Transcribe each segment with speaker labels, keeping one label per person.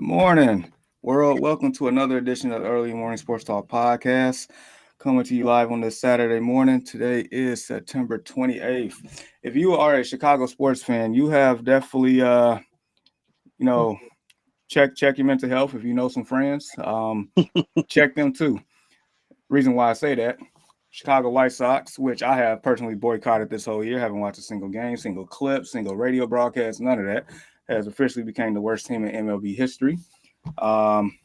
Speaker 1: Morning, world. Welcome to another edition of the Early Morning Sports Talk Podcast. Coming to you live on this Saturday morning. Today is September 28th. If you are a Chicago sports fan, you have definitely, check your mental health. If you know some friends, check them too. Reason why I say that, Chicago White Sox, which I have personally boycotted this whole year, haven't watched a single game, single clip, single radio broadcast, none of that, has officially become the worst team in MLB history. Um,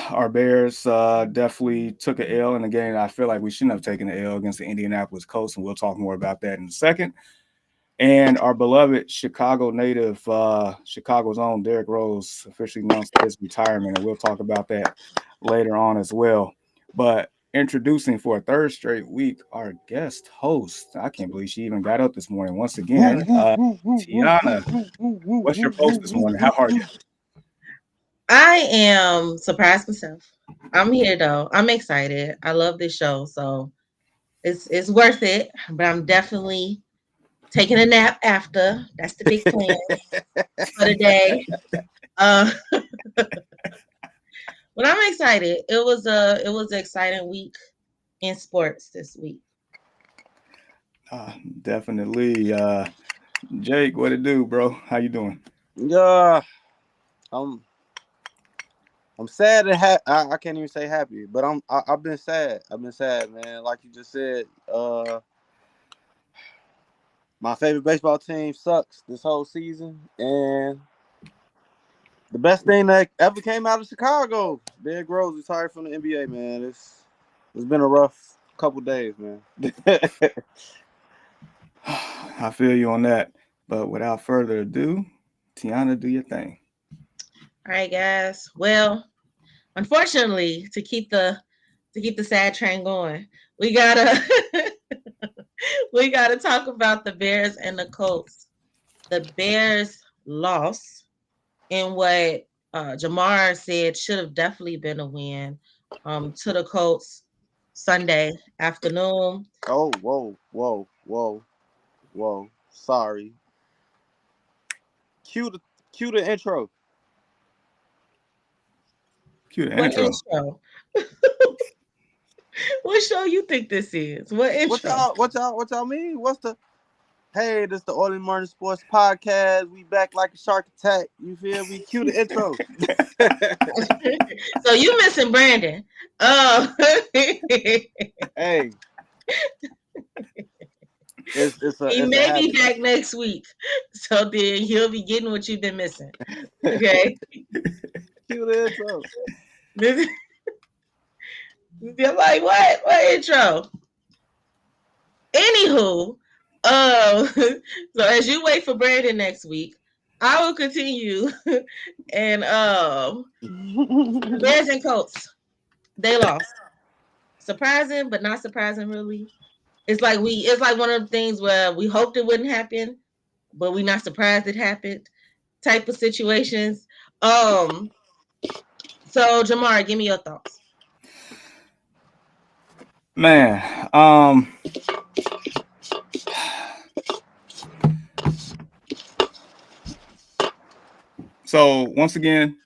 Speaker 1: our Bears definitely took an L in a game I feel like we shouldn't have taken the L against the Indianapolis Colts, and we'll talk more about that in a second. And our beloved Chicago native, Chicago's own Derrick Rose officially announced his retirement, and we'll talk about that later on as well. But introducing for a third straight week our guest host. I can't believe she even got up this morning once again. Tiana, what's your post this morning? How are you?
Speaker 2: I am surprised myself. I'm here though. I'm excited. I love this show, so it's worth it. But I'm definitely taking a nap after. That's the big plan for the day. Uh, but I'm excited. It was an exciting week in sports this week.
Speaker 1: Definitely. Jake, what it do, bro? How you doing?
Speaker 3: Yeah, I'm I'm sad and I can't even say happy, but I've been sad. I've been sad, man. Like you just said, my favorite baseball team sucks this whole season, and the best thing that ever came out of Chicago, Derrick Rose retired from the NBA. Man, it's been a rough couple days, man.
Speaker 1: I feel you on that. But without further ado, Tiana, do your thing.
Speaker 2: All right, guys. Well, unfortunately, to keep the sad train going, we gotta we gotta talk about the Bears and the Colts. The Bears lost in what Jamar said should have definitely been a win to the Colts Sunday afternoon.
Speaker 3: Oh, whoa. Sorry. Cue the cue the intro.
Speaker 1: Cue the
Speaker 2: What
Speaker 1: intro.
Speaker 2: intro? What show you think this is? What
Speaker 3: What
Speaker 2: intro?
Speaker 3: y'all what y'all what y'all mean? What's the Hey, this the Early Morning Sports Podcast. We back like a shark attack. You feel me? Cue the intro.
Speaker 2: So you missing Brandon?
Speaker 3: Hey,
Speaker 2: He
Speaker 3: it's a
Speaker 2: may be
Speaker 3: habit.
Speaker 2: back next week, so then he'll be getting what you've been missing. Okay.
Speaker 3: Cue the intro.
Speaker 2: They're like, what? What intro? Anywho, so as you wait for Brandon next week, I will continue. And the Bears and Colts, they lost. Surprising, but not surprising really. It's like one of the things where we hoped it wouldn't happen, but we're not surprised it happened type of situations. Um, so Jamar, give me your thoughts.
Speaker 1: Man, so once again,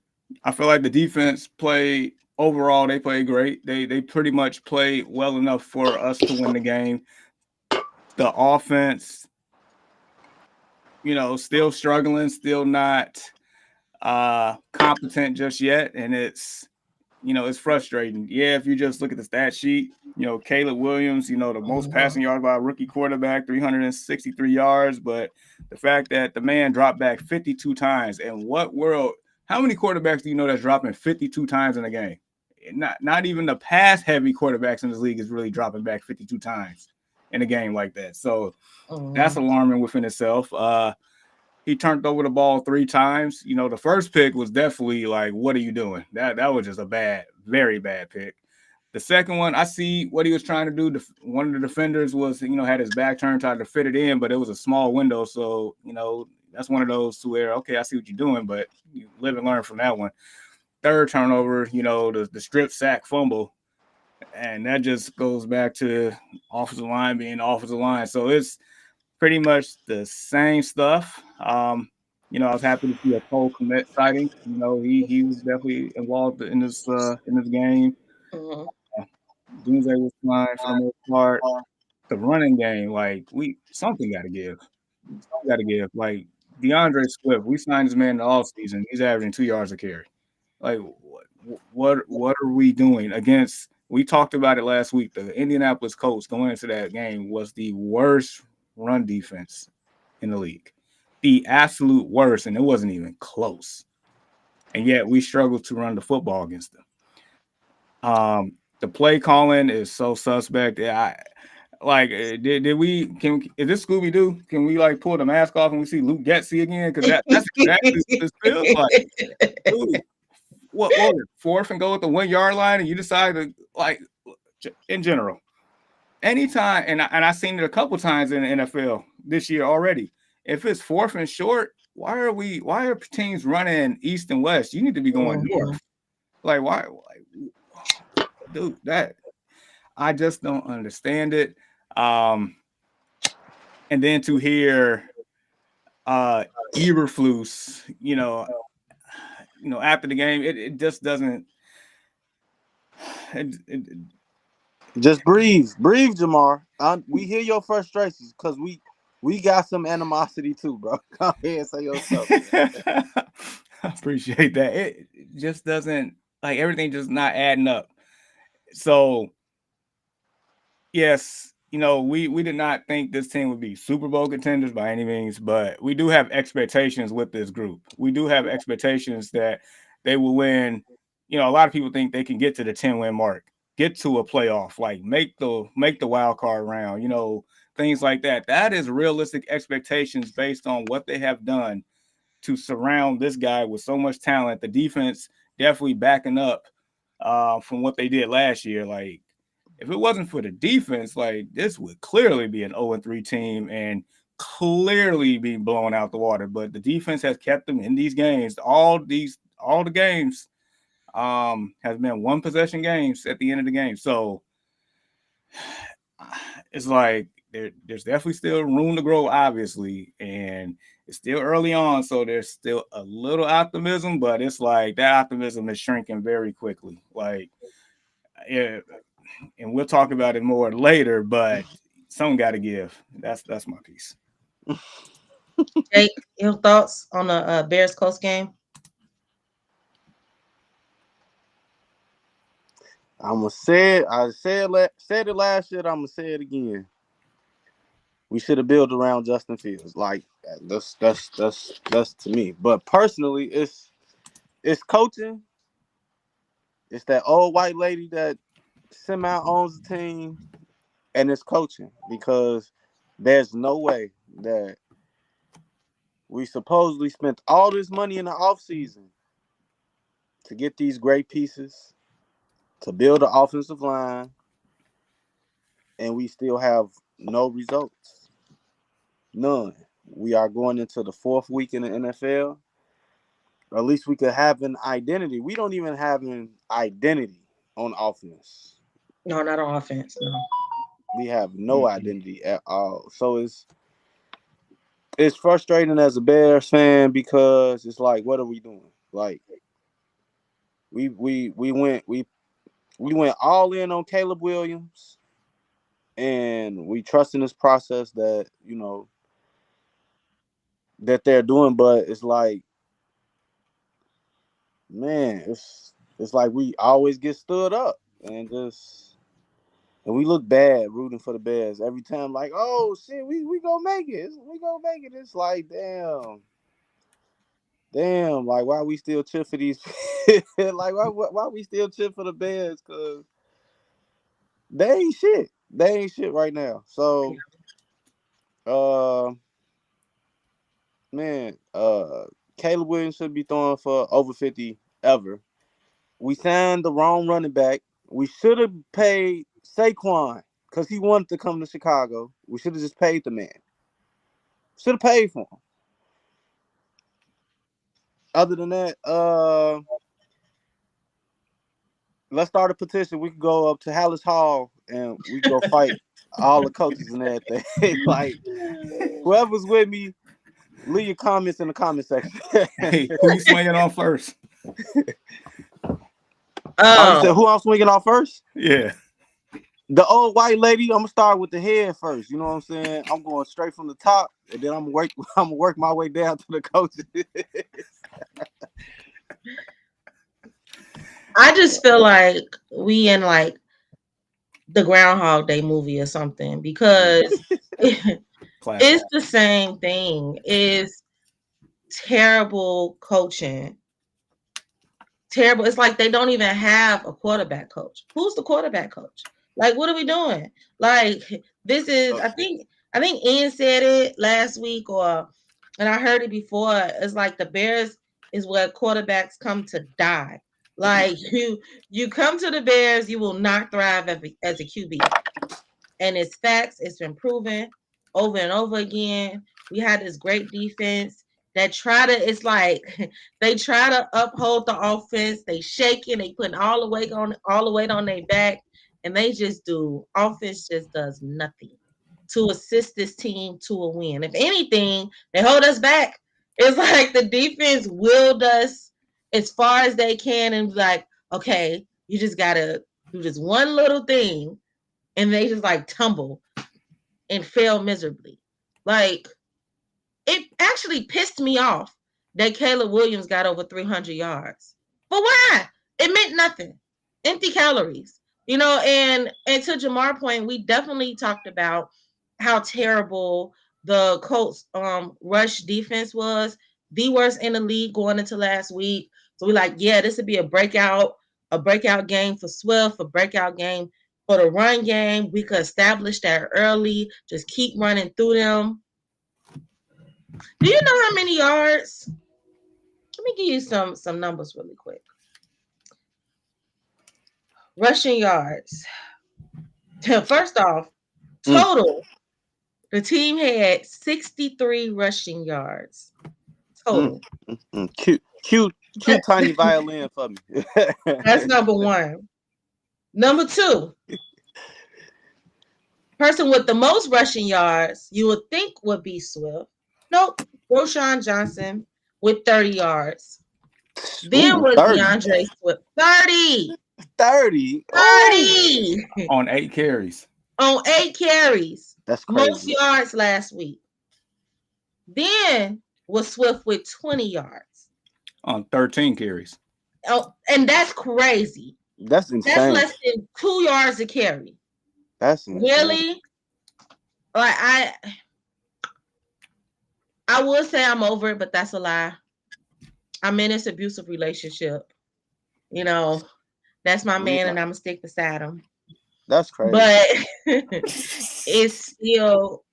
Speaker 1: I feel like the defense played overall, they played great. They pretty much played well enough for us to win the game. The offense, still struggling, still not competent just yet. And it's frustrating. Yeah, if you just look at the stat sheet, Caleb Williams, the most
Speaker 2: Mhm.
Speaker 1: passing yards by a rookie quarterback, 363 yards. But the fact that the man dropped back 52 times, and what world, how many quarterbacks do you know that's dropping 52 times in a game? Not even the pass heavy quarterbacks in this league is really dropping back 52 times in a game like that. So that's
Speaker 2: Mhm.
Speaker 1: alarming within itself. He turned over the ball 3 times. The first pick was definitely like, what are you doing? That was just a bad, very bad pick. The second one, I see what he was trying to do. One of the defenders was, had his back turned, tried to fit it in, but it was a small window. So, that's one of those to where, okay, I see what you're doing, but you live and learn from that one. Third turnover, the strip sack fumble. And that just goes back to offensive line being offensive line. So it's pretty much the same stuff. I was happy to see a Cole Kmet sighting. He was definitely involved in this game.
Speaker 2: Mhm.
Speaker 1: Doomsday was fine for the most part. The running game, like something got to give. Something got to give. Like DeAndre Swift, we signed this man in the off season. He's averaging 2 yards a carry. Like what are we doing against? We talked about it last week. The Indianapolis Colts going into that game was the worst run defense in the league, the absolute worst, and it wasn't even close. And yet we struggled to run the football against them. The play calling is so suspect. Did we is this Scooby Doo? Can we like pull the mask off and we see Luke Getsy again? Because that's exactly what this feels like. Dude, what was it? 4th and go at the 1 yard line, and you decide to in general. Anytime, and I've seen it a couple times in the NFL this year already. If it's 4th and short, why are teams running east and west? You need to be going north. Like why? Dude, that I just don't understand it. And then to hear Eberflus, after the game, it just doesn't.
Speaker 3: Just breathe, Jamar. We hear your frustrations because we got some animosity too, bro. Come ahead and say yourself.
Speaker 1: I appreciate that. It just doesn't, like, everything just not adding up. So, yes, we did not think this team would be Super Bowl contenders by any means, but we do have expectations with this group. We do have expectations that they will win. A lot of people think they can get to the 10-win mark, get to a playoff, like make the wild card round, things like that. That is realistic expectations based on what they have done to surround this guy with so much talent. The defense definitely backing up from what they did last year. Like, if it wasn't for the defense, like, this would clearly be an 0-3 team and clearly be blown out the water. But the defense has kept them in these games. All the games has been one possession games at the end of the game. So it's like there's definitely still room to grow, obviously, and it's still early on, so there's still a little optimism, but it's like that optimism is shrinking very quickly. Like, yeah, and we'll talk about it more later, but something got to give. That's my piece.
Speaker 2: Jake, your thoughts on the Bears Colts game?
Speaker 3: I'm gonna say it. I said it last year. I'm gonna say it again. We should have built around Justin Fields. Like, that's to me. But personally, it's coaching. It's that old white lady that semi owns the team, and it's coaching, because there's no way that we supposedly spent all this money in the offseason to get these great pieces, to build an offensive line, and we still have no results. None. We are going into the 4th week in the NFL. Or at least we could have an identity. We don't even have an identity on offense.
Speaker 2: No, not on offense. No.
Speaker 3: We have no identity at all. So it's frustrating as a Bears fan, because it's like, what are we doing? Like, we went all in on Caleb Williams, and we trust in this process that that they're doing, but it's like, man, it's like we always get stood up and we look bad rooting for the Bears every time. Like, oh shit, we gonna make it. We gonna make it. It's like, damn. Like, why we still cheer for these? Like, why we still cheer for the Bears? Cause they ain't shit. They ain't shit right now. So, Caleb Williams should be throwing for over 50 ever. We signed the wrong running back. We should have paid Saquon because he wanted to come to Chicago. We should have just paid the man. Should have paid for him. Other than that, let's start a petition. We can go up to Hallis Hall and we go fight all the coaches and everything. Like, whoever's with me, Leave your comments in the comment section.
Speaker 1: Hey, who you swinging on first?
Speaker 3: I said, who I'm swinging on first?
Speaker 1: Yeah.
Speaker 3: The old white lady. I'm gonna start with the head first. You know what I'm saying? I'm going straight from the top, and then I'm gonna work my way down to the coaches.
Speaker 2: I just feel like we in like the Groundhog Day movie or something because it's the same thing. It's terrible coaching. Terrible. It's like they don't even have a quarterback coach. Who's the quarterback coach? Like, what are we doing? Like, this is, I think Ian said it last week, and I heard it before. It's like the Bears is where quarterbacks come to die. Like you come to the Bears, you will not thrive as a QB. And it's facts, it's been proven over and over again. We had this great defense that it's like they try to uphold the offense, they shaking, they putting all the weight on their back, and offense just does nothing to assist this team to a win. If anything, they hold us back. It's like the defense willed us as far as they can and like, okay, you just gotta do this one little thing, and they just like tumble and fail miserably. Like, it actually pissed me off that Caleb Williams got over 300 yards. But why? It meant nothing. Empty calories. You know, and to Jamar's point, we definitely talked about how terrible the Colts rush defense was. The worst in the league going into last week. So we're like, yeah, this would be a breakout game for Swift, a breakout game for the run game. We could establish that early, just keep running through them. Do you know how many yards? Let me give you some numbers really quick. Rushing yards. First off, total, the team had 63 rushing yards. Total.
Speaker 3: Cute tiny violin for me.
Speaker 2: That's number one. Number two, person with the most rushing yards you would think would be Swift. Nope. Roschon Johnson with 30 yards. Then was
Speaker 3: 30.
Speaker 2: DeAndre Swift. 30.
Speaker 3: 30.
Speaker 1: On 8 carries.
Speaker 2: On 8 carries.
Speaker 3: That's crazy.
Speaker 2: Most yards last week. Then was Swift with 20 yards.
Speaker 1: On 13 carries.
Speaker 2: Oh, and that's crazy.
Speaker 3: That's insane.
Speaker 2: That's less than 2 yards a carry.
Speaker 3: That's insane.
Speaker 2: Really? Like I would say I'm over it, but that's a lie. I'm in this abusive relationship. You know, that's my man, and I'm gonna stick beside him.
Speaker 3: That's crazy.
Speaker 2: But it's still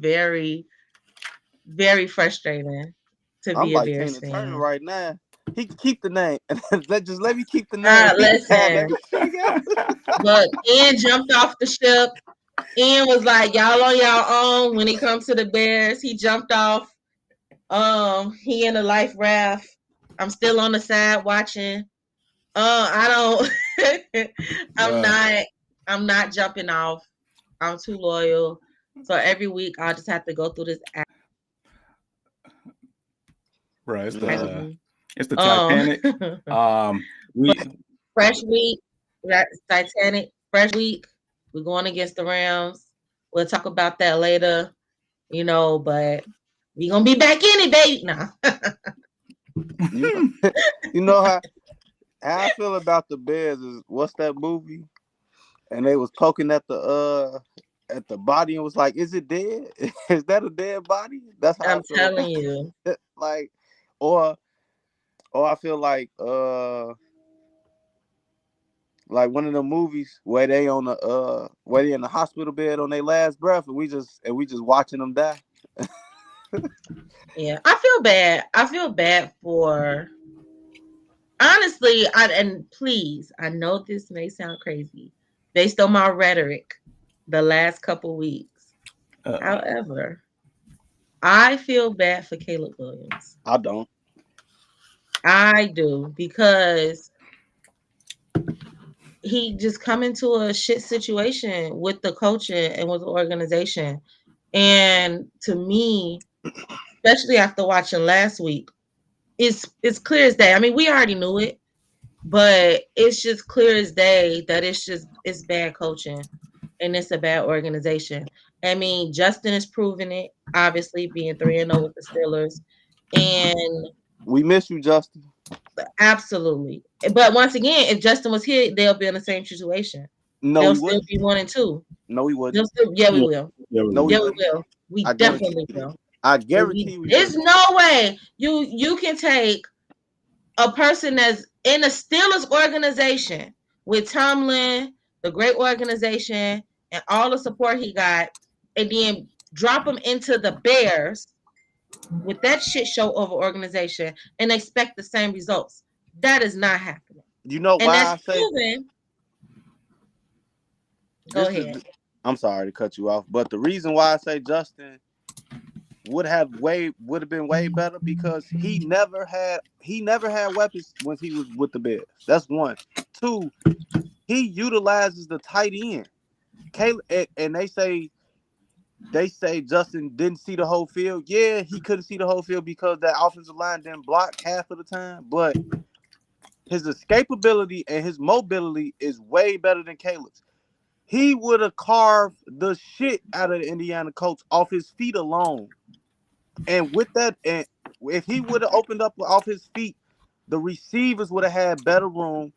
Speaker 2: very, very frustrating to be a Bears fan.
Speaker 3: Turner right now. He can keep the name. Just let me keep the name.
Speaker 2: Listen. Look, Ian jumped off the ship. Ian was like, y'all on y'all own when it comes to the Bears. He jumped off. He in a life raft. I'm still on the side watching. I'm not jumping off. I'm too loyal. So every week I'll just have to go through this app.
Speaker 1: Right. It's the Titanic.
Speaker 2: Fresh week. That's Titanic. Fresh week. We're going against the Rams. We'll talk about that later. You know, but we're gonna be back in it, baby. Now.
Speaker 3: You know how I feel about the Bears is what's that movie? And they was poking at the body and was like, "Is it dead? Is that a dead body?" That's how
Speaker 2: I'm telling you.
Speaker 3: Like, or I feel like one of the movies where they in the hospital bed on their last breath, and we just watching them die.
Speaker 2: Yeah, I feel bad. I feel bad for. Honestly, and please, I know this may sound crazy, based on my rhetoric the last couple weeks. However, I feel bad for Caleb Williams.
Speaker 3: I don't.
Speaker 2: I do, because he just come into a shit situation with the coaching and with the organization. And to me, especially after watching last week. It's clear as day. I mean, we already knew it, but it's just clear as day that it's bad coaching and it's a bad organization. I mean, Justin is proving it, obviously being 3-0 with the Steelers. And
Speaker 3: We miss you, Justin.
Speaker 2: absolutely. But once again, if Justin was here, they'll be in the same situation.
Speaker 3: No,
Speaker 2: They'll
Speaker 3: we
Speaker 2: still
Speaker 3: wouldn't.
Speaker 2: be 1-2.
Speaker 3: No, we wouldn't.
Speaker 2: They'll still, yeah, we
Speaker 1: Yeah,
Speaker 2: will.
Speaker 1: yeah,
Speaker 3: No, we
Speaker 2: Yeah, we
Speaker 3: wouldn't.
Speaker 2: will. We
Speaker 3: I guarantee.
Speaker 2: definitely will.
Speaker 3: I guarantee we
Speaker 2: There's
Speaker 3: wouldn't.
Speaker 2: no way you can take a person that's in a Steelers organization with Tomlin, the great organization, and all the support he got, and then drop him into the Bears with that shit show of an organization and expect the same results. That is not happening.
Speaker 3: You know
Speaker 2: And
Speaker 3: why I
Speaker 2: that's
Speaker 3: say
Speaker 2: proven. Go
Speaker 3: this
Speaker 2: ahead.
Speaker 3: is. I'm sorry to cut you off, but the reason why I say Justin would have been way better because he never had weapons when he was with the Bears. That's one. Two, he utilizes the tight end. Caleb, and they say Justin didn't see the whole field. Yeah, he couldn't see the whole field because that offensive line didn't block half of the time, but his escapability and his mobility is way better than Caleb's. He would have carved the shit out of the Indiana Colts off his feet alone. And with that, and if he would have opened up off his feet, the receivers would have had better room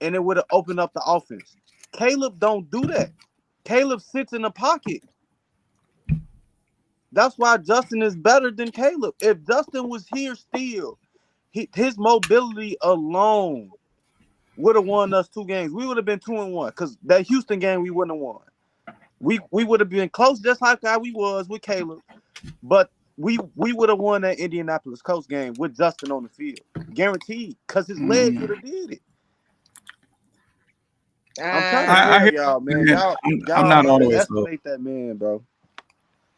Speaker 3: and it would have opened up the offense. Caleb don't do that. Caleb sits in the pocket. That's why Justin is better than Caleb. If Justin was here still, his mobility alone would have won us 2 games. We would have been 2-1 because that Houston game we wouldn't have won. We would have been close just like how we was with Caleb, but we would have won that Indianapolis Colts game with Justin on the field, guaranteed, because his legs would have did it. I'm trying to
Speaker 1: I
Speaker 3: tell
Speaker 1: hear
Speaker 3: y'all, man.
Speaker 1: you.
Speaker 3: Y'all
Speaker 1: I'm not all the way
Speaker 3: underestimate that man, bro.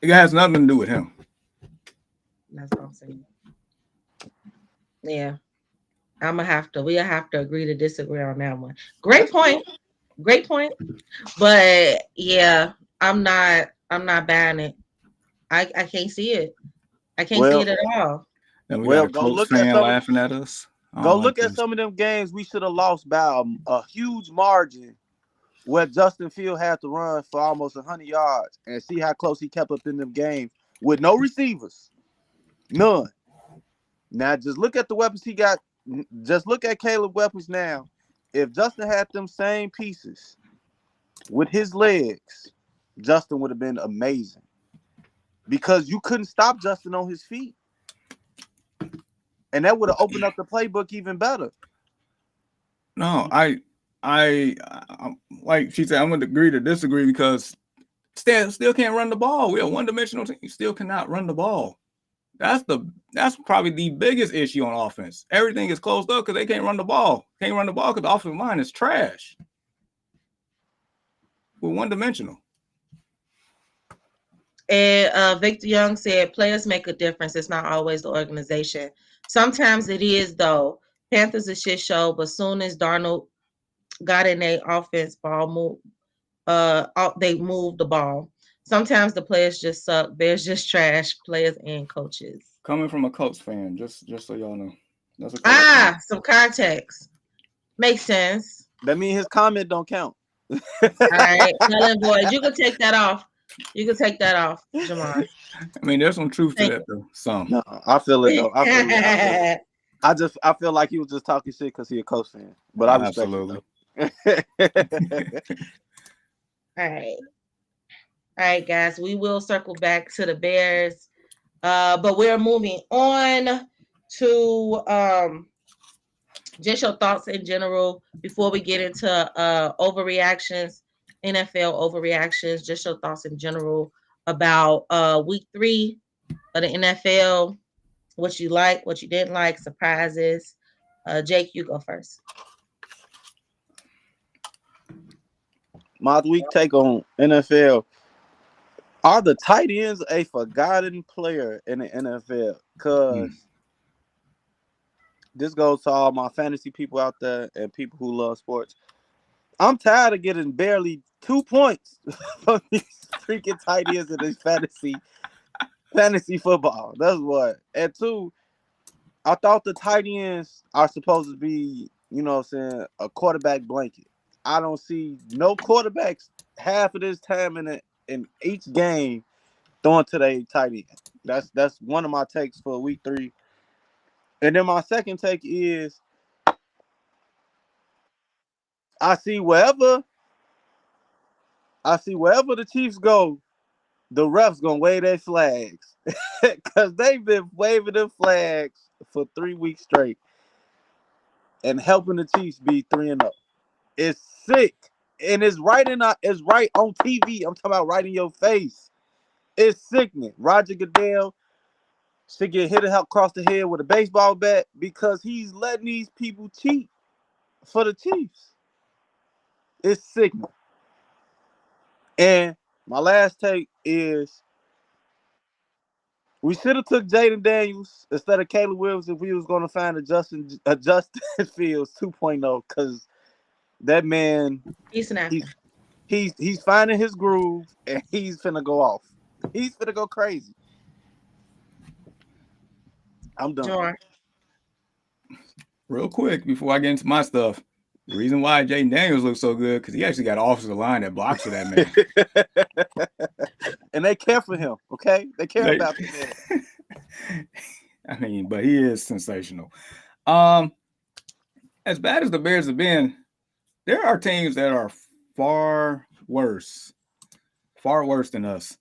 Speaker 1: It has nothing to do with him.
Speaker 2: That's what I'm saying. Yeah. We'll have to agree to disagree on that one. Great point. But yeah, I'm not buying it. I can't see it. I can't see it at all.
Speaker 1: And we
Speaker 3: Well,
Speaker 1: got a
Speaker 3: go
Speaker 1: Colts
Speaker 3: look at
Speaker 1: fan
Speaker 3: some-
Speaker 1: laughing at us.
Speaker 3: Go look at some of them games we should have lost by a huge margin where Justin Field had to run for almost 100 yards and see how close he kept up in them games with no receivers. None. Now, just look at the weapons he got. Just look at Caleb's weapons now. If Justin had them same pieces with his legs, Justin would have been amazing because you couldn't stop Justin on his feet. And that would have opened up the playbook even better.
Speaker 1: No, I like she said, I'm gonna agree to disagree because still can't run the ball. We are one-dimensional team. Still cannot run the ball. That's probably the biggest issue on offense. Everything is closed up because they can't run the ball. Can't run the ball because the offensive line is trash. We're one-dimensional.
Speaker 2: And Victor Young said players make a difference. It's not always the organization. Sometimes it is, though. Panthers a shit show, but soon as Darnold got in their offense, they moved the ball. Sometimes the players just suck. Bears just trash players and coaches.
Speaker 1: Coming from a Colts fan, just so y'all know. That's
Speaker 2: some context. Makes sense.
Speaker 3: That means his comment don't count.
Speaker 2: All right, Helen Boyd, you can take that off. Jamar.
Speaker 1: I mean, there's some truth to that, though. Some.
Speaker 3: No, I feel it though. I feel like he was just talking shit because he a Colts fan. But I respect it.
Speaker 2: All right, guys. We will circle back to the Bears, but we're moving on to just your thoughts in general before we get into overreactions, NFL overreactions. Just your thoughts in general about week 3 of the NFL. What you like, what you didn't like, surprises. Jake, you go first.
Speaker 3: My week take on NFL. Are the tight ends a forgotten player in the NFL? Because this goes to all my fantasy people out there and people who love sports. I'm tired of getting barely 2 points from these freaking tight ends in this fantasy. fantasy football. That's what. And two, I thought the tight ends are supposed to be, you know what I'm saying, a quarterback blanket. I don't see no quarterbacks half of this time in each game throwing to their tight end. That's one of my takes for week 3. And then my second take is I see wherever the Chiefs go, the refs gonna wave their flags. Cause they've been waving them flags for 3 weeks straight and helping the Chiefs be 3-0. It's sick. And it's right on TV. I'm talking about right in your face. It's sickening. Roger Goodell should get hit across the head with a baseball bat because he's letting these people cheat for the Chiefs. It's sickening. And my last take is we should have took Jaden Daniels instead of Caleb Williams if we was going to find a Justin Fields 2.0 because that man,
Speaker 2: He's
Speaker 3: finding his groove and he's finna go off. He's finna go crazy. I'm done.
Speaker 2: Sure.
Speaker 1: Real quick before I get into my stuff, the reason why Jaden Daniels looks so good because he actually got an offensive line that blocks for that man.
Speaker 3: And they care for him, okay? They care about him.
Speaker 1: I mean, but he is sensational. As bad as the Bears have been, there are teams that are far worse than us.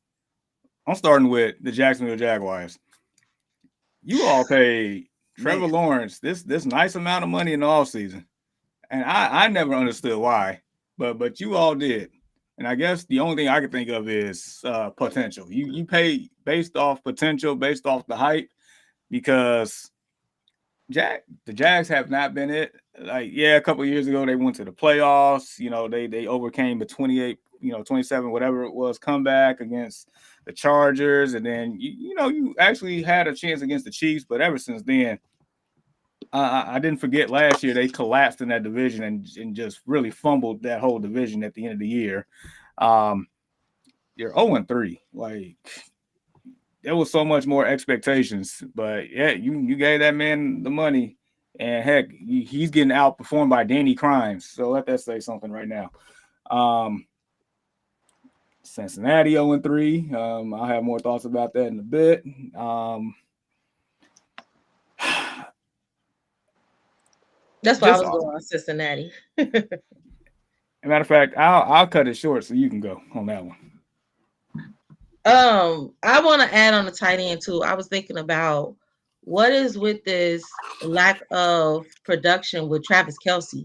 Speaker 1: I'm starting with the Jacksonville Jaguars. You all paid Trevor Lawrence this nice amount of money in the offseason. And I never understood why, but you all did. And I guess the only thing I can think of is potential. You pay based off potential, based off the hype, because the Jags have not been it. Like, yeah, a couple of years ago they went to the playoffs. You know, they overcame the 28, 27, whatever it was, comeback against the Chargers, and then you actually had a chance against the Chiefs. But ever since then, I didn't forget last year they collapsed in that division and just really fumbled that whole division at the end of the year. You're 0-3. Like, there was so much more expectations, but yeah, you gave that man the money, and heck, he's getting outperformed by Danny Crimes. So let that say something right now. Cincinnati 0-3. I'll have more thoughts about that in a bit.
Speaker 2: That's why I was going on Cincinnati.
Speaker 1: As a matter of fact, I'll cut it short so you can go on that one.
Speaker 2: I want to add on the tight end too. I was thinking about what is with this lack of production with Travis Kelce.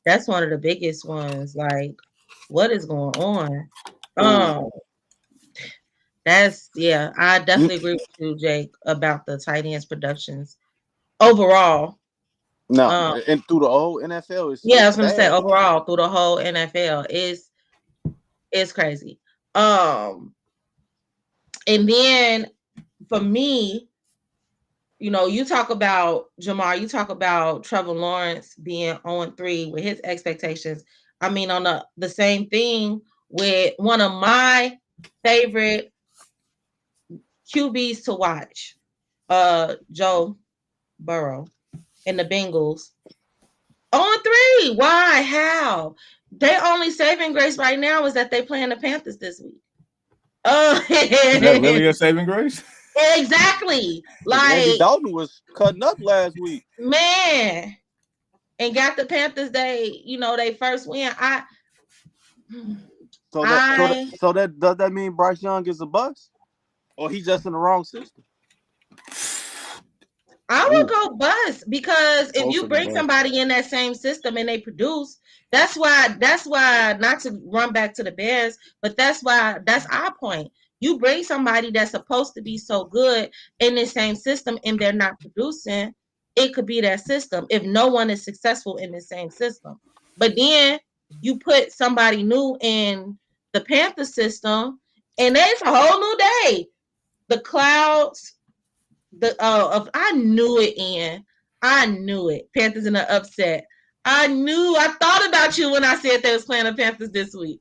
Speaker 2: That's one of the biggest ones. Like, what is going on? I definitely agree with you, Jake, about the tight ends productions overall.
Speaker 3: No, and through the whole NFL,
Speaker 2: I was gonna say overall through the whole NFL is crazy. And then for me, you talk about Jamar, you talk about Trevor Lawrence being 0-3 with his expectations. I mean, on the same thing with one of my favorite QBs to watch, Joe Burrow and the Bengals. 0-3. Why? How? They only saving grace right now is that they playing the Panthers this week.
Speaker 1: Is that really a saving grace?
Speaker 2: Exactly. Like,
Speaker 3: Andy Dalton was cutting up last week,
Speaker 2: man, and got the Panthers. They first win.
Speaker 3: So that does that mean Bryce Young is a bust, or he's just in the wrong system?
Speaker 2: I would go bust because if you bring somebody in that same system and they produce, that's why not to run back to the Bears, but that's our point. You bring somebody that's supposed to be so good in the same system and they're not producing, it could be that system if no one is successful in the same system. But then you put somebody new in the Panther system and it's a whole new day. The clouds, I knew it, Ian. I knew it. Panthers in an upset. I thought about you when I said they was playing the Panthers this week.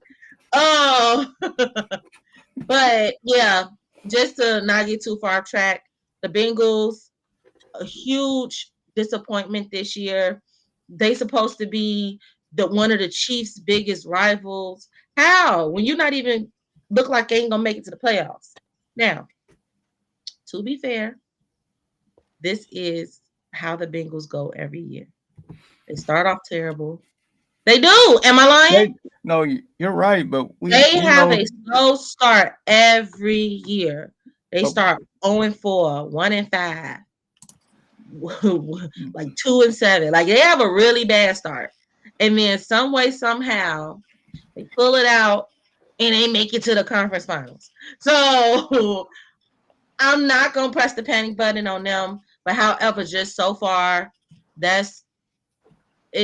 Speaker 2: But yeah, just to not get too far off track, the Bengals, a huge disappointment this year. They supposed to be one of the Chiefs' biggest rivals. How? When you're not even look like they ain't gonna make it to the playoffs. Now, to be fair, this is how the Bengals go every year. They start off terrible. They do. Am I lying?
Speaker 1: No, you're right, but
Speaker 2: They
Speaker 1: we
Speaker 2: have
Speaker 1: know.
Speaker 2: a slow start every year. They
Speaker 1: But
Speaker 2: start 0-4, 1-5, like 2-7. Like they have a really bad start. And then some way, somehow, they pull it out and they make it to the conference finals. So I'm not gonna press the panic button on them. But however, just so far, it's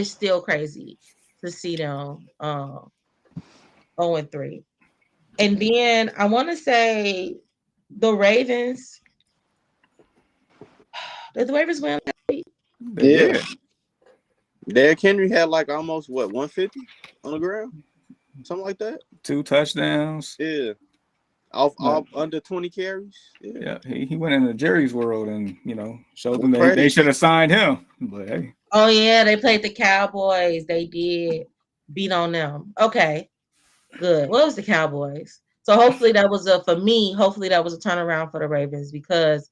Speaker 2: still crazy to see them 0-3. And then I want to say the Ravens. Did the Ravens win last week?
Speaker 1: they did.
Speaker 3: Derrick Henry had like almost 150 on the ground, something like that.
Speaker 1: 2 touchdowns.
Speaker 3: Yeah, off under 20 carries.
Speaker 1: Yeah, he went into Jerry's world and showed them
Speaker 3: Praise.
Speaker 1: they should have signed him. But hey,
Speaker 2: Oh yeah, they played the Cowboys. They did beat on them. Okay, good. What was the Cowboys? So hopefully that was hopefully that was a turnaround for the Ravens because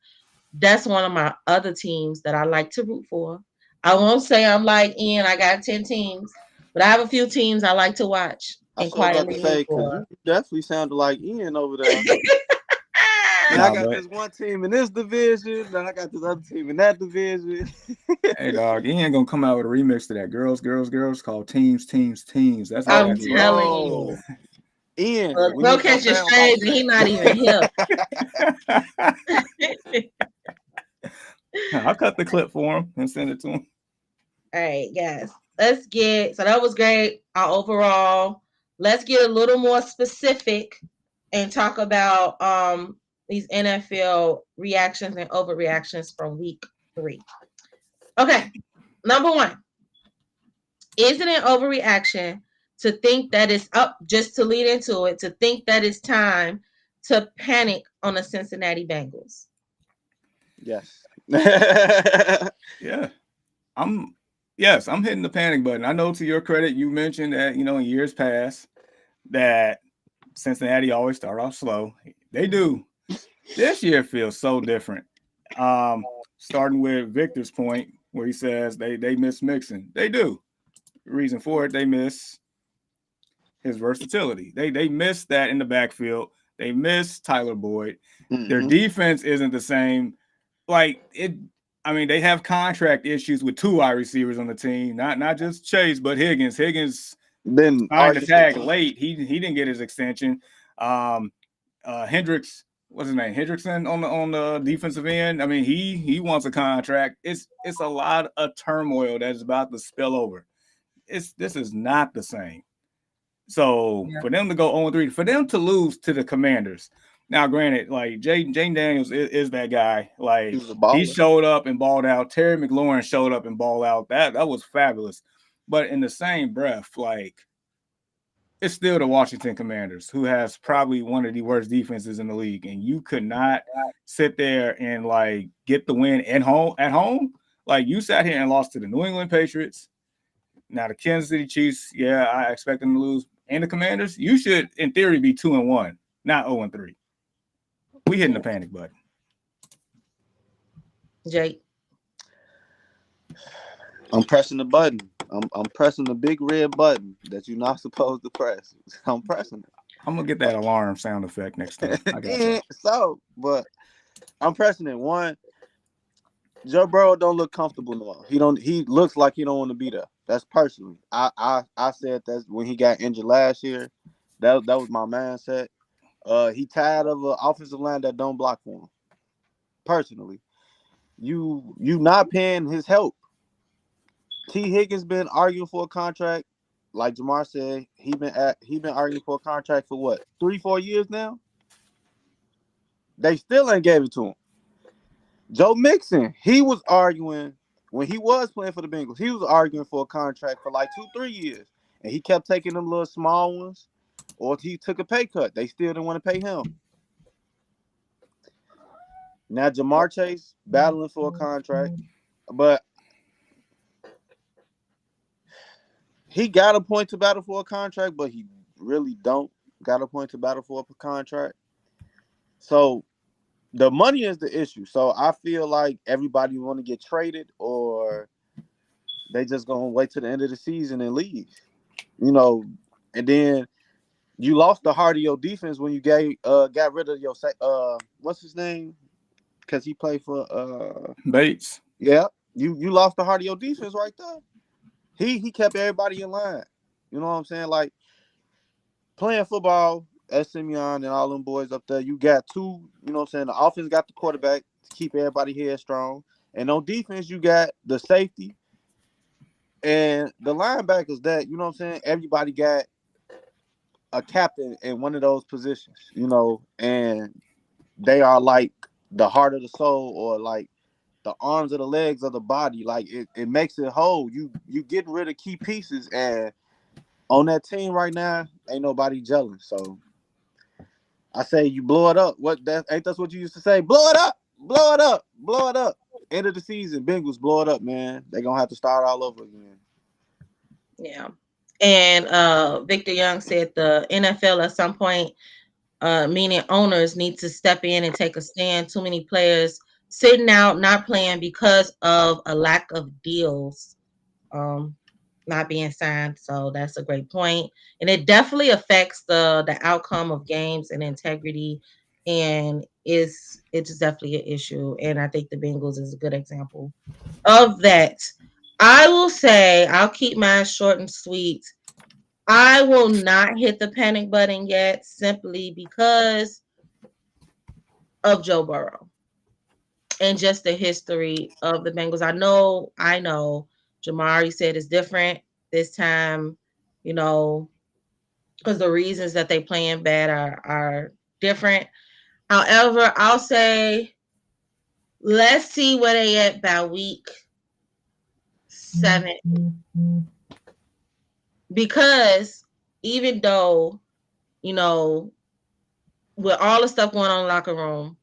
Speaker 2: that's one of my other teams that I like to root for. I won't say I'm like Ian, I got 10 teams, but I have a few teams I like to watch
Speaker 3: I
Speaker 2: and
Speaker 3: was about to
Speaker 2: quietly
Speaker 3: say
Speaker 2: root
Speaker 3: because
Speaker 2: for.
Speaker 3: you definitely sounded like Ian over there. Man,
Speaker 1: Nah,
Speaker 3: I got
Speaker 1: but-
Speaker 3: this one team in this division, then I got this other team in that division.
Speaker 1: hey dog, he ain't gonna come out with a remix to that girls called Teams. That's how
Speaker 2: I'm
Speaker 1: that
Speaker 2: telling
Speaker 3: Bro.
Speaker 2: you.
Speaker 3: Ian,
Speaker 2: Look,
Speaker 3: we
Speaker 2: go
Speaker 3: need
Speaker 2: catch
Speaker 3: your
Speaker 2: your
Speaker 3: sound
Speaker 2: strays and he not even here.
Speaker 1: I'll cut the clip for him and send it to him.
Speaker 2: All right, guys. So that was great. Our overall. Let's get a little more specific and talk about these NFL reactions and overreactions from week 3. Okay. Number 1. Is it an overreaction to think that it's up, just to lead into it, to think that it's time to panic on the Cincinnati Bengals?
Speaker 3: Yes.
Speaker 1: Yeah. I'm hitting the panic button. I know to your credit, you mentioned that, in years past that Cincinnati always start off slow. They do. This year feels so different. Starting with Victor's point where he says they miss Mixon. They do. The reason for it, they miss his versatility. They miss that in the backfield. They miss Tyler Boyd. Mm-hmm. Their defense isn't the same. Like it. I mean, they have contract issues with 2 wide receivers on the team, not just Chase, but Higgins. Higgins
Speaker 3: been
Speaker 1: signed the tag late. He didn't get his extension. Hendricks, what's his name? Hendrickson on the defensive end. I mean, he wants a contract. It's a lot of turmoil that's about to spill over. This is not the same. So for them to go 0-3, for them to lose to the Commanders. Now, granted, like Jane Daniels is that guy. Like he showed up and balled out. Terry McLaurin showed up and balled out. That was fabulous. But in the same breath, like it's still the Washington Commanders, who has probably one of the worst defenses in the league, and you could not sit there and like get the win at home. Like you sat here and lost to the New England Patriots. Now the Kansas City Chiefs, yeah, I expect them to lose. And the Commanders, you should, in theory, be 2-1, not 0-3. We hitting the panic button.
Speaker 2: Jake,
Speaker 3: I'm pressing the button. I'm pressing the big red button that you're not supposed to press. I'm pressing it.
Speaker 1: I'm gonna get that alarm sound effect next time. I got you.
Speaker 3: But I'm pressing it. One, Joe Burrow don't look comfortable no more. He looks like he don't want to be there. That's personally. I said that when he got injured last year. That was my mindset. He tired of an offensive line that don't block for him. Personally, you not paying his help. T. Higgins been arguing for a contract, like Jamar said. He been arguing for a contract for what 3-4 years now. They still ain't gave it to him. Joe Mixon, he was arguing when he was playing for the Bengals. He was arguing for a contract for like 2-3 years, and he kept taking them little small ones, or he took a pay cut. They still didn't want to pay him. Now Jamar Chase battling for a contract, but he got a point to battle for a contract, but he really don't got a point to battle for a contract. So the money is the issue. So I feel like everybody want to get traded, or they just gonna wait till the end of the season and leave. And then you lost the heart of your defense when you got rid of your what's his name? Because he played for
Speaker 1: Bates.
Speaker 3: Yeah, you lost the heart of your defense right there. He kept everybody in line. You know what I'm saying? Like playing football at Simeon and all them boys up there, you got two, you know what I'm saying? The offense got the quarterback to keep everybody head strong. And on defense, you got the safety and the linebackers that, you know what I'm saying? Everybody got a captain in one of those positions, and they are like the heart of the soul, or like the arms or the legs of the body. Like it makes it whole. You getting rid of key pieces, and on that team right now, ain't nobody gelling. So I say you blow it up. That's what you used to say? Blow it up, blow it up, blow it up. End of the season, Bengals blow it up, man. They're gonna have to start all over again.
Speaker 2: Yeah. And Victor Young said the NFL at some point, meaning owners, need to step in and take a stand. Too many players sitting out, not playing because of a lack of deals not being signed. So that's a great point. And it definitely affects the outcome of games and integrity. And it's definitely an issue. And I think the Bengals is a good example of that. I will say, I'll keep mine short and sweet. I will not hit the panic button yet, simply because of Joe Burrow and just the history of the Bengals. I know Jamari said it's different this time, because the reasons that they playing bad are different. However, I'll say let's see where they at by week 7. Because even though, with all the stuff going on in the locker room,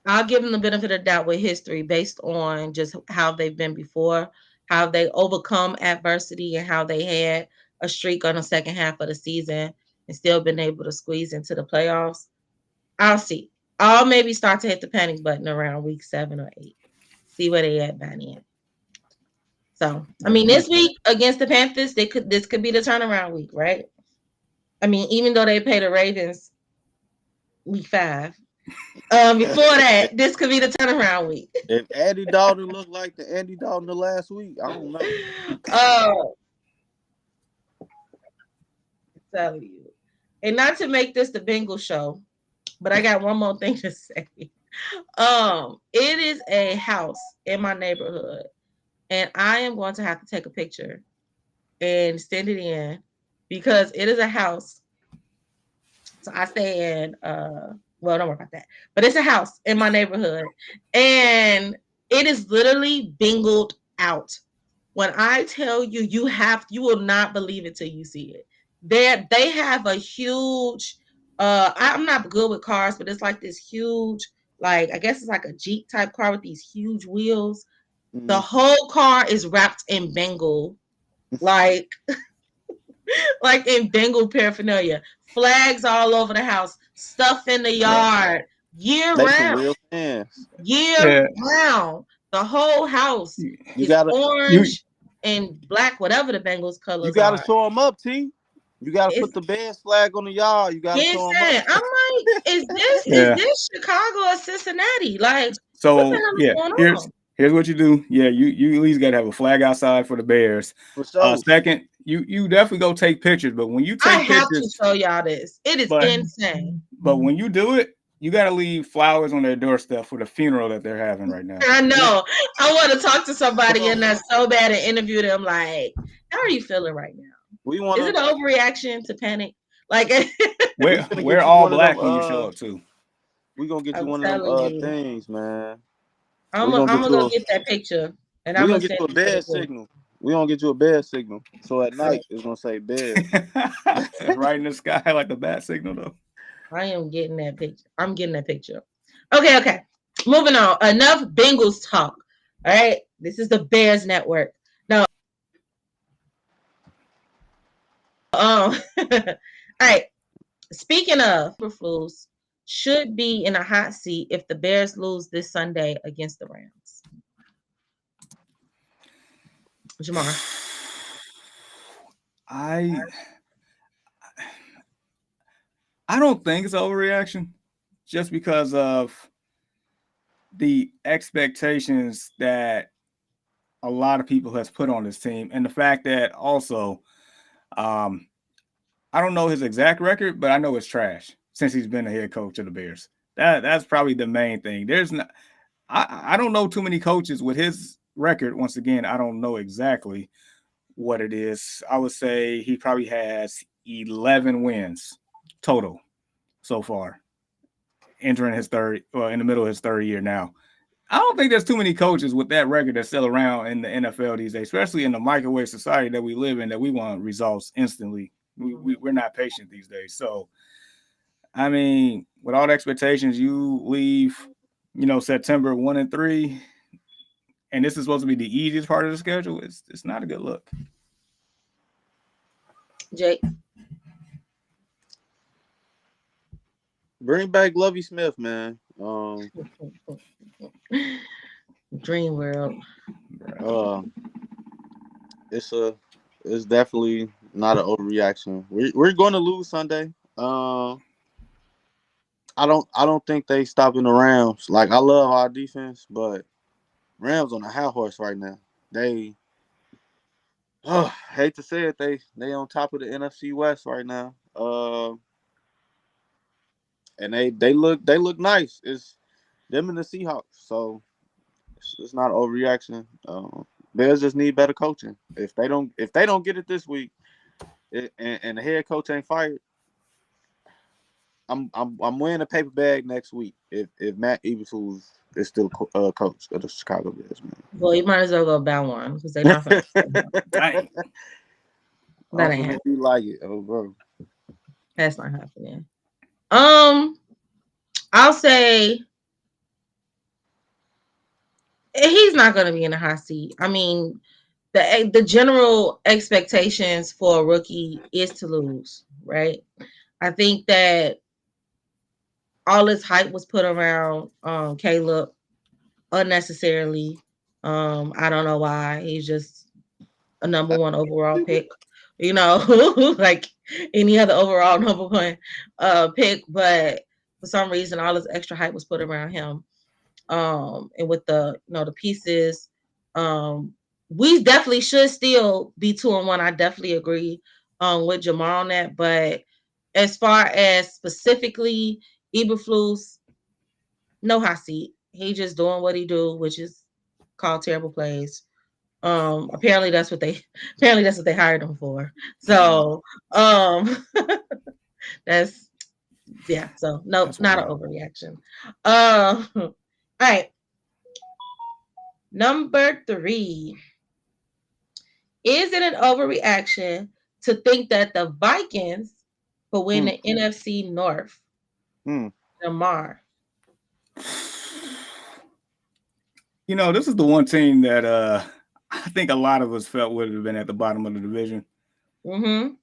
Speaker 2: I'll give them the benefit of the doubt with history based on just how they've been before, how they overcome adversity, and how they had a streak on the second half of the season and still been able to squeeze into the playoffs. I'll see. I'll maybe start to hit the panic button around week 7 or 8. See where they at by then. So, I mean, this week against the Panthers, this could be the turnaround week, right? I mean, even though they pay the Ravens week 5, before that, this could be the turnaround week.
Speaker 3: If Andy Dalton looked like the Andy Dalton the last week, I don't know.
Speaker 2: I'm telling you. And not to make this the Bengals show, but I got one more thing to say. It is a house in my neighborhood, and I am going to have to take a picture and send it in because it is a house. So I stay in well, don't worry about that. But it's a house in my neighborhood, and it is literally bingled out. When I tell you, you will not believe it till you see it. They have a huge. I'm not good with cars, but it's like this huge, like I guess it's like a Jeep type car with these huge wheels. Mm-hmm. The whole car is wrapped in Bengal, like in Bengal paraphernalia. Flags all over the house, stuff in the yard, year round. Year round. The whole house is orange and black, whatever the Bengals colors.
Speaker 3: You gotta show them up, T. You gotta put the Bears flag on the yard. You gotta show them up.
Speaker 2: I'm like, is this Chicago or Cincinnati? Like,
Speaker 1: so what the hell is going on? Here's what you do. Yeah, you at least gotta have a flag outside for the Bears. For sure. Second, you definitely go take pictures, but when you take pictures,
Speaker 2: I have to show y'all this. It is insane.
Speaker 1: But when you do it, you gotta leave flowers on their doorstep for the funeral that they're having right now.
Speaker 2: I know. I want to talk to somebody and that's so bad and interview them. Like, how are you feeling right now? Is it an overreaction to panic? Like,
Speaker 1: we're all black when you show up too.
Speaker 3: We're gonna get you one of them things, man.
Speaker 2: I'm gonna go get that picture, and I'm
Speaker 3: gonna get you a bed signal. We're gonna get you a bed signal. So at night it's gonna say bed.
Speaker 1: Right in the sky like the bat signal though.
Speaker 2: I am getting that picture. I'm getting that picture. Okay. Moving on. Enough Bengals talk. All right. This is the Bears Network. No. All right. Speaking of, Eberflus should be in a hot seat if the Bears lose this Sunday against the Rams. Jamar.
Speaker 1: I don't think it's overreaction, just because of the expectations that a lot of people has put on this team, and the fact that also, I don't know his exact record, but I know it's trash since he's been the head coach of the Bears. That's probably the main thing. There's not, I don't know too many coaches with his record. Once again, I don't know exactly what it is. I would say he probably has 11 wins total so far, entering his third, well, in the middle of his third year now. I don't think there's too many coaches with that record that's still around in the NFL these days, especially in the microwave society that we live in, that we want results instantly. We're not patient these days. So, I mean, with all the expectations, you leave, September 1-3, and this is supposed to be the easiest part of the schedule. It's not a good look.
Speaker 2: Jake.
Speaker 3: Bring back Lovie Smith, man.
Speaker 2: Dream world.
Speaker 3: It's definitely not an overreaction. We're going to lose Sunday. I don't think they stopping the Rams. Like, I love our defense, but Rams on a high horse right now. They hate to say it, they on top of the NFC West right now. And they look nice. It's them and the Seahawks. So it's not an overreaction. Bears just need better coaching. If they don't get it this week, and the head coach ain't fired, I'm winning a paper bag next week if Matt Eberflus is still coach of the Chicago Bears, man.
Speaker 2: Well, you might as well go buy one because they're not going to. That ain't happening.
Speaker 3: Like it, bro.
Speaker 2: That's not happening. I'll say he's not going to be in a hot seat. I mean, the general expectations for a rookie is to lose, right? I think that all this hype was put around Caleb unnecessarily. I don't know why. He's just a number one overall pick, like any other overall number one pick. But for some reason, all this extra hype was put around him. And with the the pieces, we definitely should still be 2-1. I definitely agree with Jamar on that. But as far as specifically Eberflus, no hot seat. He just doing what he do, which is call terrible plays. Apparently that's what they hired him for. So that's so no, not an overreaction. All right. Number 3. Is it an overreaction to think that the Vikings will win the NFC North? Jamar.
Speaker 1: This is the one team that I think a lot of us felt would have been at the bottom of the division.
Speaker 2: Mm-hmm.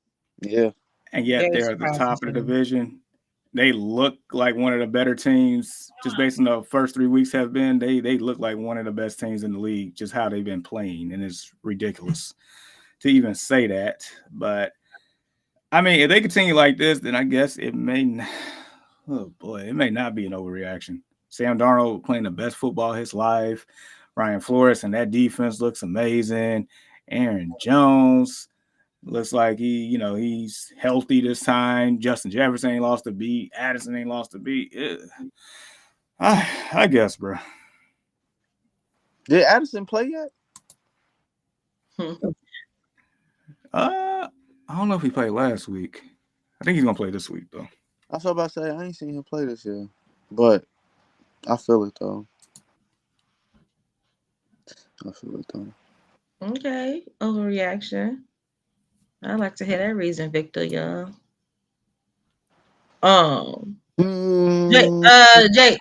Speaker 3: Yeah.
Speaker 1: And yet they're at the top of the division. They look like one of the better teams, just based on the first 3 weeks have been. They look like one of the best teams in the league, just how they've been playing. And it's ridiculous to even say that. But, I mean, if they continue like this, then I guess it may not be an overreaction. Sam Darnold playing the best football of his life. Brian Flores and that defense looks amazing. Aaron Jones looks like he's healthy this time. Justin Jefferson ain't lost a beat. Addison ain't lost a beat. I guess, bro.
Speaker 3: Did Addison play yet?
Speaker 1: I don't know if he played last week. I think he's gonna play this week though.
Speaker 3: I was about to say I ain't seen him play this year, but I feel it though.
Speaker 2: Okay, overreaction. I like to hear that reason, Victor Young. Jake.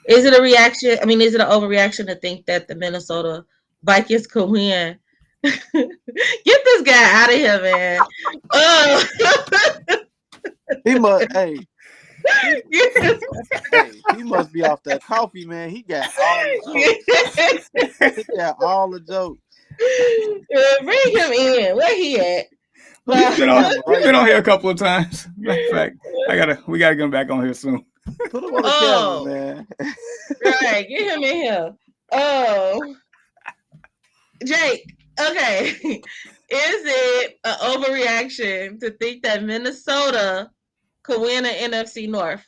Speaker 2: Is it a reaction? I mean, is it an overreaction to think that the Minnesota Vikings could win? Get this guy out of here, man. Oh,
Speaker 3: He must. Hey,
Speaker 2: get this-
Speaker 3: he must be off that coffee, man. He got all the jokes. He got all the jokes.
Speaker 2: Bring him in. Where he at?
Speaker 1: He's been on.
Speaker 3: Camera
Speaker 1: He's
Speaker 3: right
Speaker 1: been on
Speaker 3: here.
Speaker 1: here a couple of times. Matter of fact, we gotta get him back on here soon.
Speaker 3: Put him on the
Speaker 2: Oh,
Speaker 3: camera, man.
Speaker 2: right. Get him in here. Oh, Jake. Okay. Is it an overreaction to think that Minnesota could win an NFC North?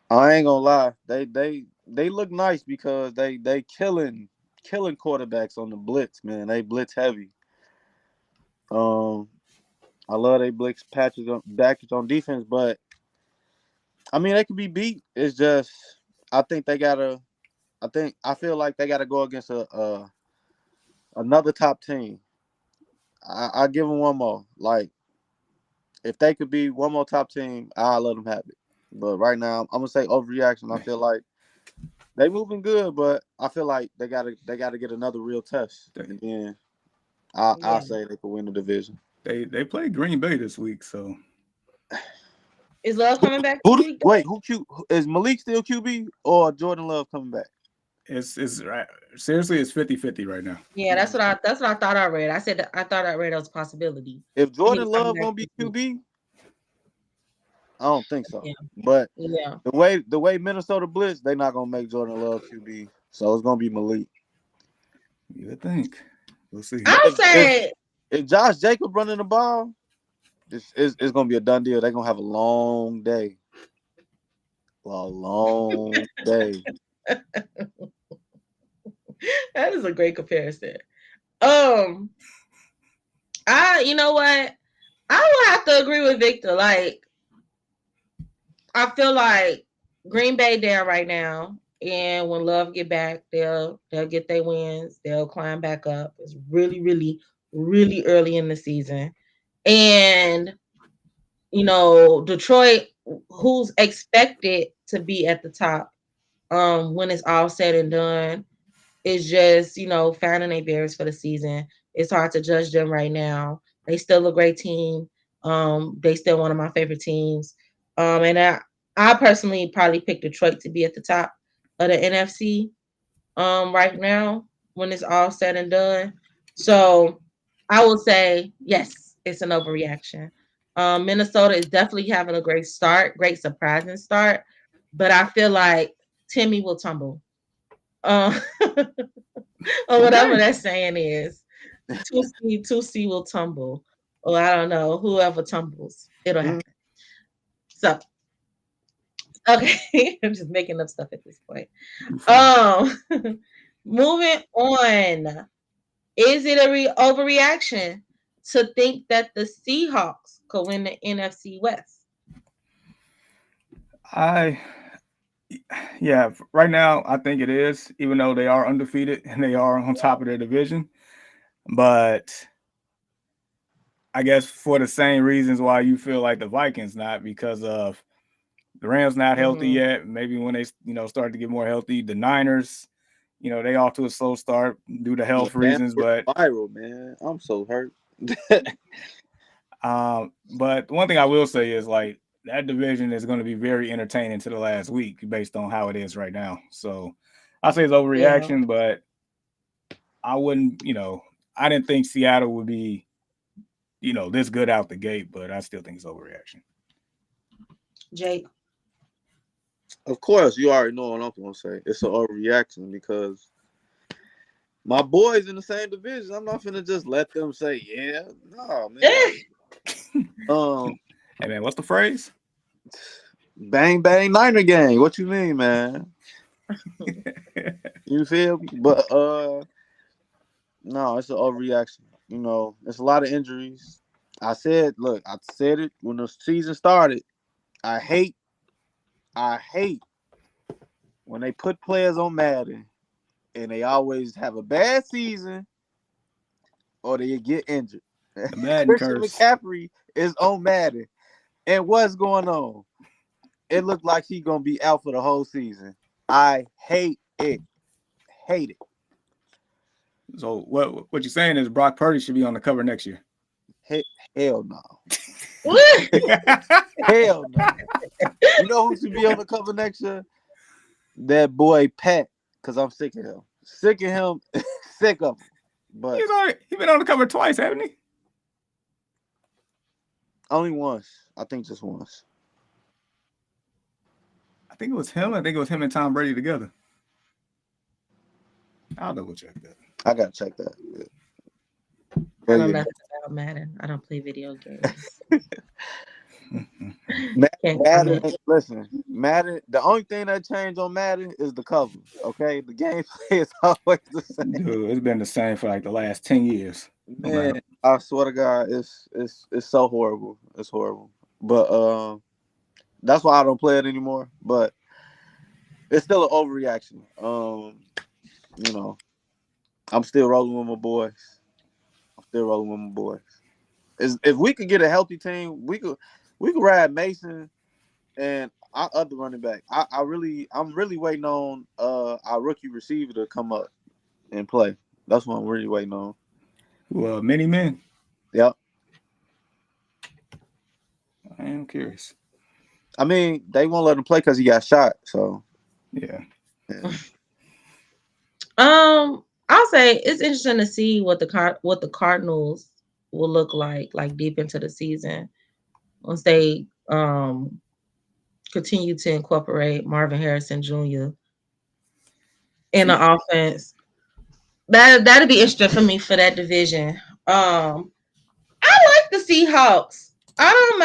Speaker 3: I ain't gonna lie. They look nice because they killing quarterbacks on the blitz, man. They blitz heavy. I love they blitz patches on defense, but I mean they can be beat. It's just I think they gotta. I feel like they gotta go against another top team. I give them one more. Like if they could be one more top team, I'll let them have it. But right now, I'm gonna say overreaction. I feel like they moving good, but I feel like they gotta get another real test, and then I'll say they could win the division.
Speaker 1: They played Green Bay this week, so
Speaker 2: Is Love coming back this week?
Speaker 3: Wait, is Malik still QB or Jordan Love coming back?
Speaker 1: it's seriously it's 50-50 right now.
Speaker 2: Yeah, that's what I thought I read. I said that I thought I read as a possibility.
Speaker 3: If
Speaker 2: He was
Speaker 3: Jordan
Speaker 2: coming
Speaker 3: Love
Speaker 2: back
Speaker 3: gonna be
Speaker 2: this week.
Speaker 3: QB, I don't think so.
Speaker 2: Yeah.
Speaker 3: But
Speaker 2: Yeah.
Speaker 3: the way Minnesota blitz, they're not gonna make Jordan Love QB, so it's gonna be Malik.
Speaker 1: You would think. We'll see.
Speaker 2: I'll say
Speaker 3: If Josh Jacob running the ball, it's gonna be a done deal. They're gonna have a long day. A long day.
Speaker 2: that is a great comparison. You know what? I will have to agree with Victor. Like, I feel like Green Bay down right now, and when Love get back, they'll get their wins. They'll climb back up. It's really, really, really early in the season, and Detroit, who's expected to be at the top, when it's all said and done, is just finding their bearings for the season. It's hard to judge them right now. They still a great team. They still one of my favorite teams. And I personally probably pick Detroit to be at the top of the NFC right now when it's all said and done. So I will say yes, it's an overreaction. Minnesota is definitely having a great start, great surprising start, but I feel like Timmy will tumble. Or whatever that saying is. 2C will tumble. Or I don't know, whoever tumbles, it'll happen. So okay, I'm just making up stuff at this point. Moving on. Is it a overreaction to think that the Seahawks could win the NFC West?
Speaker 1: Yeah, right now I think it is, even though they are undefeated and they are on top of their division. But I guess for the same reasons why you feel like the Vikings not, because of the Rams not healthy yet. Maybe when they start to get more healthy, the Niners, they off to a slow start due to health reasons. But
Speaker 3: viral, man, I'm so hurt.
Speaker 1: But one thing I will say is like that division is going to be very entertaining to the last week based on how it is right now. So I say it's overreaction, but I wouldn't, I didn't think Seattle would be, this good out the gate, but I still think it's overreaction.
Speaker 2: Jake.
Speaker 3: Of course, you already know what I'm going to say. It's an overreaction because my boys in the same division. I'm not finna just let them say, yeah, no, man.
Speaker 1: Hey man, what's the phrase?
Speaker 3: Bang bang Niner gang. What you mean, man? You feel me? But no, it's an overreaction. It's a lot of injuries. I said it when the season started. I hate when they put players on Madden and they always have a bad season or they get injured.
Speaker 1: The Madden
Speaker 3: Christian
Speaker 1: curse.
Speaker 3: McCaffrey is on Madden. And what's going on? It looked like he's gonna be out for the whole season. I hate it. Hate it.
Speaker 1: So what you're saying is Brock Purdy should be on the cover next year.
Speaker 3: Hell no. Hell no. You know who should be on the cover next year? That boy Pat, because I'm sick of him. Sick of him. Sick of him. But
Speaker 1: He's been on the cover twice, haven't he?
Speaker 3: only once. I think just once.
Speaker 1: I think it was him. I think it was him and Tom Brady together. I'll double check that.
Speaker 3: I gotta check that. Yeah.
Speaker 2: I don't know about Madden. I don't play video games.
Speaker 3: Madden, listen, Madden, the only thing that changed on Madden is the cover. Okay, the gameplay is always the same.
Speaker 1: Dude, it's been the same for like the last 10 years.
Speaker 3: Man, I swear to God, it's so horrible. It's horrible. But that's why I don't play it anymore. But it's still an overreaction. You know, I'm still rolling with my boys. If we could get a healthy team, we could ride Mason and our other running back. I'm really waiting on our rookie receiver to come up and play. That's what I'm really waiting on.
Speaker 1: Well, many men.
Speaker 3: Yep.
Speaker 1: I am curious.
Speaker 3: I mean, they won't let him play because he got shot. So
Speaker 1: yeah.
Speaker 2: I'll say it's interesting to see what the Cardinals will look like deep into the season once they continue to incorporate Marvin Harrison Jr. in the offense. That'd be interesting for me for that division. I like the Seahawks. I don't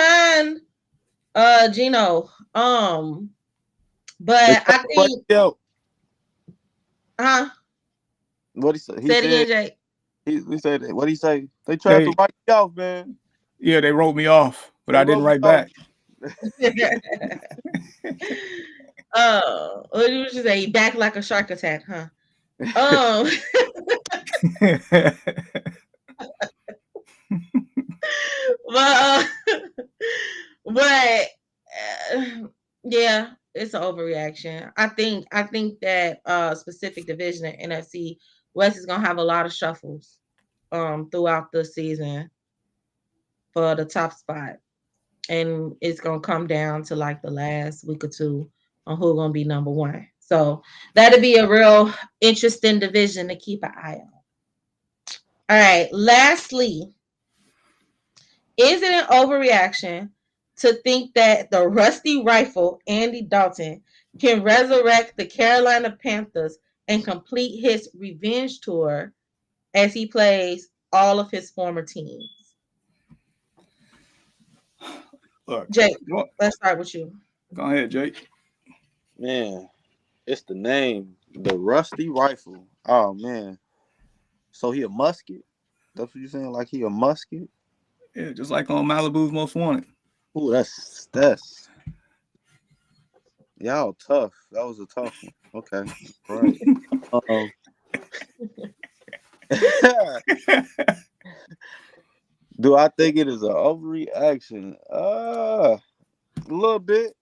Speaker 2: mind Geno. But I think
Speaker 3: what he said? He
Speaker 2: said
Speaker 3: said
Speaker 2: again, Jake.
Speaker 3: He said what he say? They tried to write me off, man.
Speaker 1: Yeah, they wrote me off, but I didn't write back.
Speaker 2: What did you say? Back like a shark attack, huh? But yeah, it's an overreaction. I think that specific division in NFC West is gonna have a lot of shuffles throughout the season for the top spot. And it's gonna come down to like the last week or two on who's gonna be number one. So that'll be a real interesting division to keep an eye on. All right. Lastly, is it an overreaction to think that the rusty rifle Andy Dalton can resurrect the Carolina Panthers and complete his revenge tour as he plays all of his former teams?
Speaker 1: Look,
Speaker 2: Jake, let's start with you.
Speaker 1: Go ahead, Jake.
Speaker 3: Man, it's the name, the Rusty Rifle. Oh man, so he a musket? That's what you're saying? Like he a musket?
Speaker 1: Yeah, just like on Malibu's Most Wanted.
Speaker 3: Ooh, that's y'all tough. That was a tough one. Okay, right. Do I think it is an overreaction? A little bit.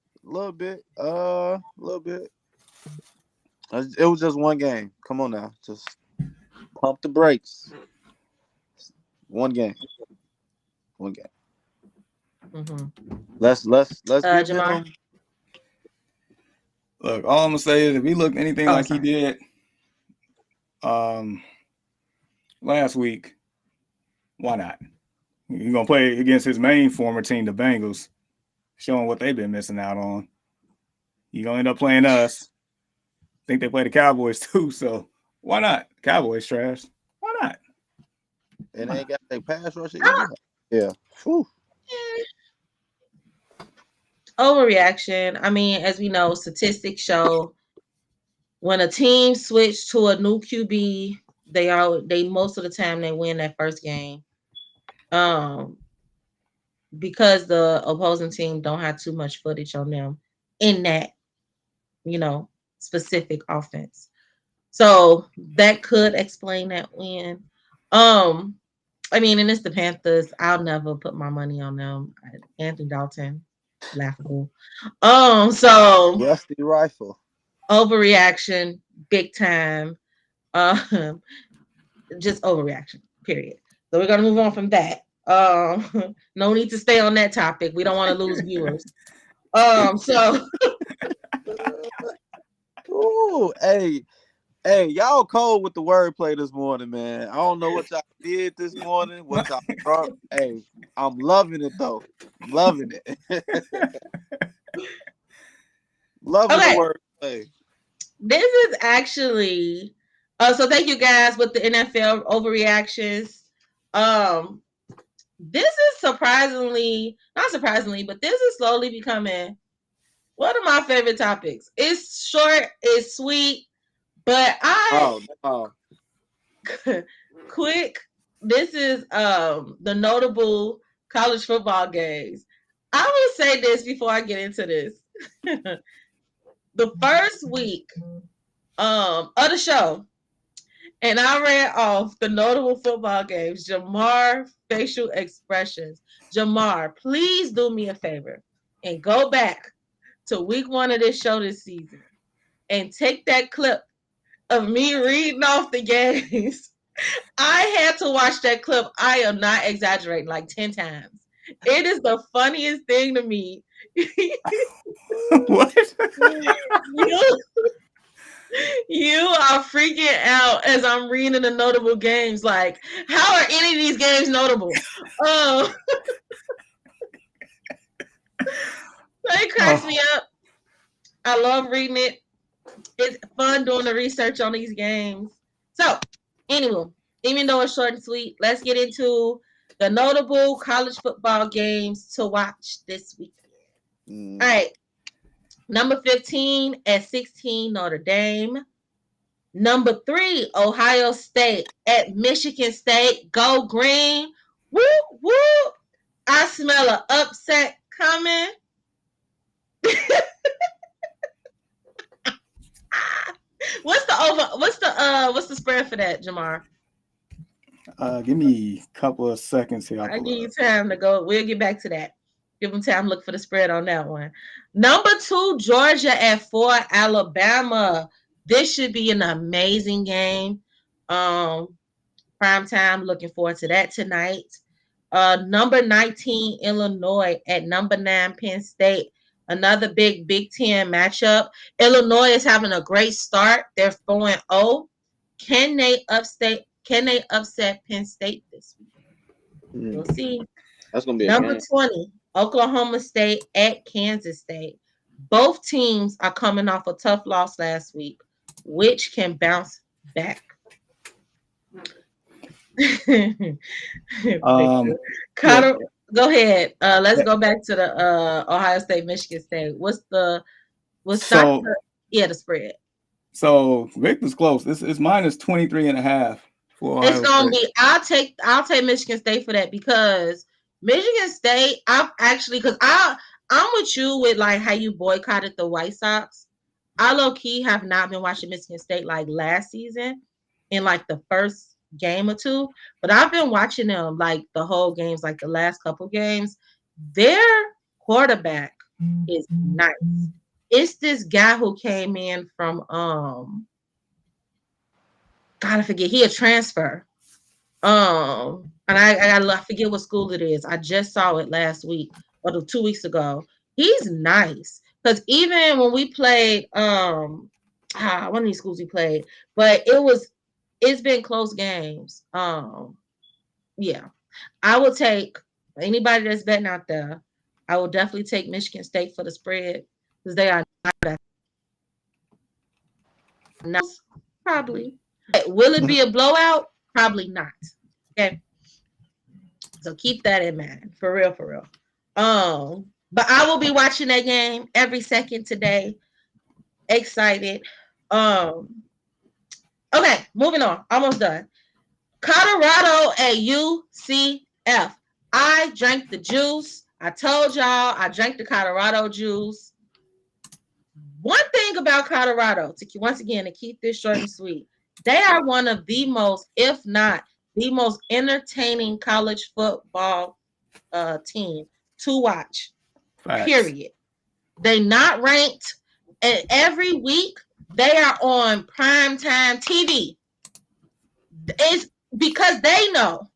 Speaker 3: It was just one game. Come on now, just pump the brakes. One game.
Speaker 2: Mm-hmm.
Speaker 3: Let's give
Speaker 2: Jamar?
Speaker 3: him.
Speaker 1: Look, all I'm gonna say is if he looked anything like he did last week, why not? You're gonna play against his main former team, the Bengals, showing what they've been missing out on. You're gonna end up playing us. I think they play the Cowboys too, so why not? Cowboys trash. Why not?
Speaker 3: And they ain't got their pass rush either. Yeah. Whew.
Speaker 2: Overreaction. I mean, as we know, statistics show when a team switch to a new QB, they most of the time they win that first game. Because the opposing team don't have too much footage on them in that, specific offense. So that could explain that win. I mean, and it's the Panthers. I'll never put my money on them. Anthony Dalton, laughable. So
Speaker 3: Rusty rifle.
Speaker 2: overreaction, big time. Um, just overreaction. Period. So we're gonna move on from that. No need to stay on that topic. We don't want to lose viewers. So
Speaker 3: Ooh, hey, y'all cold with the wordplay this morning, man. I don't know what y'all did this morning. What y'all brought. Hey, I'm loving it though. I'm loving it. Loving
Speaker 2: okay,
Speaker 3: the wordplay.
Speaker 2: this is actually. So thank you guys with the NFL overreactions. Um, this is surprisingly, not surprisingly, but this is slowly becoming one of my favorite topics. It's short, it's sweet, but
Speaker 3: Oh, no.
Speaker 2: quick. This is the notable college football games. I will say this before I get into this. The first week of the show, and I read off the notable football games, Jamar facial expressions. Jamar, please do me a favor and go back to week 1 of this show this season and take that clip of me reading off the games. I had to watch that clip. I am not exaggerating, like 10 times. It is the funniest thing to me.
Speaker 1: What?
Speaker 2: You are freaking out as I'm reading the notable games. Like, how are any of these games notable? It cracks me up. I love reading it. It's fun doing the research on these games. So, anyway, even though it's short and sweet, let's get into the notable college football games to watch this week. All right. Number 15 at 16, Notre Dame. Number 3, Ohio State at Michigan State. Go green. Whoop, whoop. I smell an upset coming. What's the spread for that, Jamar?
Speaker 1: Give me a couple of seconds here.
Speaker 2: I give you time to go. We'll get back to that. Give them time to look for the spread on that one. Number 2, Georgia at 4, Alabama. This should be an amazing game. Prime time. Looking forward to that tonight. Number 19, Illinois at number 9, Penn State. Another big Big Ten matchup. Illinois is having a great start. They're 4-0. Can they upset Penn State this week? We'll see.
Speaker 3: That's gonna be
Speaker 2: number 20, Oklahoma State at Kansas State. Both teams are coming off a tough loss last week, which can bounce back. Go ahead. Let's go back to the Ohio State, Michigan State. What's the spread?
Speaker 1: So Victor's close. This is minus 23.5 for Ohio
Speaker 2: It's gonna
Speaker 1: State.
Speaker 2: be. I'll take Michigan State for that because Michigan State. I'm with you with like how you boycotted the White Sox. I low key have not been watching Michigan State like last season in like the first game or two, but I've been watching them like the whole games, like the last couple games. Their quarterback is nice. It's this guy who came in from God, I forget, he a transfer. And I forget what school it is. I just saw it last week or 2 weeks ago. He's nice. Because even when we played one of these schools we played, but it's been close games. Yeah. I will take anybody that's betting out there. I will definitely take Michigan State for the spread because they are not probably. Will it be a blowout? Probably not. Okay. So keep that in mind. For real, for real. But I will be watching that game every second today. Excited. Okay, moving on. Almost done. Colorado at UCF. I drank the juice. I told y'all I drank the Colorado juice. One thing about Colorado, once again, to keep this short and sweet, they are one of the most, if not the most entertaining college football team to watch.
Speaker 1: Facts.
Speaker 2: Period. They not ranked, and every week they are on primetime TV. It's because they know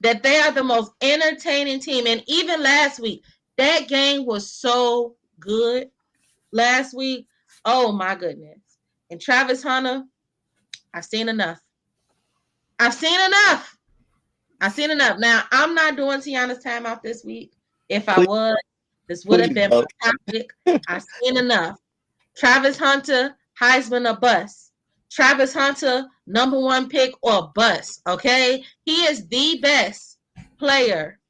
Speaker 2: that they are the most entertaining team. And even last week, that game was so good. Last week, oh my goodness. And Travis Hunter, I've seen enough. Now, I'm not doing Tiana's timeout this week. If I was, this would have been my topic. I've seen enough. Travis Hunter, Heisman or bust. Travis Hunter, number 1 pick or bust. Okay, he is the best player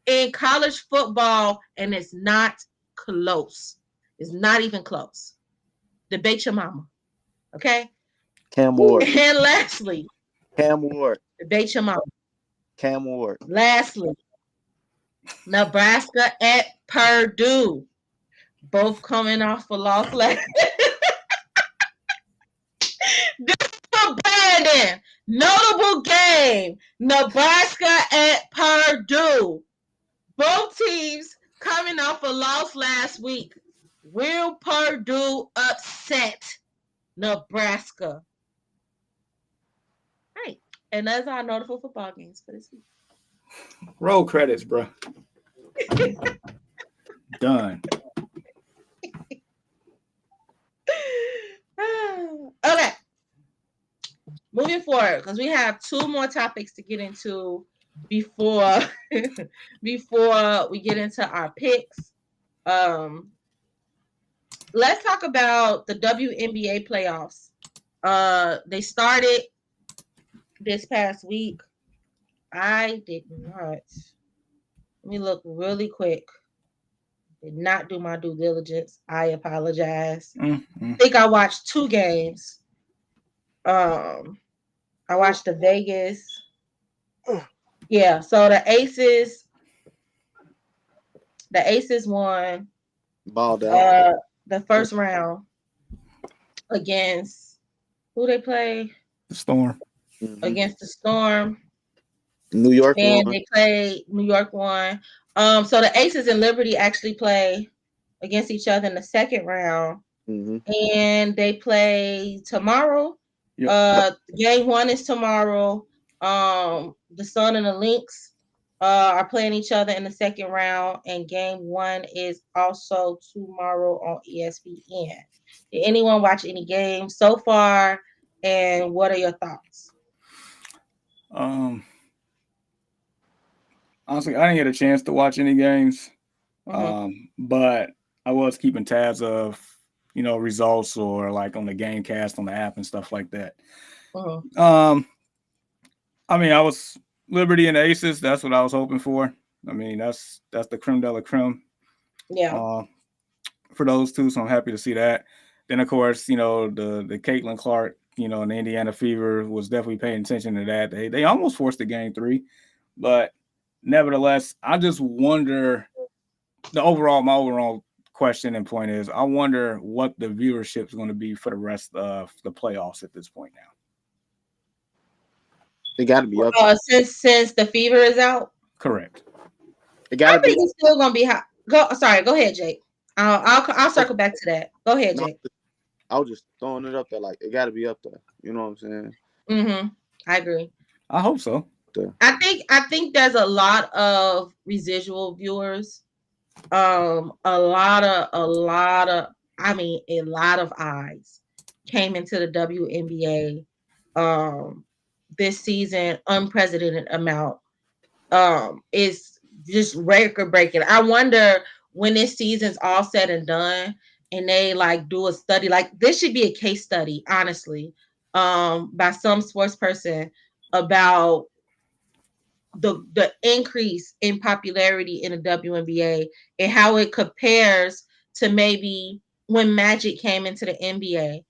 Speaker 2: in college football, and it's not close. It's not even close. Debate your mama. Okay.
Speaker 3: Cam Ward.
Speaker 2: And lastly,
Speaker 3: Cam Ward.
Speaker 2: debate your mama.
Speaker 3: Cam Ward.
Speaker 2: Lastly, Nebraska at Purdue. Both coming off a loss last. This for Brandon. Notable game. Nebraska at Purdue. Both teams coming off a loss last week. Will Purdue upset Nebraska? Right. And that's our notable football games for this week.
Speaker 1: Roll credits, bro. Done.
Speaker 2: Okay. Moving forward, because we have 2 more topics to get into before we get into our picks. Let's talk about the WNBA playoffs. They started this past week. I did not. Let me look really quick. Did not do my due diligence. I apologize.
Speaker 1: Mm-hmm.
Speaker 2: I think I watched 2 games. I watched the Vegas. Yeah, so the Aces won
Speaker 3: Balled out.
Speaker 2: the first round against who they play?
Speaker 1: The Storm.
Speaker 3: Mhm.
Speaker 2: Against the Storm.
Speaker 3: New York
Speaker 2: And
Speaker 3: won.
Speaker 2: they played New York won. So the Aces and Liberty actually play against each other in the second round.
Speaker 3: Mhm.
Speaker 2: And they play tomorrow.
Speaker 1: Yep.
Speaker 2: Game 1 is tomorrow. The Sun and the Lynx are playing each other in the second round, and game 1 is also tomorrow on ESPN. Did anyone watch any games so far, and what are your thoughts?
Speaker 1: Honestly, I didn't get a chance to watch any games,
Speaker 2: Mhm.
Speaker 1: but I was keeping tabs of, results or like on the game cast on the app and stuff like that.
Speaker 2: Mhm.
Speaker 1: I mean, I was Liberty and Aces. That's what I was hoping for. I mean, that's the creme de la creme.
Speaker 2: Yeah.
Speaker 1: For those two, so I'm happy to see that. Then, of course, the Caitlin Clark, and the Indiana Fever was definitely paying attention to that. They almost forced the game 3, but nevertheless, I just wonder my overall question and point is I wonder what the viewership is going to be for the rest of the playoffs at this point now.
Speaker 3: It got to be up.
Speaker 2: Since the Fever is out,
Speaker 1: Correct.
Speaker 3: It got to be.
Speaker 2: It's still gonna be hot. Go ahead, Jake. I'll circle back to that. Go ahead, Jake.
Speaker 3: I was just throwing it up there, like it got to be up there. You know what I'm saying?
Speaker 2: Mm-hmm. I agree.
Speaker 1: I hope so.
Speaker 2: I think there's a lot of residual viewers. A lot of eyes came into the WNBA this season, unprecedented amount. It's just record breaking. I wonder when this season's all said and done and they like do a study, like this should be a case study, honestly, by some sports person about the increase in popularity in the WNBA and how it compares to maybe when Magic came into the NBA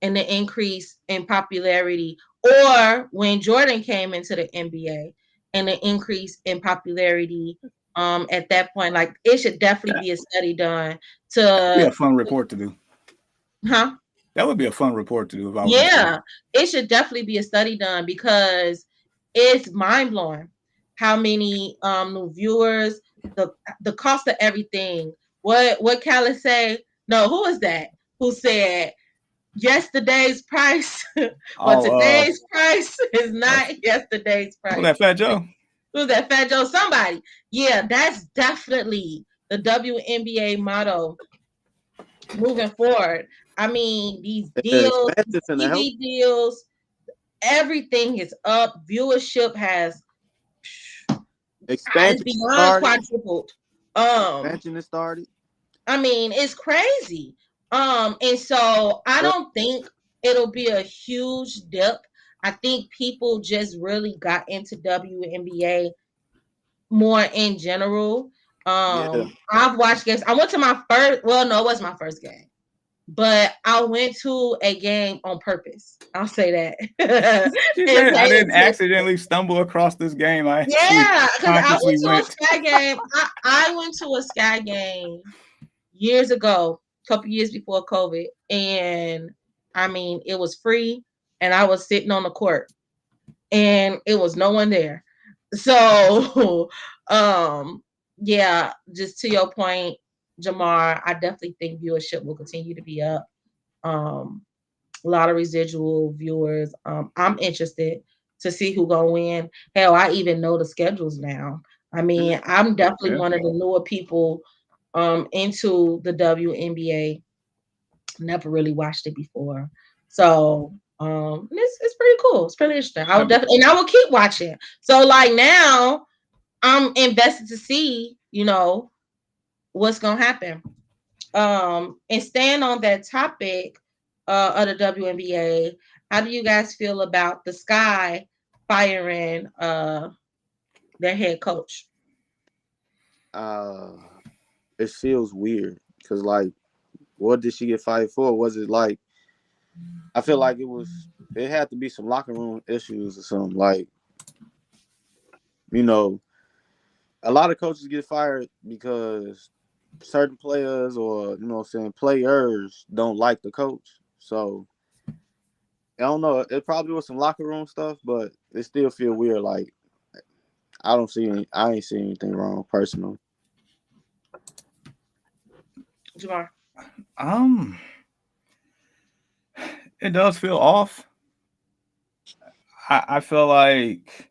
Speaker 2: and the increase in popularity, or when Jordan came into the NBA and the increase in popularity at that point. Like it should definitely be a study done to
Speaker 1: be a fun report to do.
Speaker 2: Huh?
Speaker 1: That would be a fun report to do.
Speaker 2: It should definitely be a study done because it's mind blowing how many new viewers, the cost of everything. What Callie say? No, who is that? Who said yesterday's price, but
Speaker 1: Oh,
Speaker 2: today's price is
Speaker 1: uh,
Speaker 2: not yesterday's
Speaker 1: was
Speaker 2: price.
Speaker 1: that Fat Joe?
Speaker 2: Who's that? Fat Joe? Somebody. Yeah, that's definitely the WNBA motto moving forward. I mean, these
Speaker 3: Yeah,
Speaker 2: deals,
Speaker 3: expensive in the help.
Speaker 2: TV deals, everything is up. Viewership has it's
Speaker 3: Expansion
Speaker 2: beyond
Speaker 3: started.
Speaker 2: quadrupled.
Speaker 3: Expansion is started.
Speaker 2: I mean, it's crazy. And so I
Speaker 3: But
Speaker 2: don't think it'll be a huge dip. I think people just really got into WNBA more in general.
Speaker 3: yeah,
Speaker 2: I've watched games. I went to my first, well, no, it was my first game, but I went to a game on purpose. I'll say that.
Speaker 1: She
Speaker 2: And
Speaker 1: said, I
Speaker 2: paid
Speaker 1: didn't
Speaker 2: attention.
Speaker 1: accidentally stumble across this game. I actually
Speaker 2: Yeah, because I
Speaker 1: consciously
Speaker 2: went to a
Speaker 1: went.
Speaker 2: Sky game. I went to a Sky game years ago, a couple years before COVID, and I mean it was free, and I was sitting on the court, and it was no one there. So, yeah, just to your point, Jamar, I definitely think viewership will continue to be up. Um, a lot of residual viewers. I'm interested to see who gonna win. Hell, I even know the schedules now. I mean, I'm definitely
Speaker 1: Yeah.
Speaker 2: one of the newer people into the WNBA. Never really watched it before. So it's pretty cool. It's pretty interesting. I would
Speaker 1: Um,
Speaker 2: definitely and I will keep watching. So like now I'm invested to see, what's gonna happen. And staying on that topic of the WNBA, how do you guys feel about the Sky firing their head coach?
Speaker 3: uh, it feels weird because like, what did she get fired for? Was it like? I feel like it was. It had to be some locker room issues or something. Like, you know, a lot of coaches get fired because certain players or what I'm saying, players don't like the coach. So I don't know. It probably was some locker room stuff, but it still feel weird. Like I ain't seeing anything wrong personally.
Speaker 2: Jamar.
Speaker 1: um, it does feel off. I feel like,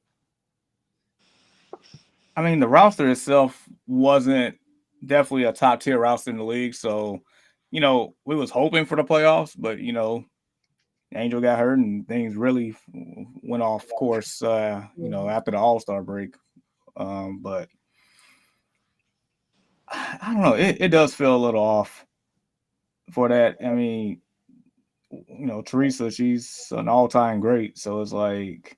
Speaker 1: I mean, the roster itself wasn't definitely a top tier roster in the league. So, we was hoping for the playoffs, but Angel got hurt and things really went off course. After the All Star break. But I don't know. It does feel a little off for that. I mean, Teresa, she's an all time great. So it's like,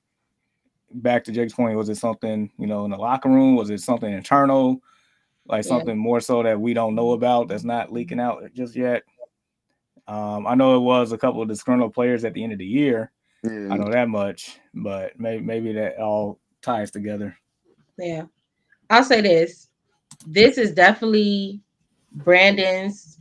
Speaker 1: back to Jake's point, was it something, in the locker room? Was it something internal? Like
Speaker 2: Yeah.
Speaker 1: something more so that we don't know about that's not leaking out just yet? I know it was a couple of disgruntled players at the end of the year. I
Speaker 3: Yeah,
Speaker 1: know that much, but maybe that all ties together.
Speaker 2: Yeah. I'll say this. This is definitely Brandon's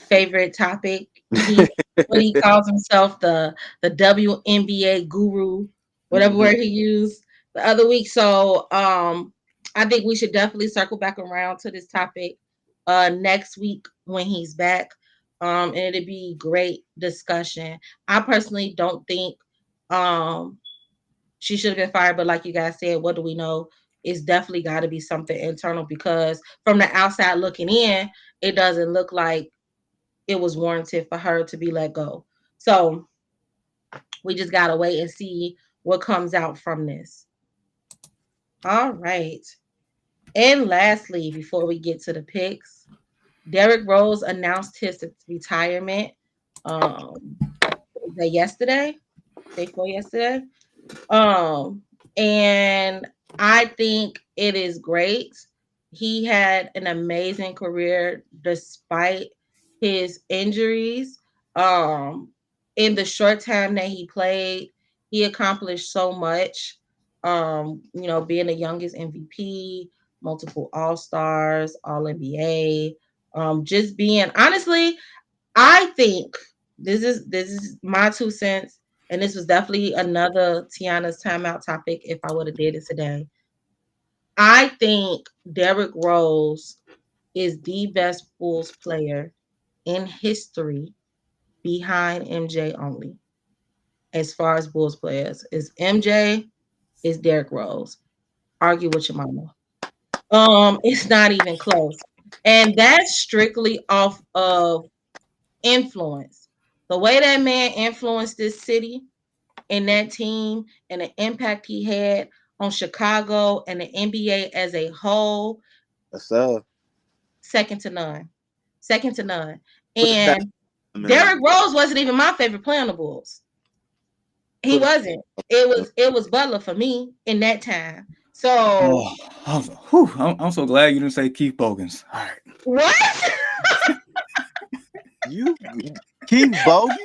Speaker 2: favorite topic. He what he calls himself the WNBA guru, whatever
Speaker 3: hmm
Speaker 2: word he used the other week. So I think we should definitely circle back around to this topic next week when he's back. And it'd be great discussion. I personally don't think um she should have been fired, but like you guys said, what do we know? It's definitely got to be something internal because from the outside looking in, it doesn't look like it was warranted for her to be let go. So we just gotta wait and see what comes out from this. All right. And lastly, before we get to the picks, Derrick Rose announced his retirement. Um, was that yesterday? Day before yesterday. Um, and I think it is great. He had an amazing career despite his injuries. Um, in the short time that he played, he accomplished so much. Being the youngest MVP, multiple All Stars, All NBA. Just being honestly, I think this is my 2 cents. and this was definitely another Tiana's timeout topic if I would have did it today. I think Derrick Rose is the best Bulls player in history behind MJ only. As far as Bulls players, is MJ, is Derrick Rose. Argue with your mama. It's not even close. And that's strictly off of influence. The way that man influenced this city and that team and the impact he had on Chicago and the NBA as a whole,
Speaker 3: That's
Speaker 2: second to none. Second to none.
Speaker 3: put it down,
Speaker 2: And
Speaker 3: man.
Speaker 2: Derrick Rose wasn't even my favorite player on the Bulls. He wasn't. It was Butler for me in that time. So
Speaker 1: I'm so glad you didn't say Keith Bogans. All right.
Speaker 2: what?
Speaker 3: You Keith Bogan?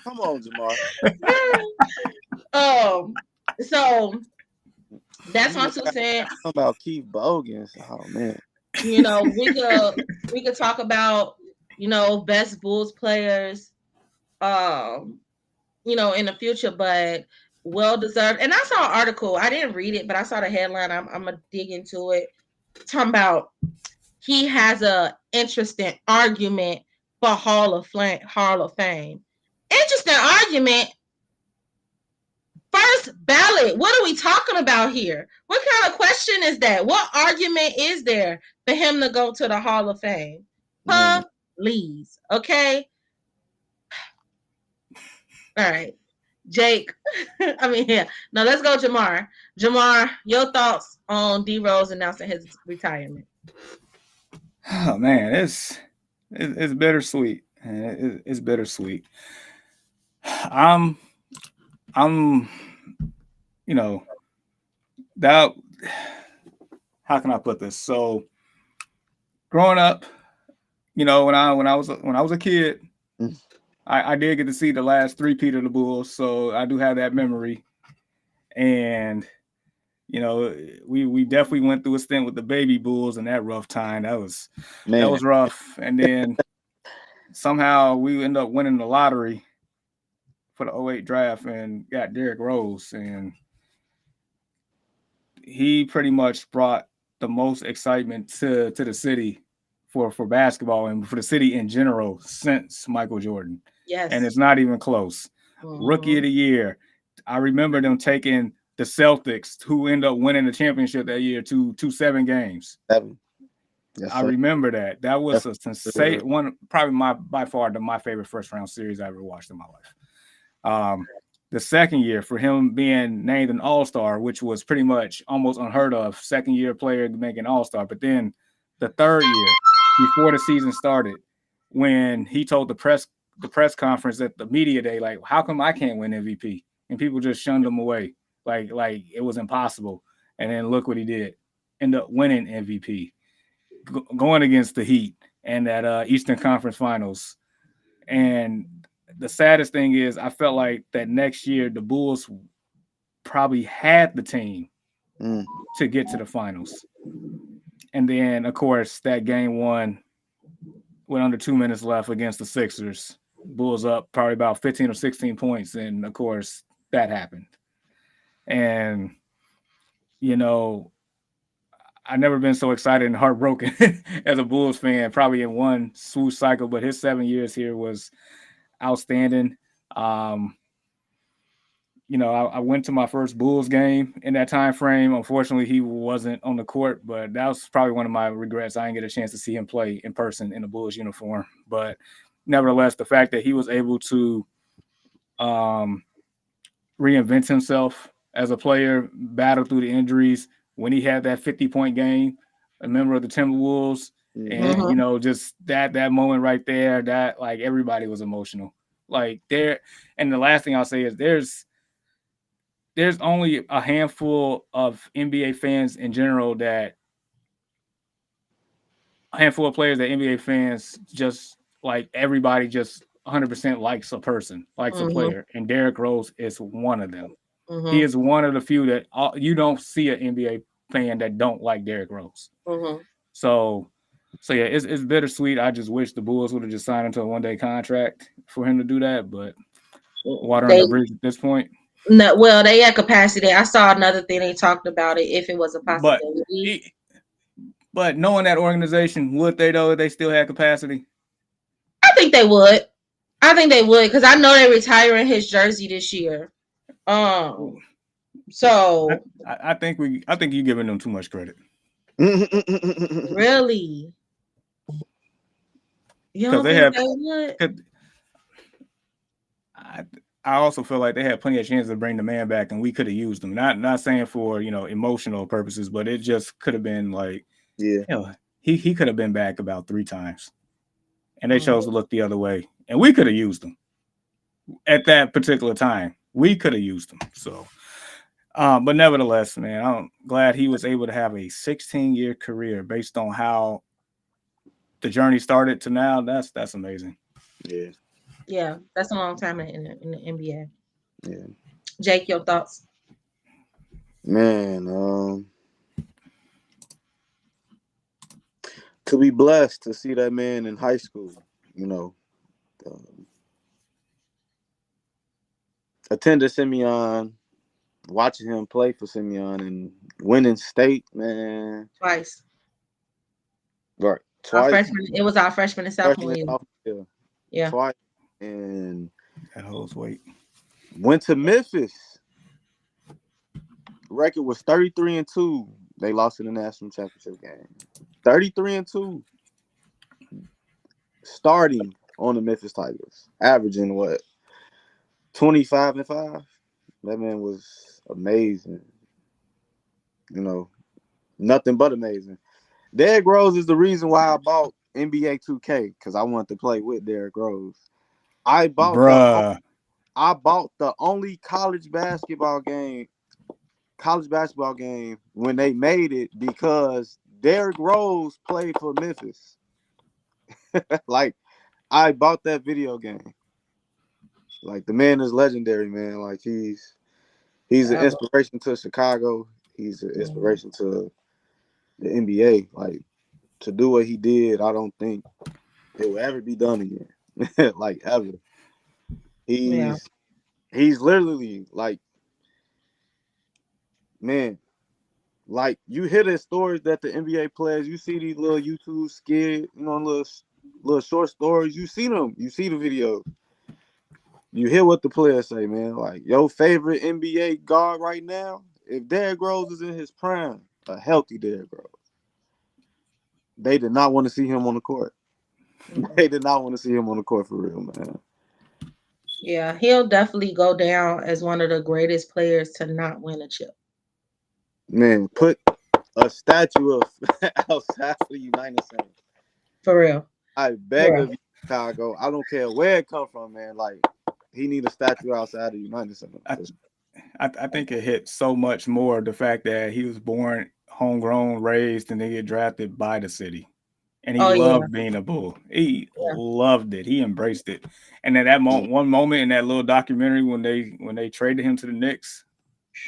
Speaker 3: Come on, Jamar.
Speaker 2: So that's my 2 cents.
Speaker 3: About Keith Bogans. Oh man.
Speaker 2: You know, we could talk about, you know, best Bulls players, you know, in the future, but well deserved. And I saw an article. I didn't read it, but I saw the headline. I'm gonna dig into it. Talking about he has a interesting argument for Hall of Fame. Interesting argument. First ballot. What are we talking about here? What kind of question is that? What argument is there for him to go to the Hall of Fame? Please. Okay. All right. Jake. I mean, yeah. Now let's go, Jamar. Jamar, your thoughts on D Rose announcing his retirement?
Speaker 1: Oh man, it's bittersweet. It's bittersweet. I'm, you know, that. How can I put this? So, growing up, you know, when I was a kid, I did get to see the last three-peat of the Bulls, so I do have that memory. And you know, we definitely went through a stint with the baby Bulls in that rough time. That was rough. And then somehow we ended up winning the lottery for the 2008 draft and got Derrick Rose, and he pretty much brought the most excitement to the city for basketball and for the city in general since Michael Jordan.
Speaker 2: Yes.
Speaker 1: And it's not even close. Rookie of the year. I remember them taking the Celtics, who ended up winning the championship that year, to 7 games. 7. Yes, I remember that. That was a sensation. One, probably by far my favorite first round series I ever watched in my life. The second year, for him being named an All-Star, which was pretty much almost unheard of, second year player making All-Star. But then the third year, before the season started, when he told the press conference at the media day, like, how come I can't win MVP? And people just shunned him away. Like it was impossible. And then look what he did. End up winning MVP. Going against the Heat and that Eastern Conference Finals. And the saddest thing is I felt like that next year the Bulls probably had the team to get to the finals. And then, of course, that game 1 with under 2 minutes left against the Sixers. Bulls up probably about 15 or 16 points. And, of course, that happened. And, you know, I've never been so excited and heartbroken as a Bulls fan, probably in one swoosh cycle, but his 7 years here was outstanding. You know, I went to my first Bulls game in that time frame. Unfortunately, he wasn't on the court, but that was probably one of my regrets. I didn't get a chance to see him play in person in a Bulls uniform. But nevertheless, the fact that he was able to reinvent himself as a player, battle through the injuries, when he had that 50-point game, a member of the Timberwolves, and you know, just that moment right there, that like everybody was emotional. Like there, and the last thing I'll say is there's only a handful of NBA fans in general a handful of players that NBA fans just like everybody just 100% likes a person, likes a player, and Derrick Rose is one of them. He is one of the few that you don't see an NBA fan that don't like Derrick Rose. So yeah, it's bittersweet. I just wish the Bulls would have just signed him to a one-day contract for him to do that. But water
Speaker 2: They
Speaker 1: under the bridge at this point.
Speaker 2: no, well, they had capacity. I saw another thing they talked about it if it was a
Speaker 1: But
Speaker 2: possibility.
Speaker 1: but knowing that organization, would they though if they still had capacity?
Speaker 2: I think they would. I think they would because I know they're retiring his jersey this year. So
Speaker 1: I think you're giving them too much credit.
Speaker 2: really, you don't
Speaker 1: They
Speaker 2: think
Speaker 1: have.
Speaker 2: they would?
Speaker 1: I also feel like they had plenty of chances to bring the man back, and we could have used them. Not saying for emotional purposes, but it just could have been like, he could have been back about 3 times, and they chose to look the other way, and we could have used them at that particular time. We could have used them. So, but nevertheless, man, I'm glad he was able to have a 16-year career based on how the journey started to now. That's amazing.
Speaker 2: Yeah, that's a long time in the NBA.
Speaker 3: Yeah.
Speaker 2: Jake, your thoughts?
Speaker 3: Man, to be blessed to see that man in high school, attended Simeon, watching him play for Simeon and winning state, man.
Speaker 2: Twice.
Speaker 3: Right. Twice.
Speaker 2: It was our freshman and sophomore year. Yeah.
Speaker 3: Twice. And
Speaker 1: that holds weight.
Speaker 3: Went to Memphis. Record was 33-2. They lost in the national championship game. 33-2. Starting on the Memphis Tigers. Averaging what? 25-5. That man was amazing. Nothing but amazing. Derrick Rose is the reason why I bought NBA 2K, because I wanted to play with Derrick Rose. I bought the only college basketball game when they made it because Derrick Rose played for Memphis. Like, I bought that video game. Like, the man is legendary, man. Like, he's an inspiration to Chicago. He's an inspiration to the NBA. Like, to do what he did, I don't think it will ever be done again. Like, ever. He's literally like, man, like, you hear the stories that the NBA players, you see these little YouTube skits, little short stories, you see them, you see the video. You hear what the players say, man. Like, your favorite NBA guard right now, if Derrick Rose is in his prime, a healthy Derrick Rose, they did not want to see him on the court. They did not want to see him on the court for real, man.
Speaker 2: Yeah, he'll definitely go down as one of the greatest players to not win a chip.
Speaker 3: Man, put a statue of outside the United Center.
Speaker 2: For real.
Speaker 3: I beg of you, Chicago. I don't care where it come from, man. Like, he need a statue outside the United Center.
Speaker 1: I think it hit so much more the fact that he was born, homegrown, raised, and then get drafted by the city. And he loved being a Bull. He loved it. He embraced it. And then that one moment in that little documentary when they traded him to the Knicks,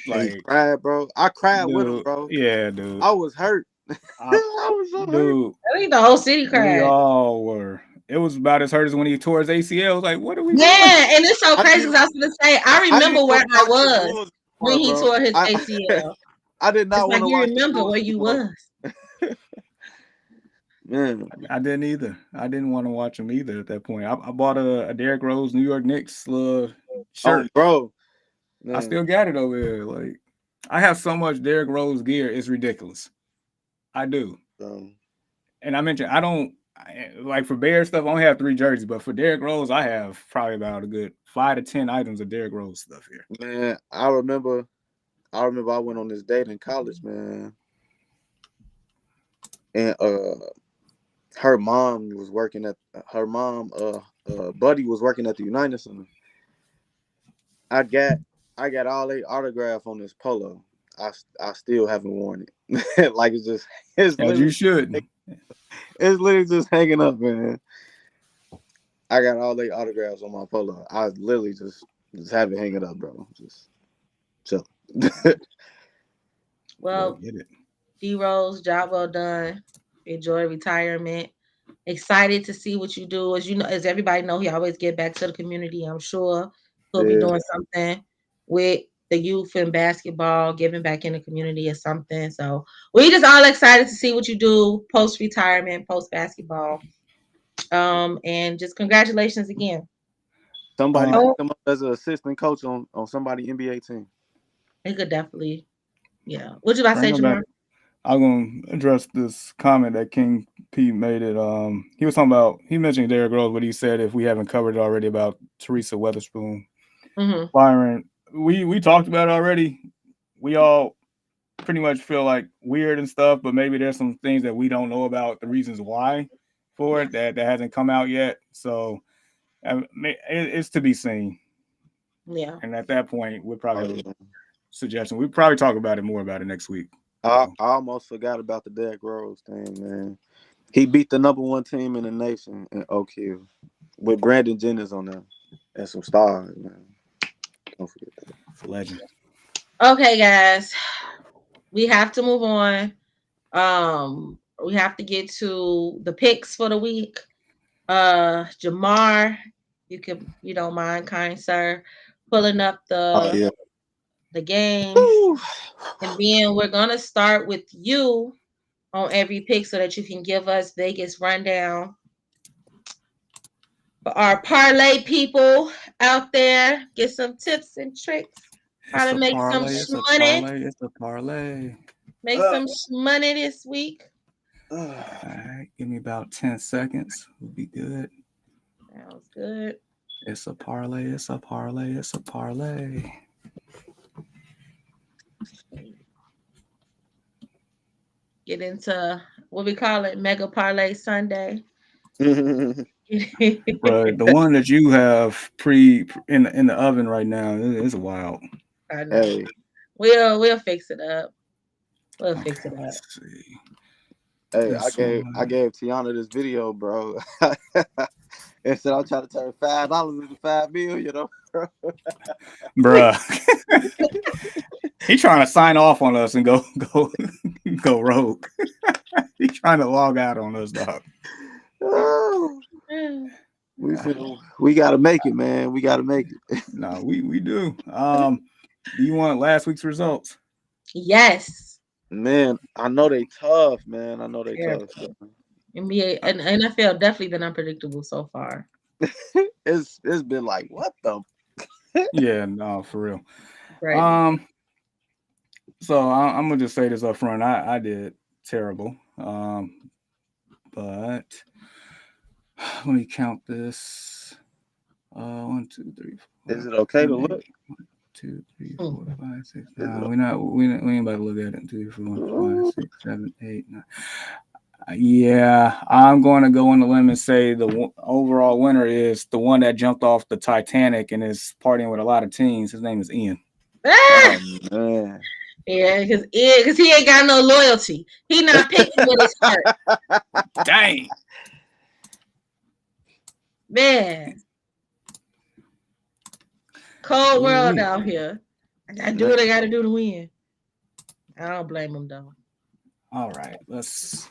Speaker 1: like,
Speaker 3: he cried, bro. I cried with him, bro.
Speaker 1: Yeah, dude.
Speaker 3: I was hurt. I was so hurt.
Speaker 2: I think the whole city cried.
Speaker 1: We all were. It was about as hurt as when he tore his ACL. I was like, what are we doing?
Speaker 2: And it's so crazy because I was going to say, I remember where I was when he tore his ACL.
Speaker 3: I did not want to watch.
Speaker 2: You remember where you was.
Speaker 3: Man,
Speaker 1: I didn't either. I didn't want to watch him either at that point. I bought a Derrick Rose New York Knicks shirt.
Speaker 3: Oh, bro.
Speaker 1: Man. I still got it over here. Like, I have so much Derrick Rose gear, it's ridiculous. I do. And I mentioned, I don't, like, for Bear stuff, I only have 3 jerseys, but for Derrick Rose, I have probably about a good 5 to 10 items of Derrick Rose stuff here.
Speaker 3: Man, I remember I went on this date in college, man. And her mom was working at buddy was working at the United Center. I got all 8 autograph on this polo. I still haven't worn it. Like, it's
Speaker 1: as you should.
Speaker 3: It's literally just hanging up, man. I got all 8 autographs on my polo. I literally just have it hanging up, bro. Just chill.
Speaker 2: Well, D Rose, job well done. Enjoy retirement. Excited to see what you do. As you know, as everybody know, he always get back to the community, I'm sure. he'll be
Speaker 3: Yeah.
Speaker 2: doing something with the youth and basketball, giving back in the community or something. So we just all excited to see what you do post retirement, post basketball. And just congratulations again.
Speaker 3: Somebody
Speaker 1: Uh,
Speaker 3: should
Speaker 2: Oh,
Speaker 3: come up as an assistant coach on somebody NBA team.
Speaker 2: it could definitely, yeah. What you about to say,
Speaker 1: bring him back.
Speaker 2: Jamar?
Speaker 1: I'm gonna address this comment that King P made. He was talking about, he mentioned Derrick Rose, but he said if we haven't covered it already about Teresa Weatherspoon
Speaker 2: Mm-hmm.
Speaker 1: firing. We talked about it already. We all pretty much feel like weird and stuff, but maybe there's some things that we don't know about the reasons why for it that hasn't come out yet. So it's to be seen.
Speaker 2: Yeah.
Speaker 1: And at that point, we'll probably have a
Speaker 3: Oh,
Speaker 1: suggestion. We'll probably talk about it more about it next week.
Speaker 3: I almost forgot about the Derrick Rose thing, man. He beat the #1 team in the nation in Oak Hill with Brandon Jennings on them and some stars, man. Don't forget that.
Speaker 1: It's a legend.
Speaker 2: Okay, guys. We have to move on. We have to get to the picks for the week. Jamar, you don't mind, kind sir, pulling up
Speaker 3: Oh yeah.
Speaker 2: the games.
Speaker 3: Woo.
Speaker 2: And then we're gonna start with you on every pick so that you can give us Vegas rundown. For our parlay people out there, get some tips and tricks how to make some money.
Speaker 1: It's a parlay.
Speaker 2: Make some money this week.
Speaker 1: All right, give me about 10 seconds. We'll be good.
Speaker 2: Sounds good.
Speaker 1: It's a parlay. It's a parlay. It's a parlay.
Speaker 2: Get into what we call it, Mega Parlay Sunday.
Speaker 1: But the one that you have in the oven right now is wild.
Speaker 2: I know.
Speaker 3: Hey,
Speaker 2: We'll fix it up. We'll
Speaker 1: Okay,
Speaker 2: fix it up.
Speaker 1: let's see.
Speaker 3: hey,
Speaker 1: This
Speaker 3: I gave Tiana this video, bro. And said I'm trying to turn $5 into $5 million, you know.
Speaker 1: Bruh. He trying to sign off on us and go rogue. He trying to log out on us, dog.
Speaker 3: Oh, we gotta make it, man. We gotta make it.
Speaker 1: No, we do. Do you want last week's results?
Speaker 2: Yes.
Speaker 3: Man, I know they tough, man. I know they
Speaker 2: Yeah.
Speaker 3: tough.
Speaker 2: NBA and NFL definitely been unpredictable so far.
Speaker 3: It's been like, what the?
Speaker 1: Yeah, no, for real.
Speaker 2: Right.
Speaker 1: So I'm gonna just say this up front. I did terrible. But let me count this. 1, 2, 3, 4.
Speaker 3: Is it okay to look?
Speaker 1: 1, 2, 3, 4, 5, 6. No, we ain't about to look at it. 2, 3, 4, 5, 6, 7, 8, 9. Yeah, I'm going to go on the limb and say the overall winner is the one that jumped off the Titanic and is partying with a lot of teens. His name is Ian.
Speaker 3: Oh man.
Speaker 2: Yeah, because he ain't got no loyalty. He not picking with his heart.
Speaker 1: Dang.
Speaker 2: Man. Cold world out here. I gotta do what I gotta do to win. I don't blame him though.
Speaker 1: All right, let's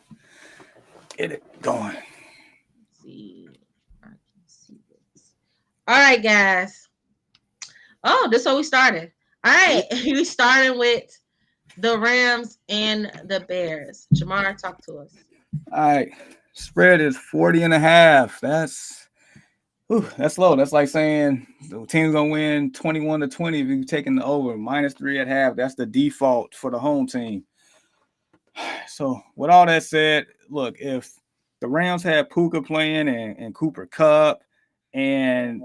Speaker 1: get it going.
Speaker 2: Let's see. I can see this. All right, guys. Oh, this is how we started. All right, we started with the Rams and the Bears. Jamar, talk to us.
Speaker 1: All right, spread is 40.5. That's low. That's like saying the team's gonna win 21-20 if you're taking the over. -3 at half. That's the default for the home team. So with all that said, look, if the Rams had Puka playing and Cooper Kupp and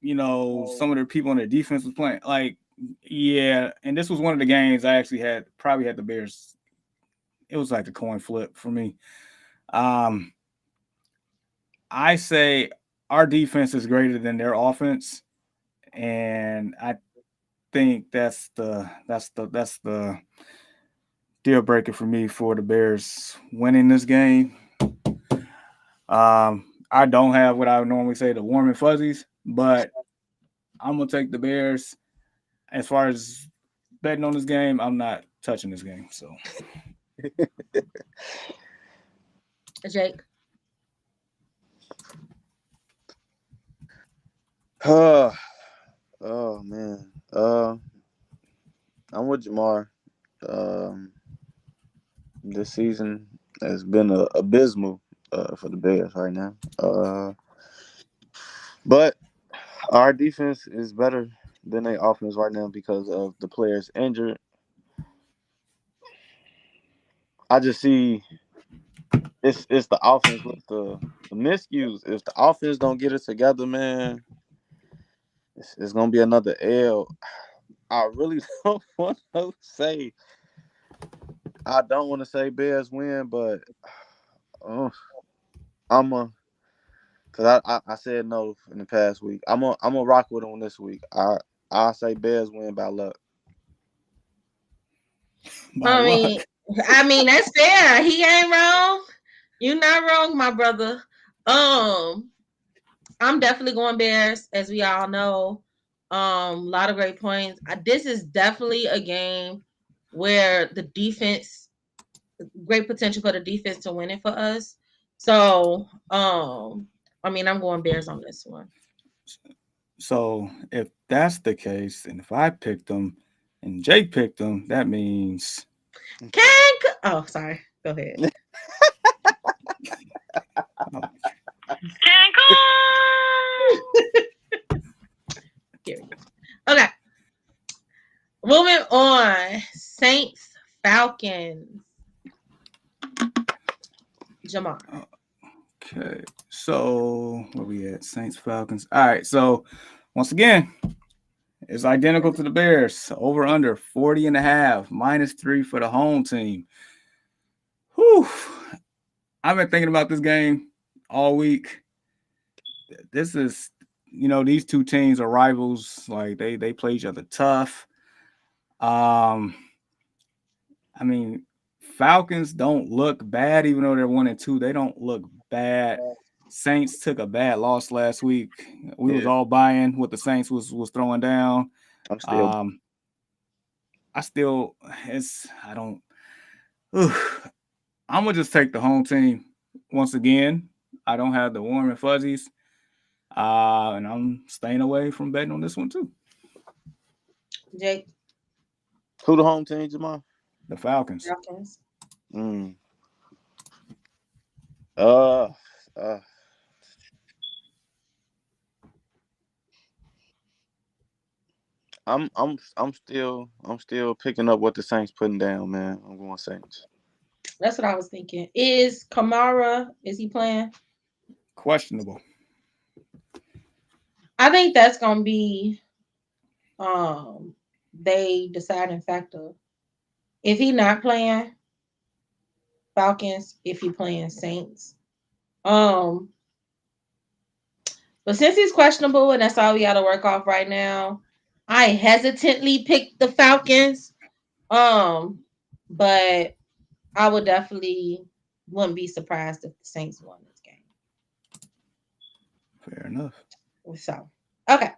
Speaker 1: some of the people on their defense was playing, like, yeah, and this was one of the games I actually probably had the Bears. It was like a coin flip for me. I say our defense is greater than their offense, and I think that's the deal breaker for me for the Bears winning this game. I don't have what I would normally say the warm and fuzzies, but I'm gonna take the Bears. As far as betting on this game, I'm not touching this game. So,
Speaker 2: Jake.
Speaker 3: Oh man. I'm with Jamar. Um, this season has been abysmal for the Bears right now. But our defense is better than their offense right now because of the players injured. I just see it's the offense with the miscues. If the offense don't get it together, man, it's gonna be another L. I really don't want to say. I don't want to say Bears win, but uh, I'm a because I said no in the past week. I'm a rock with them this week. I say Bears win by luck.
Speaker 1: By
Speaker 2: I
Speaker 1: luck.
Speaker 2: mean, that's fair. He ain't wrong. You're not wrong, my brother. I'm definitely going Bears, as we all know. A lot of great points. This is definitely a game where the defense, great potential for the defense to win it for us. So, I'm going Bears on this one.
Speaker 1: So if that's the case, and if I picked them and Jake picked them, that means
Speaker 2: Oh, sorry. Go ahead.
Speaker 1: oh,
Speaker 2: Okay. Moving on. Saints, Falcons. Jamar.
Speaker 1: okay. So where we at? Saints, Falcons. All right. So once again, it's identical to the Bears. Over under 40.5, -3 for the home team. Whew. I've been thinking about this game all week. This is, these two teams are rivals. Like they play each other tough. Um, I mean, Falcons don't look bad, even though they're 1-2. They don't look bad. Saints took a bad loss last week. We was all buying what the Saints was throwing down.
Speaker 3: I'm still.
Speaker 1: I don't. I'm gonna just take the home team once again. I don't have the warm and fuzzies, and I'm staying away from betting on this one too.
Speaker 2: Jake.
Speaker 3: Who the home team, Jamal?
Speaker 1: The Falcons.
Speaker 2: Falcons.
Speaker 3: Mm. Uh. I'm still picking up what the Saints putting down, man. I'm going Saints.
Speaker 2: That's what I was thinking. Is Kamara, is he playing?
Speaker 1: Questionable.
Speaker 2: I think that's gonna be they deciding factor. If he not playing Falcons, if he playing Saints. But since he's questionable and that's all we gotta work off right now, I hesitantly picked the Falcons. But I would definitely wouldn't be surprised if the Saints won this game.
Speaker 1: Fair enough.
Speaker 2: So, okay.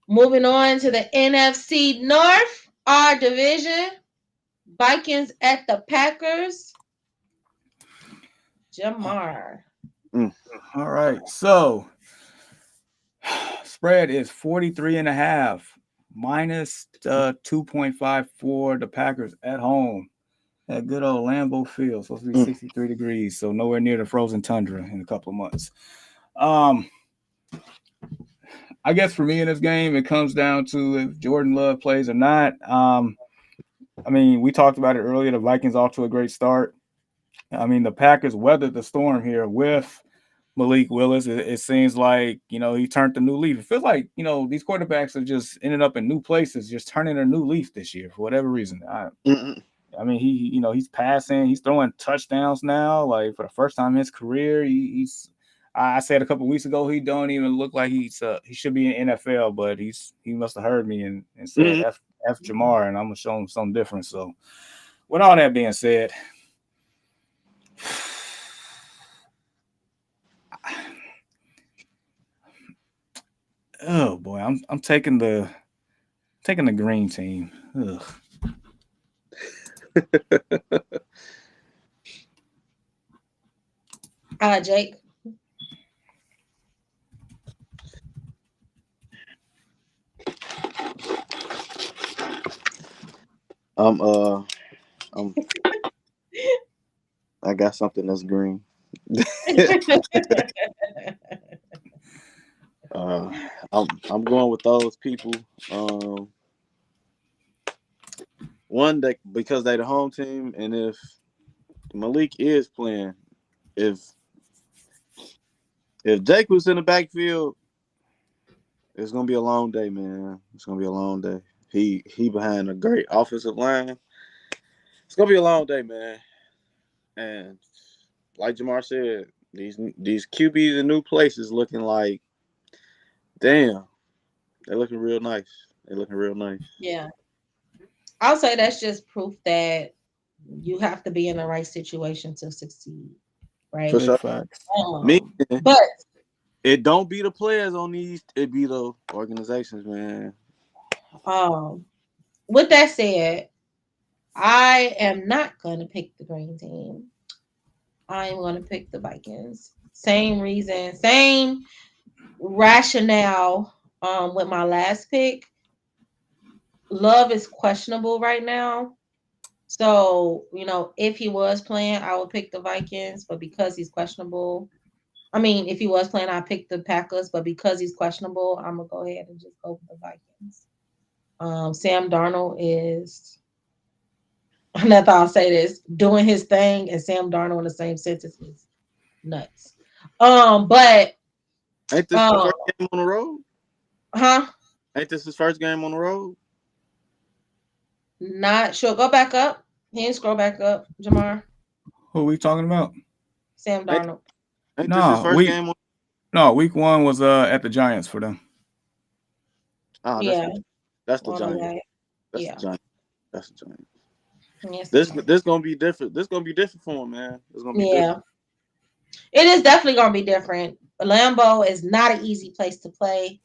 Speaker 2: Moving on to the NFC North, our division. Vikings at the Packers. Jamar.
Speaker 1: All right. So spread is 43.5, -2.5 for the Packers at home. That good old Lambeau Field, supposed to be 63 degrees, so nowhere near the frozen tundra in a couple of months. I guess for me in this game, it comes down to if Jordan Love plays or not. We talked about it earlier. The Vikings off to a great start. The Packers weathered the storm here with Malik Willis. It seems like, he turned a new leaf. It feels like, these quarterbacks are just ended up in new places, just turning a new leaf this year for whatever reason. He's passing, he's throwing touchdowns now. Like for the first time in his career, I said a couple of weeks ago he don't even look like he should be in NFL, but he must have heard me and said F Jamar, and I'm gonna show him something different. So, with all that being said, oh boy, I'm taking the green team. Ugh.
Speaker 2: Jake.
Speaker 3: I'm I got something that's green. I'm going with those people. One that because they the home team, and if Malik is playing, if Jake was in the backfield, it's gonna be a long day, man. It's gonna be a long day. He behind a great offensive line. It's gonna be a long day, man. And like Jamar said, these QBs in new places looking like, damn, they're looking real nice. They're looking real nice.
Speaker 2: Yeah. I'll say that's just proof that you have to be in the right situation to succeed, right?
Speaker 3: For sure.
Speaker 1: Facts.
Speaker 2: But
Speaker 3: it don't be the players on these, it be the organizations, man.
Speaker 2: With that said, I am not going to pick the green team. I am going to pick the Vikings. Same reason, same rationale with my last pick. Love is questionable right now. So, if he was playing, I would pick the Vikings. But because he's questionable, if he was playing, I'd pick the Packers. But because he's questionable, I'm going to go ahead and just go with the Vikings. Sam Darnold is, another I'll say this, doing his thing, and Sam Darnold in the same sentence is nuts. But
Speaker 3: ain't this the first game on the road?
Speaker 2: Huh?
Speaker 3: Ain't this his first game on the road?
Speaker 2: Not sure. Go back up. He didn't scroll back up, Jamar.
Speaker 1: Who are we talking about?
Speaker 2: Sam Darnold.
Speaker 3: Ain't this his first game on?
Speaker 1: No, week 1 was at the Giants for them.
Speaker 3: Oh, that's the Giants. That's the Giants. That's the Giants. Yes, this gonna be different. This gonna be different for him, man. It's gonna be different.
Speaker 2: It is definitely gonna be different. Lambeau is not an easy place to play.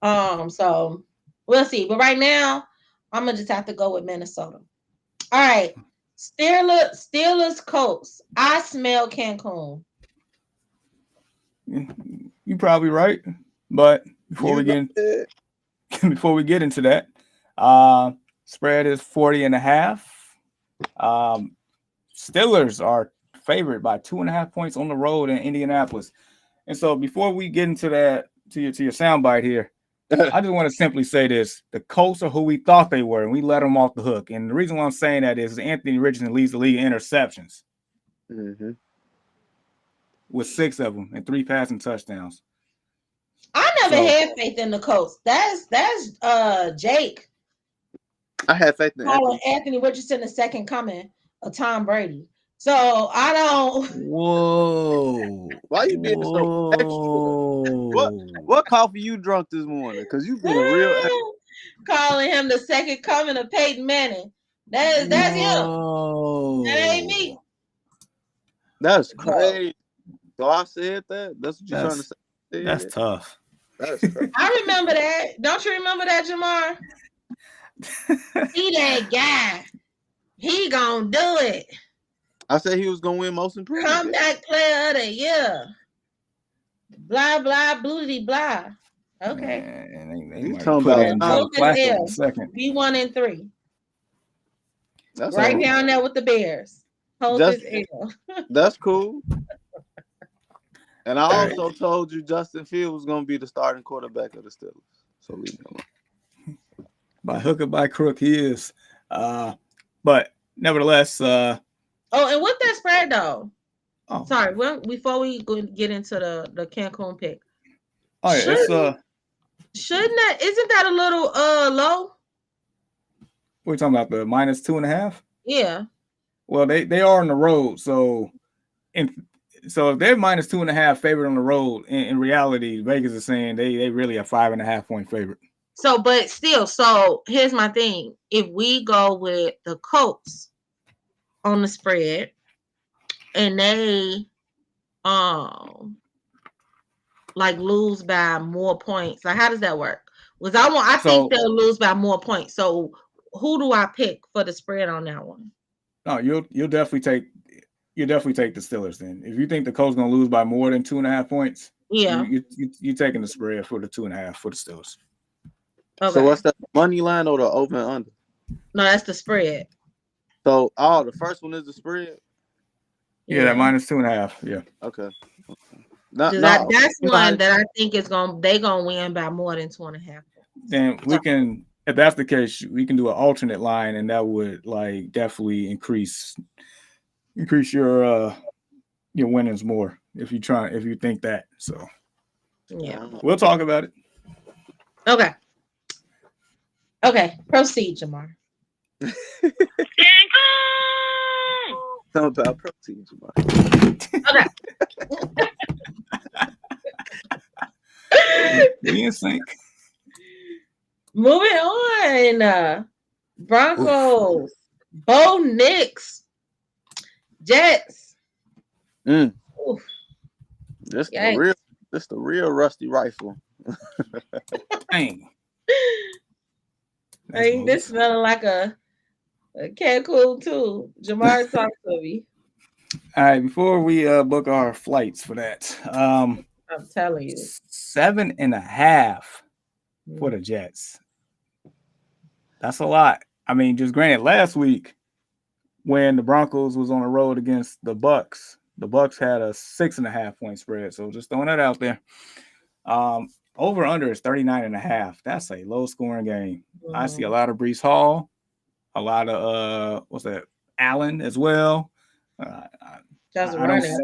Speaker 2: So we'll see. But right now, I'm gonna just have to go with Minnesota. All right. Steelers Colts. I smell Cancun.
Speaker 1: You're probably right. But before we get into that, spread is 40.5. Steelers are favored by 2.5 points on the road in Indianapolis. And so before we get into that, to your soundbite here, I just want to simply say this. The Colts are who we thought they were, and we let them off the hook. And the reason why I'm saying that is Anthony Richardson leads the league in interceptions with 6 of them and 3 passing touchdowns.
Speaker 2: I never had faith in the Colts. That's Jake.
Speaker 3: I had faith in
Speaker 2: Anthony Richardson, the second coming of Tom Brady. So I don't.
Speaker 3: Whoa! Why you being so extra? What coffee you drunk this morning? Because you being real extra.
Speaker 2: Calling him the second coming of Peyton Manning. That's him. That ain't me.
Speaker 3: That's crazy. So I said that. That's what you're trying to say.
Speaker 1: That's tough.
Speaker 3: That's crazy.
Speaker 2: I remember that. Don't you remember that, Jamar? He that guy. He gonna do it.
Speaker 3: I said he was gonna win most improved.
Speaker 2: Comeback player of the year. Blah blah bloody blah. Okay.
Speaker 1: They talking about second.
Speaker 2: Be 1-3.
Speaker 3: That's
Speaker 2: right down there with the Bears. Hold his L.
Speaker 3: That's cool. And I also told you Justin Fields was gonna be the starting quarterback of the Steelers. So leave me alone.
Speaker 1: By hook or by crook, he is. But nevertheless,
Speaker 2: and with that spread though. Oh. Sorry, well, before we get into the Cancun pick.
Speaker 1: Oh yeah,
Speaker 2: isn't that a little low?
Speaker 1: We're talking about the -2.5?
Speaker 2: Yeah.
Speaker 1: Well, they are on the road, so if they're -2.5 favorite on the road, in reality, Vegas is saying they really a 5.5 point favorite.
Speaker 2: So, but still, here's my thing. If we go with the Colts on the spread and they lose by more points, like how does that work? Because I think they'll lose by more points. So who do I pick for the spread on that one?
Speaker 1: No, you'll definitely take the Steelers then. If you think the Colts gonna lose by more than 2.5 points, you're taking the spread for the 2.5 for the Steelers.
Speaker 2: Okay.
Speaker 3: So what's the money line or the over and under?
Speaker 2: No, that's the spread.
Speaker 3: So, the first one is the spread.
Speaker 1: Yeah, that -2.5. Yeah.
Speaker 3: Okay.
Speaker 2: That's one that I think is they gonna win by more than 2.5.
Speaker 1: Then we can, if that's the case, we can do an alternate line, and that would like definitely increase your winnings more if you think that. So
Speaker 2: yeah,
Speaker 1: we'll talk about it.
Speaker 2: Okay, proceed, Jamar.
Speaker 3: Something about protein, Jamar.
Speaker 2: Okay.
Speaker 1: We in sync.
Speaker 2: Moving on. Broncos, Bo Nix, Jets.
Speaker 3: This
Speaker 2: Yikes.
Speaker 3: the real rusty rifle.
Speaker 1: Dang.
Speaker 2: I mean, this smelling like a Cancun too. Jamar, talk to me.
Speaker 1: All right, before we book our flights for that,
Speaker 2: I'm telling you,
Speaker 1: 7.5 for the Jets. That's a lot. I mean, just granted, last week when the Broncos was on the road against the Bucs had a 6.5 point spread. So just throwing that out there. Over under is 39.5. That's a low scoring game. I see a lot of Breece Hall, a lot of Allen as well.
Speaker 2: Just running.
Speaker 1: I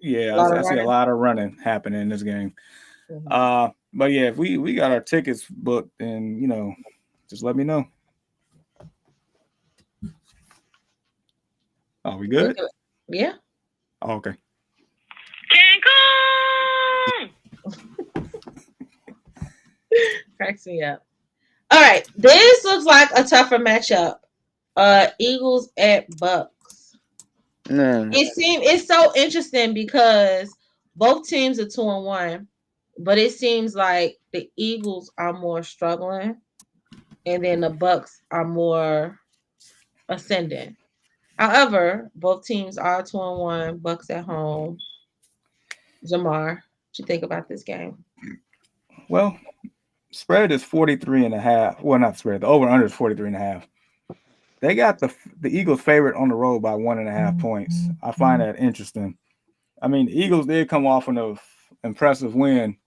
Speaker 1: see a lot of running happening in this game. But yeah, if we got our tickets booked, then just let me know. Are we good?
Speaker 2: Yeah.
Speaker 1: Oh, okay.
Speaker 2: Cracks me up. All right, this looks like a tougher matchup. Eagles at Bucks. It's so interesting because both teams are 2-1, but it seems like the Eagles are more struggling, and then the Bucks are more ascending. However, both teams are 2-1. Bucks at home. Jamar, what you think about this game?
Speaker 1: Well, spread is 43.5. Well, not spread. The over under is 43.5. They got the Eagles favorite on the road by 1.5 points. I find that interesting. I mean, the Eagles did come off an impressive win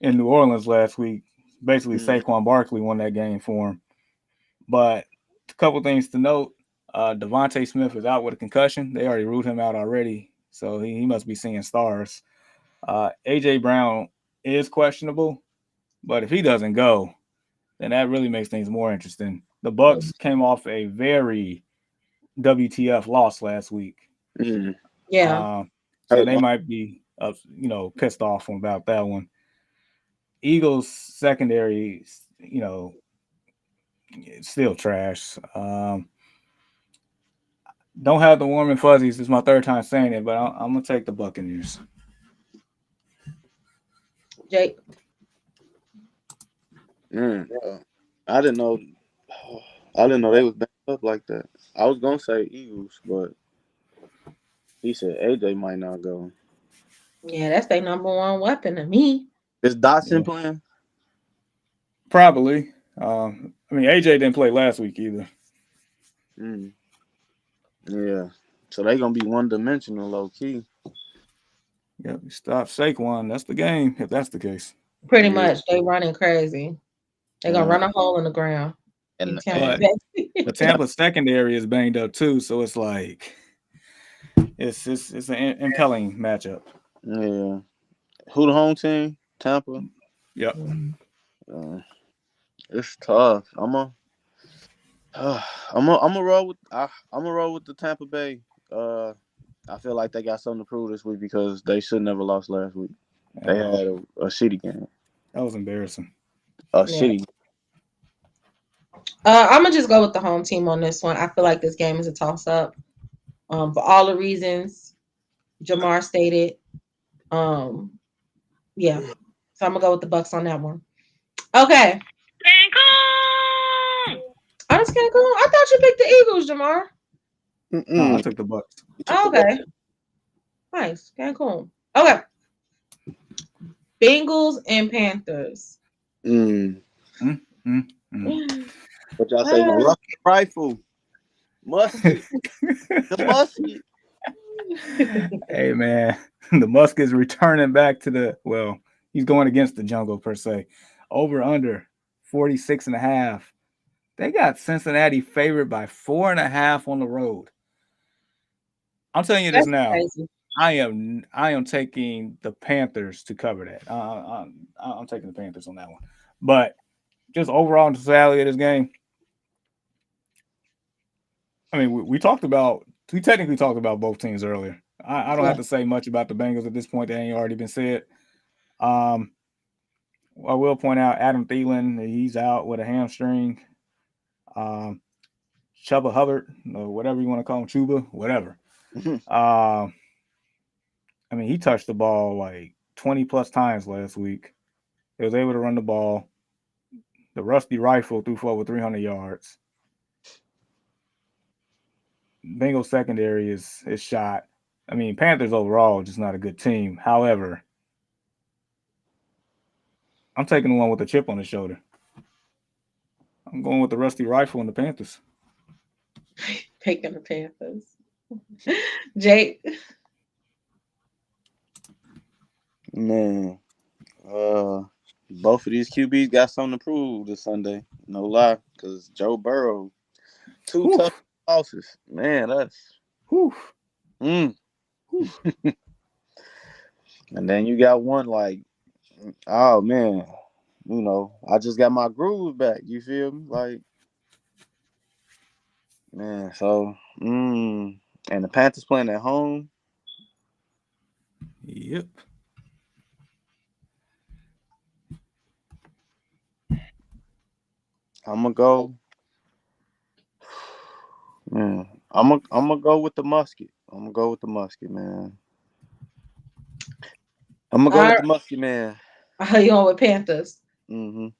Speaker 1: in New Orleans last week. Basically, Saquon Barkley won that game for them. But a couple things to note: Devontae Smith is out with a concussion. They already ruled him out already, so he must be seeing stars. AJ Brown is questionable, but if he doesn't go, then that really makes things more interesting. The Bucks came off a very WTF loss last week.
Speaker 2: Yeah.
Speaker 1: So they might be pissed off about that one. Eagles secondary, still trash. Don't have the warm and fuzzies. This is my third time saying it, but I'm gonna take the Buccaneers.
Speaker 2: Jake.
Speaker 3: I didn't know they was backed up like that. I was gonna say Eagles, but he said AJ might not go.
Speaker 2: Yeah, that's their number one weapon to me.
Speaker 3: Is Dotson playing?
Speaker 1: Probably. I mean, AJ didn't play last week either.
Speaker 3: Yeah. So they gonna be one-dimensional, low key.
Speaker 1: Yep. Stop Saquon. That's the game. If that's the case.
Speaker 2: Pretty much, they running crazy. They're gonna run a hole in the ground.
Speaker 3: And
Speaker 1: the Tampa secondary is banged up too, so it's like it's an impelling matchup.
Speaker 3: Yeah. Who the home team? Tampa.
Speaker 1: Yep.
Speaker 3: It's tough. I'm a roll with the Tampa Bay. I feel like they got something to prove this week because they should never lost last week. They had a shitty game.
Speaker 1: That was embarrassing.
Speaker 3: Shitty.
Speaker 2: I'm gonna just go with the home team on this one. I feel like this game is a toss-up. For all the reasons Jamar stated. Yeah. So I'm gonna go with the Bucks on that one. Okay. Cancun. Oh, it's Cancun. I thought you picked the Eagles, Jamar.
Speaker 1: No, I took the Bucks.
Speaker 2: Okay. Nice. Cancun. Okay. Bengals and Panthers.
Speaker 3: What y'all say? The lucky rifle. Musket. The musket.
Speaker 1: Hey man, the Musk is returning back to he's going against the jungle per se. Over under 46 and a half. They got Cincinnati favored by 4.5 on the road. I'm telling you this
Speaker 2: That's
Speaker 1: now.
Speaker 2: crazy.
Speaker 1: I am taking the Panthers to cover that. I'm taking the Panthers on that one. But just overall in totality of this game, I mean, we technically talked about both teams earlier. I don't have to say much about the Bengals at this point that ain't already been said. I will point out Adam Thielen, he's out with a hamstring. Chuba Hubbard, or whatever you want to call him, Chuba, whatever. I mean, he touched the ball like 20 plus times last week. He was able to run the ball. The rusty rifle threw for over 300 yards. Bengals secondary is shot. I mean, Panthers overall just not a good team. However, I'm taking the one with the chip on the shoulder. I'm going with the rusty rifle and the Panthers.
Speaker 2: Picking the Panthers. Jake.
Speaker 3: Man, both of these QBs got something to prove this Sunday. No lie, because Joe Burrow, 2
Speaker 1: Oof.
Speaker 3: tough losses. Man, that's.
Speaker 1: Whew.
Speaker 3: And then you got one like, oh man, I just got my groove back. You feel me? Like, man, so, and the Panthers playing at home.
Speaker 1: Yep.
Speaker 3: I'm gonna go. Man, I'm gonna go with the musket. I'm gonna go with the musket, man. I'm gonna go with the musket, man.
Speaker 2: You going with Panthers?
Speaker 3: Mm-hmm.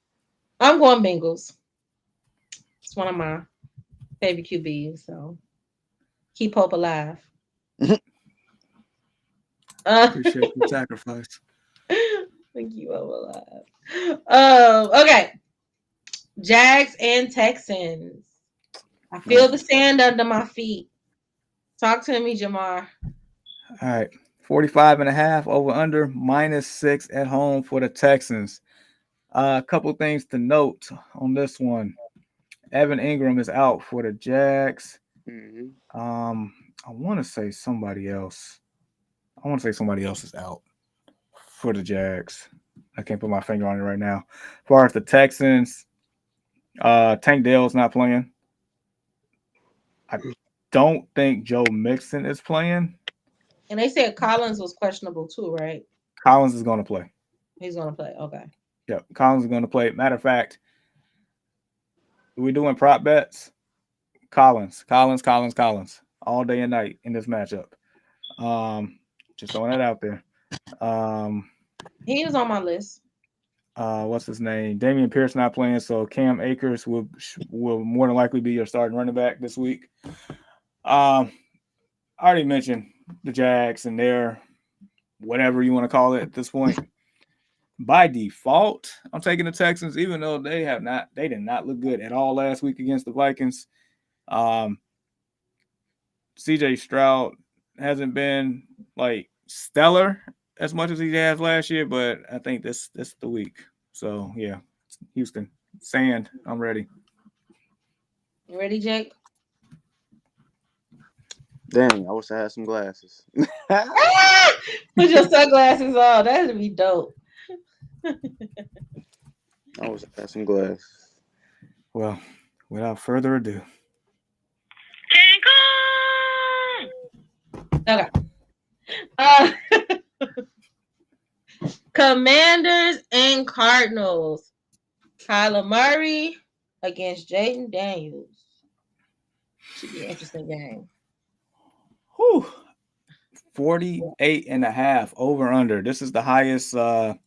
Speaker 2: I'm going Bengals. It's one of my favorite QBs, so keep hope alive.
Speaker 1: Appreciate the sacrifice.
Speaker 2: Keep hope alive. Okay. Jags and Texans. I feel the sand under my feet. Talk to me, Jamar.
Speaker 1: All right. 45.5 over under -6 at home for the Texans. A couple things to note on this one. Evan Ingram is out for the Jags.
Speaker 3: Mm-hmm.
Speaker 1: I want to say somebody else. Is out for the Jags. I can't put my finger on it right now. As far as the Texans, Tank Dell's not playing. I don't think Joe Mixon is playing.
Speaker 2: And they said Collins was questionable too, right?
Speaker 1: Collins is going to play.
Speaker 2: He's going to play. Okay.
Speaker 1: Yep, Collins is going to play. Matter of fact, we're doing prop bets. Collins, all day and night in this matchup. Just throwing that out there.
Speaker 2: He was on my list.
Speaker 1: What's his name? Damian Pierce not playing, so Cam Akers will more than likely be your starting running back this week. I already mentioned the Jags and their whatever you want to call it at this point. By default, I'm taking the Texans, even though they did not look good at all last week against the Vikings. CJ Stroud hasn't been like stellar as much as he has last year, but I think this is the week. So yeah, Houston, sand. I'm ready.
Speaker 2: You ready, Jake?
Speaker 3: Dang, I wish I had some glasses.
Speaker 2: Put your sunglasses on. That'd be dope.
Speaker 3: I wish I had some glasses.
Speaker 1: Well, without further ado.
Speaker 2: Okay. Commanders and Cardinals. Kyler Murray against Jaden Daniels. Should be an interesting game.
Speaker 1: 48.5 over under. This is the highest I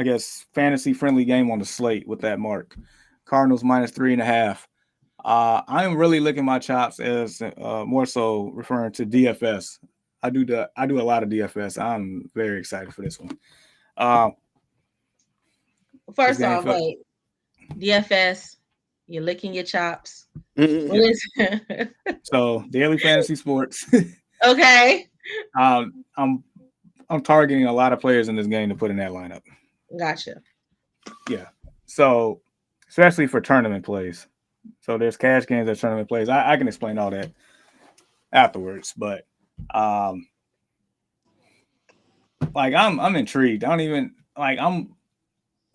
Speaker 1: guess fantasy friendly game on the slate with that mark. Cardinals -3.5. I'm really licking my chops as more so referring to DFS. I do a lot of DFS. I'm very excited for this one.
Speaker 2: First off, wait. DFS. You're licking your chops.
Speaker 3: Mhm.
Speaker 1: So daily fantasy sports.
Speaker 2: Okay.
Speaker 1: I'm targeting a lot of players in this game to put in that lineup.
Speaker 2: Gotcha.
Speaker 1: Yeah. So especially for tournament plays. So there's cash games, there's tournament plays. I can explain all that afterwards, but like I'm intrigued. I don't even like I'm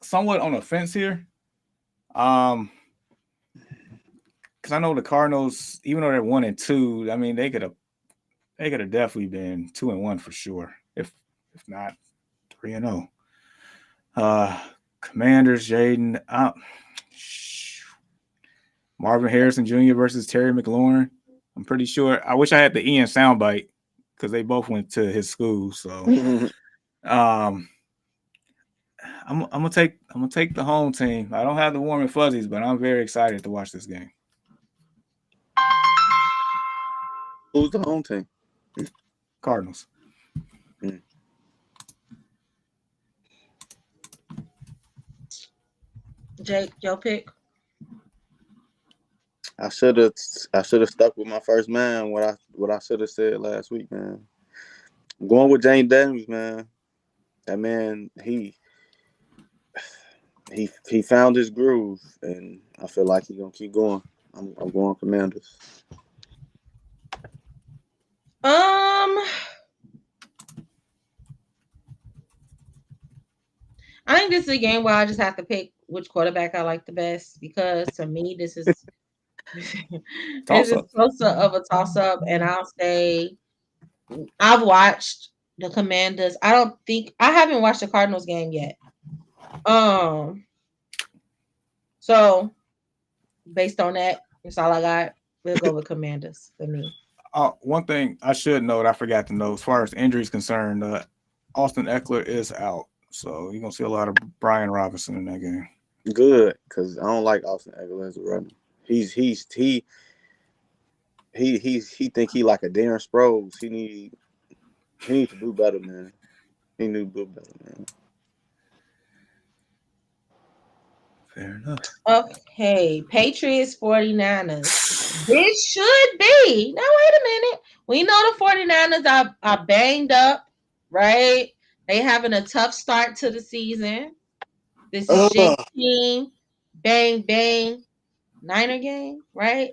Speaker 1: somewhat on the fence here. Because I know the Cardinals, even though they're 1-2, I mean they could have definitely been 2-1 for sure. If not 3-0. Commanders, Jaden, Marvin Harrison Jr. versus Terry McLaurin. I'm pretty sure. I wish I had the Ian soundbite because they both went to his school. So I'm gonna take the home team. I don't have the warm and fuzzies, but I'm very excited to watch this game.
Speaker 3: Who's the home team?
Speaker 1: Cardinals.
Speaker 2: Jake, your pick.
Speaker 3: I should have stuck with my first man. What I should have said last week, man. I'm going with Jane Daniels, man. That man, he found his groove, and I feel like he's gonna keep going. I'm going Commanders.
Speaker 2: I think this is a game where I just have to pick which quarterback I like the best because to me this is closer of a toss up, and I'll say I've watched the Commanders. I haven't watched the Cardinals game yet. So based on that, that's all I got. We'll go with Commanders for me.
Speaker 1: One thing I should note, I forgot to note, as far as injuries concerned, Austin Eckler is out. So you're gonna see a lot of Brian Robinson in that game.
Speaker 3: Good, because I don't like Austin Eckler as a runner. He think he like a Darren Sproles. He needs to do better, man. He need to do better, man.
Speaker 1: Fair enough.
Speaker 2: Okay, Patriots 49ers. This should be. Now wait a minute. We know the 49ers are banged up, right? They having a tough start to the season. This is Jake's team. Bang bang. Niner game, right?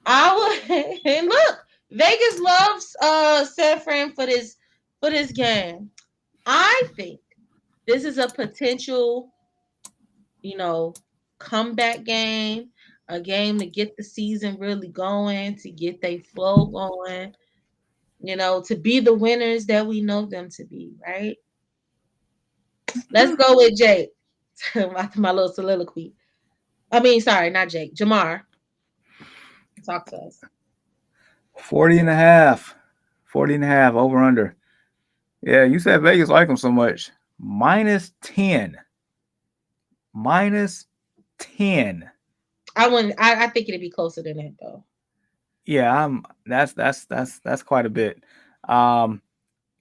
Speaker 2: And look, Vegas loves San Fran for this game. I think this is a potential, comeback game, a game to get the season really going, to get their flow going, to be the winners that we know them to be, right? Let's go with Jake. my little soliloquy. I mean, sorry, not Jake. Jamar. Talk to us.
Speaker 1: 40.5. 40.5 over under. Yeah, you said Vegas like him so much. -10. -10.
Speaker 2: I think it'd be closer than that though.
Speaker 1: Yeah, that's quite a bit.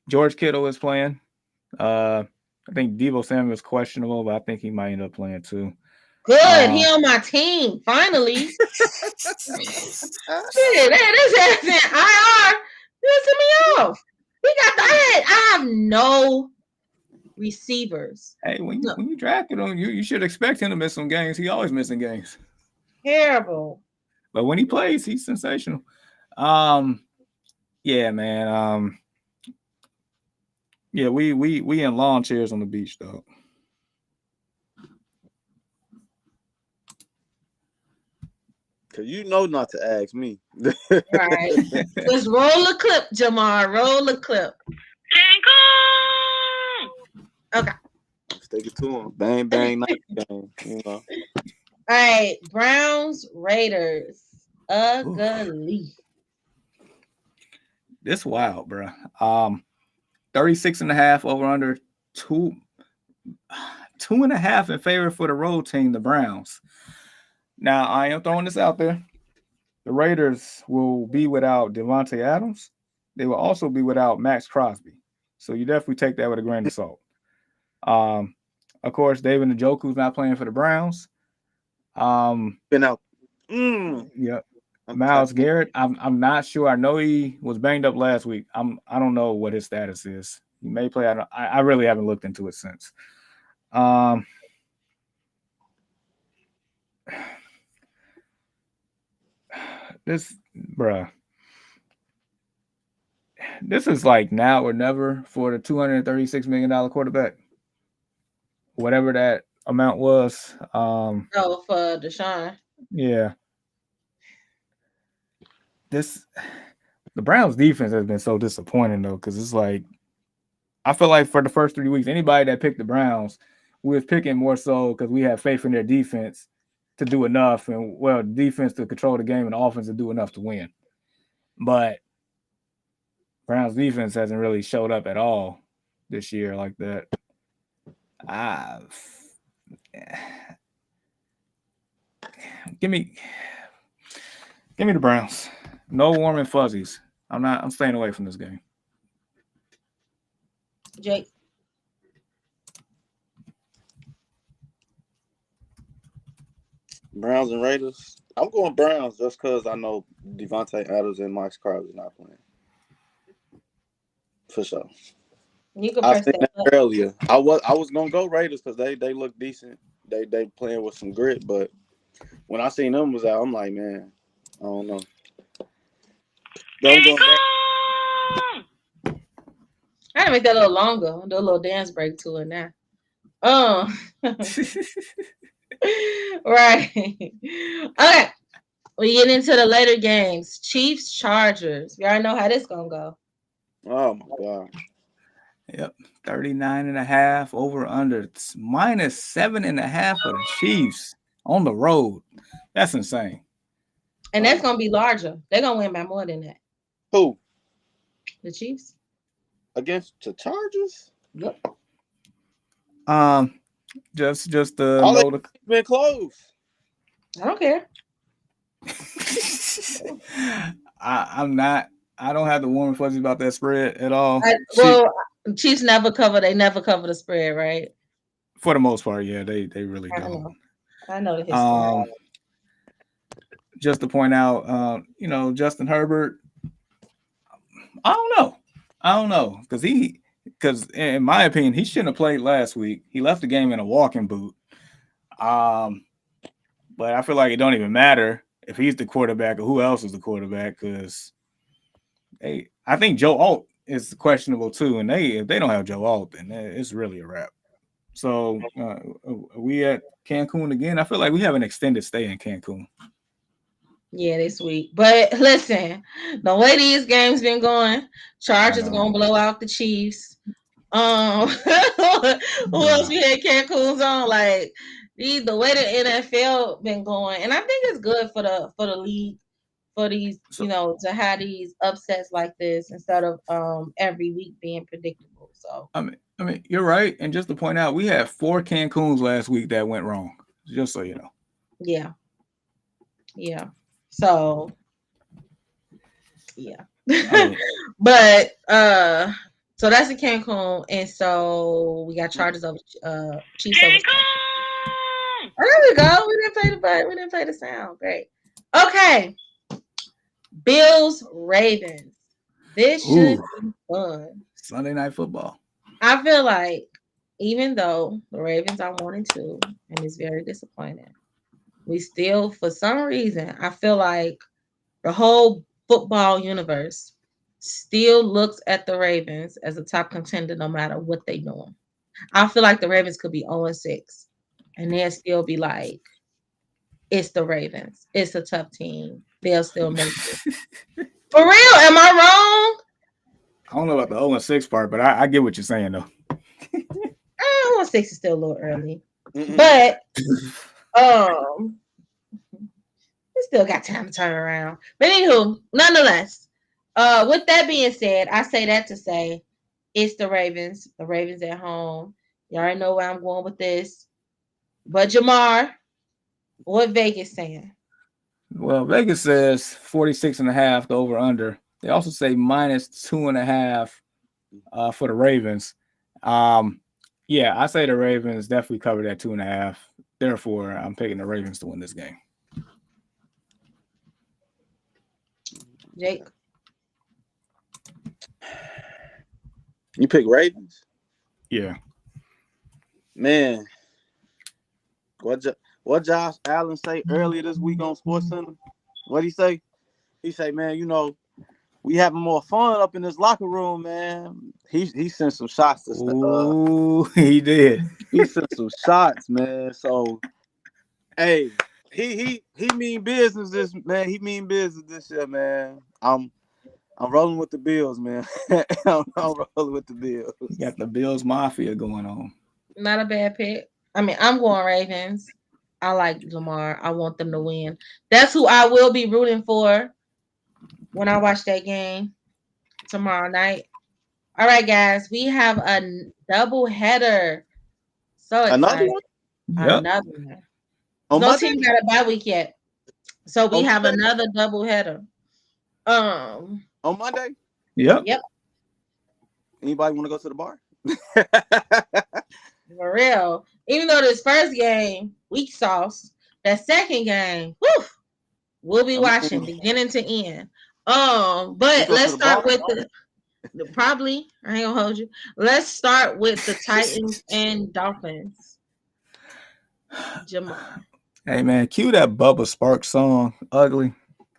Speaker 1: George Kittle is playing. I think Deebo Samuel is questionable, but I think he might end up playing too.
Speaker 2: Good, he on my team finally. Shit, this ass in IR. Pissing me off. He got the head. I have no receivers.
Speaker 1: Hey, when you drafted him, you should expect him to miss some games. He always missing games.
Speaker 2: Terrible.
Speaker 1: But when he plays, he's sensational. Yeah, man. Yeah, we in lawn chairs on the beach, though.
Speaker 3: Cause you know not to ask me.
Speaker 2: Right. Just roll the clip, Jamar. Roll the clip. Okay.
Speaker 3: Stick it to him. Bang bang night game.
Speaker 2: All right. Browns Raiders. Ugly.
Speaker 1: This wild, bro. 36.5 over under 2.5 in favor for the road team, the Browns. Now, I am throwing this out there. The Raiders will be without Devontae Adams. They will also be without Max Crosby. So you definitely take that with a grain of salt. Of course, David Njoku's not playing for the Browns.
Speaker 3: Been out.
Speaker 1: Yeah.
Speaker 3: I'm
Speaker 1: Miles
Speaker 3: tapping.
Speaker 1: Garrett, I'm not sure. I know he was banged up last week. I don't know what his status is. He may play. I really haven't looked into it since. This bruh, this is like now or never for the $236 million quarterback, whatever that amount was.
Speaker 2: Oh, for Deshaun.
Speaker 1: Yeah, the Browns defense has been so disappointing though, because it's like I feel like for the first 3 weeks, anybody that picked the Browns, we was picking more so because we had faith in their defense to do enough, and well, defense to control the game and the offense to do enough to win. But Browns defense hasn't really showed up at all this year like that. Ah, give me the Browns. No warm and fuzzies. I'm staying away from this game.
Speaker 2: Jake.
Speaker 3: Browns and Raiders. I'm going Browns just because I know Devontae Adams and Max Crosby not playing. For sure.
Speaker 2: You can
Speaker 3: I
Speaker 2: press
Speaker 3: seen
Speaker 2: that
Speaker 3: that earlier. I was gonna go Raiders because they look decent. They playing with some grit, but when I seen them was out, I'm like, man, I don't know. Don't go back.
Speaker 2: I gotta make that a little longer. Do a little dance break to it now. Right. Okay. We get into the later games. Chiefs, Chargers. You already know how this gonna go.
Speaker 3: Oh my god.
Speaker 1: Yep. 39.5 over under. It's -7.5 for the Chiefs on the road. That's insane.
Speaker 2: And that's gonna be larger. They're gonna win by more than that.
Speaker 3: Who?
Speaker 2: The Chiefs.
Speaker 3: Against the Chargers?
Speaker 2: Yep.
Speaker 1: Just to
Speaker 3: All
Speaker 1: know
Speaker 3: they been close.
Speaker 2: I don't care.
Speaker 1: I don't have the warm and fuzzy about that spread at all.
Speaker 2: Chiefs never cover. They never cover the spread, right?
Speaker 1: For the most part, yeah, they really don't.
Speaker 2: I know the history.
Speaker 1: Just to point out, Justin Herbert. I don't know because in my opinion, he shouldn't have played last week. He left the game in a walking boot. But I feel like it don't even matter if he's the quarterback or who else is the quarterback, because I think Joe Alt is questionable too, and if they don't have Joe Alt, then it's really a wrap. So are we at Cancun again? I feel like we have an extended stay in Cancun.
Speaker 2: Yeah, this week. But listen, the way these games been going, Chargers gonna blow out the Chiefs. Who else we had Cancun's on? Like the way the NFL been going, and I think it's good for the league, for these, to have these upsets like this instead of every week being predictable. So
Speaker 1: I mean, you're right. And just to point out, we had 4 Cancuns last week that went wrong. Just so you know.
Speaker 2: Yeah. So yeah. But so that's in Cancun, and so we got Chargers over Chiefs over. There we go. We didn't play the sound. Great. Okay. Bills Ravens. This should be fun.
Speaker 1: Sunday Night Football.
Speaker 2: I feel like even though the Ravens are 1-2 and it's very disappointing, we still, for some reason, I feel like the whole football universe still looks at the Ravens as a top contender no matter what they're doing. I feel like the Ravens could be 0-6 and they'll still be like, it's the Ravens. It's a tough team. They'll still make it. For real? Am I wrong?
Speaker 1: I don't know about the 0-6 part, but I get what you're saying, though.
Speaker 2: 0-6 is still a little early. But we still got time to turn around. But anywho, nonetheless, with that being said, I say that to say it's the Ravens. The Ravens at home. You already know where I'm going with this. But Jamar, what Vegas saying?
Speaker 1: Well, Vegas says 46.5 go over under. They also say -2.5 for the Ravens. Yeah, I say the Ravens definitely cover that 2.5. Therefore, I'm picking the Ravens to win this game.
Speaker 2: Jake.
Speaker 3: You pick Ravens?
Speaker 1: Yeah.
Speaker 3: Man, what Josh Allen say earlier this week on SportsCenter? What'd he say? He say, man, we having more fun up in this locker room, man. He sent some shots to
Speaker 1: Ooh, he did.
Speaker 3: He sent some shots, man. So, hey, he mean business this man. He mean business this year, man. I'm rolling with the Bills, man. I'm rolling with the Bills.
Speaker 1: You got the Bills Mafia going on.
Speaker 2: Not a bad pick. I mean, I'm going Ravens. I like Lamar. I want them to win. That's who I will be rooting for when I watch that game tomorrow night. All right, guys, we have a double header. So excited.
Speaker 3: Another one?
Speaker 1: Yep.
Speaker 2: Another one.
Speaker 3: On
Speaker 2: No
Speaker 3: Monday?
Speaker 2: team got a bye week yet. So we
Speaker 3: On
Speaker 2: have
Speaker 3: Monday?
Speaker 2: another double header.
Speaker 3: On Monday?
Speaker 1: Yep.
Speaker 3: Anybody want to go to the bar?
Speaker 2: For real. Even though this first game, weak sauce, that second game, whew, we'll be watching beginning to end. But let's start with probably, I ain't gonna hold you. Let's start with the Titans and Dolphins. Jamal.
Speaker 1: Hey man, cue that Bubba Sparks song, Ugly.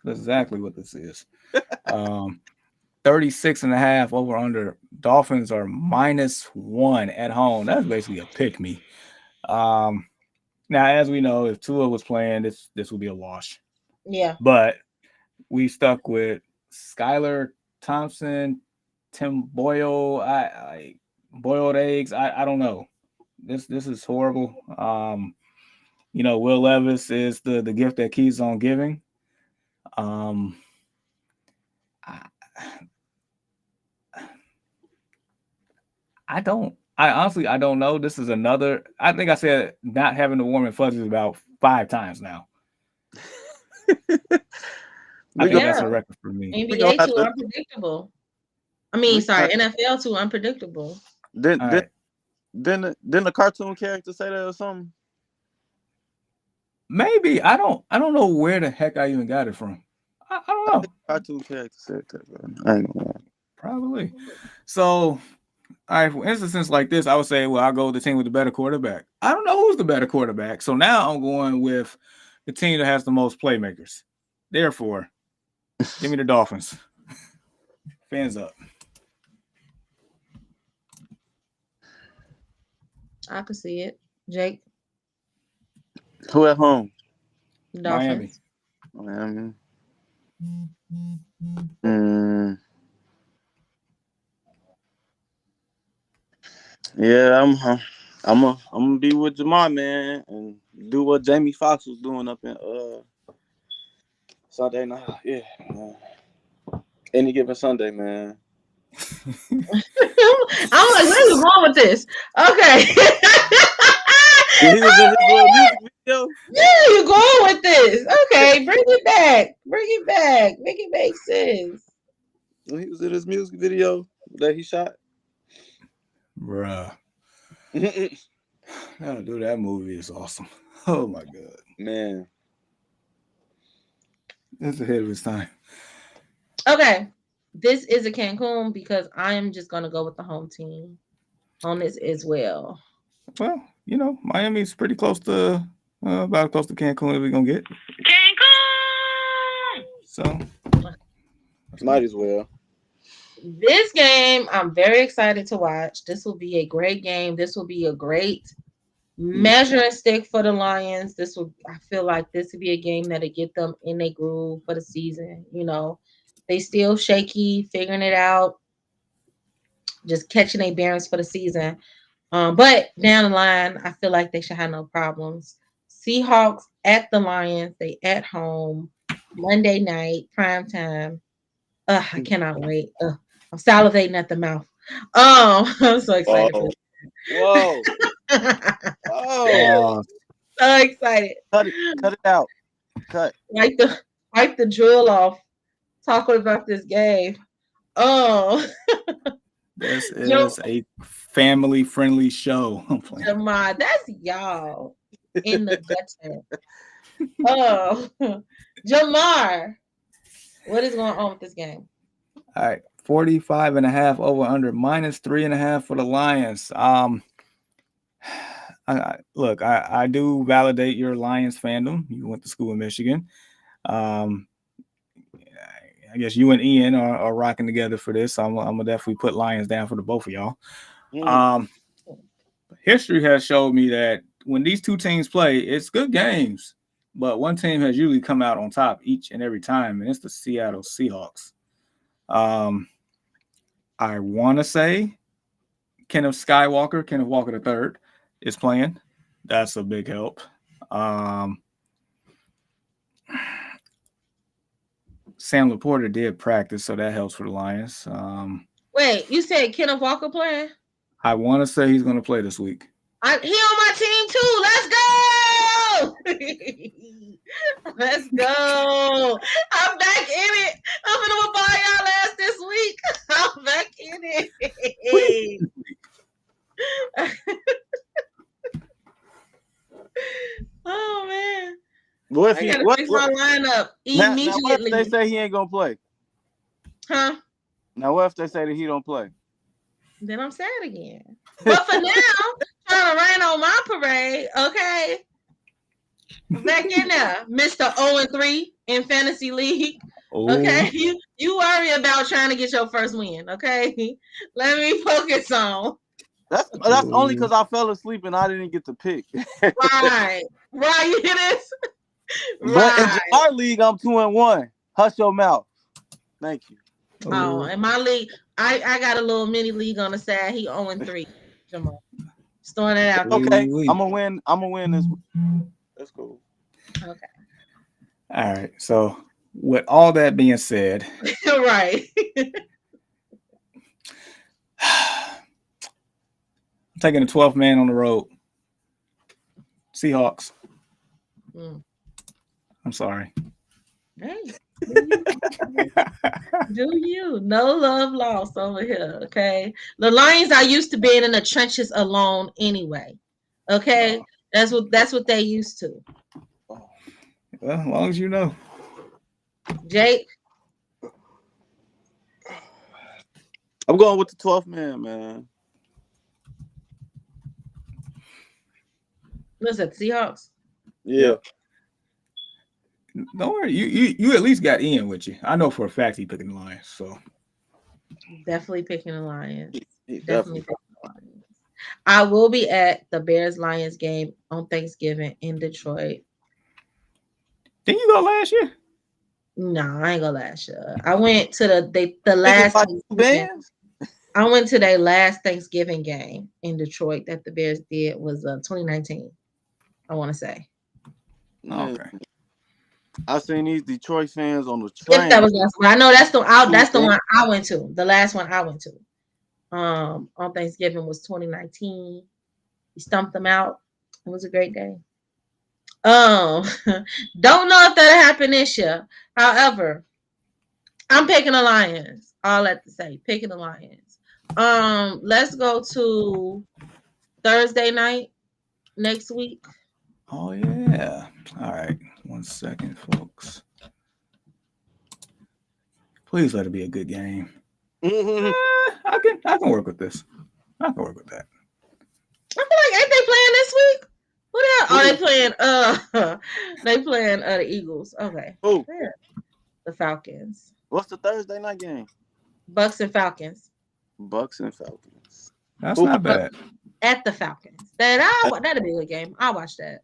Speaker 1: That's exactly what this is. 36.5 over under. Dolphins are -1 at home. That's basically a pick me. Now, as we know, if Tua was playing, this would be a wash.
Speaker 2: Yeah.
Speaker 1: But we stuck with Skylar Thompson, Tim Boyle. I boiled eggs. I don't know. This is horrible. Will Levis is the gift that keeps on giving. I honestly don't know. This is another. I think I said not having the warm and fuzzies about 5 times now. I think that's a record for me.
Speaker 2: NBA too unpredictable. I mean, sorry, NFL too unpredictable.
Speaker 3: Didn't the cartoon character say that or something?
Speaker 1: Maybe. I don't know where the heck I even got it from. I don't know.
Speaker 3: Cartoon character said that, bro. I ain't know.
Speaker 1: Probably. So, all right, for instances like this, I would say, well, I'll go with the team with the better quarterback. I don't know who's the better quarterback. So now I'm going with the team that has the most playmakers. Therefore, give me the Dolphins. Fans up.
Speaker 2: I can see it. Jake?
Speaker 3: Who at home?
Speaker 2: Dolphins.
Speaker 3: Miami. Yeah, I'm gonna be with Jamal, man, and do what Jamie Foxx was doing up in Sunday night. Yeah, man. Any given Sunday, man.
Speaker 2: I'm like, where are you going with this? Okay.
Speaker 3: He was in his little music video.
Speaker 2: Where are you going with this? Okay, bring it back. Make it make sense.
Speaker 3: When he was in his music video that he shot.
Speaker 1: Bruh. How to do that movie is awesome. Oh my god.
Speaker 3: Man.
Speaker 1: It's ahead of its time.
Speaker 2: Okay. This is a Cancun because I am just gonna go with the home team on this as well.
Speaker 1: Well, Miami's pretty close to about close to Cancun that we're gonna get.
Speaker 2: Cancun.
Speaker 1: So
Speaker 3: might as well.
Speaker 2: This game, I'm very excited to watch. This will be a great game. This will be a great measuring stick for the Lions. I feel like this would be a game that'll get them in a groove for the season. They still shaky, figuring it out, just catching their bearings for the season. But down the line, I feel like they should have no problems. Seahawks at the Lions, they at home, Monday night, prime time. I cannot wait. I'm salivating at the mouth. I'm so excited.
Speaker 3: Whoa.
Speaker 2: Whoa. So excited.
Speaker 3: Cut it out. Cut.
Speaker 2: Wipe the drill off talking about this game.
Speaker 1: This is a family-friendly show.
Speaker 2: Jamal, that's y'all. in the gutter. Oh, Jamar, what is going on with this game?
Speaker 1: All right, 45.5 over under -3.5 for the Lions. Look, I do validate your Lions fandom. You went to school in Michigan. I guess you and Ian are rocking together for this. I'm gonna definitely put Lions down for the both of y'all. History has showed me that when these two teams play, it's good games, but one team has usually come out on top each and every time, and it's the Seattle Seahawks. I want to say Kenneth Walker III, is playing. That's a big help. Sam Laporta did practice, so that helps for the Lions.
Speaker 2: Wait, you said Kenneth Walker playing?
Speaker 1: I want to say he's going to play this week.
Speaker 2: He on my team too. Let's go. Let's go. I'm back in it. I'm gonna buy y'all ass this week. I'm back in it. Oh man.
Speaker 3: What if
Speaker 2: I gotta fix my lineup immediately.
Speaker 3: Now what if they say he ain't gonna play?
Speaker 2: Huh?
Speaker 3: Now what if they say that he don't play?
Speaker 2: Then I'm sad again. But for now, trying to rain on my parade, okay? Back in there, Mr. 0-3 in fantasy league. Okay, you worry about trying to get your first win. Okay, let me focus on.
Speaker 3: That's only because I fell asleep and I didn't get to pick.
Speaker 2: Right. You hear this?
Speaker 3: But in our league, I'm 2-1. Hush your mouth. Thank you.
Speaker 2: Oh, in my league, I got a little mini league on the side. He 0-3. Jamal. Just throwing it out.
Speaker 3: Okay, I'm gonna win. I'm gonna win this week. That's cool.
Speaker 2: Okay.
Speaker 1: All right. So with all that being said,
Speaker 2: right.
Speaker 1: I'm taking the 12th man on the road. Seahawks. I'm sorry.
Speaker 2: Hey. Do you? No love lost over here, okay? The Lions are used to being in the trenches alone anyway. Okay? That's what they used to.
Speaker 1: Well, as long as you know.
Speaker 2: Jake?
Speaker 3: I'm going with the 12th man.
Speaker 2: What's that, Seahawks?
Speaker 3: Yeah.
Speaker 1: Don't worry. You at least got Ian with you. I know for a fact he picking the Lions. So
Speaker 2: definitely picking the Lions.
Speaker 3: Definitely
Speaker 2: picking the Lions. I will be at the Bears-Lions game on Thanksgiving in Detroit.
Speaker 1: Didn't you go last year?
Speaker 2: No, I ain't go last year. I went to the last
Speaker 3: bands?
Speaker 2: I went to their last Thanksgiving game in Detroit that the Bears did was 2019. I want to say.
Speaker 1: Okay.
Speaker 3: I seen these Detroit fans on the train.
Speaker 2: If that was last one. I know that's the one I went to. The last one I went to. On Thanksgiving was 2019. We stumped them out. It was a great day. Don't know if that'll happen this year. However, I'm picking the Lions. All I have to say, picking the Lions. Let's go to Thursday night next week.
Speaker 1: Oh yeah. All right. 1 second, folks. Please let it be a good game. I can work with this. I can work with that.
Speaker 2: I feel like ain't they playing this week? What else? Oh, they playing the Eagles. Okay.
Speaker 3: Oh,
Speaker 2: yeah. The Falcons.
Speaker 3: What's the Thursday night game?
Speaker 2: Bucks and Falcons.
Speaker 3: Bucks and Falcons.
Speaker 1: That's not bad.
Speaker 2: At the Falcons. That'll be a good game. I'll watch that.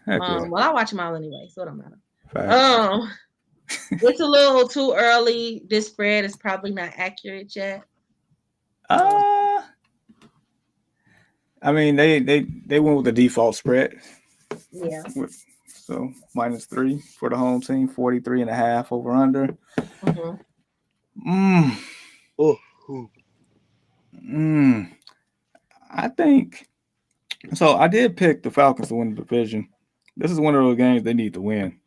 Speaker 2: Well, I watch them all anyway, so it don't matter. It's a little too early. This spread is probably not accurate yet.
Speaker 1: I mean, they went with the default spread.
Speaker 2: Yeah.
Speaker 1: So -3 for the home team, 43.5 over under. I think so. I did pick the Falcons to win the division. This is one of those games they need to win.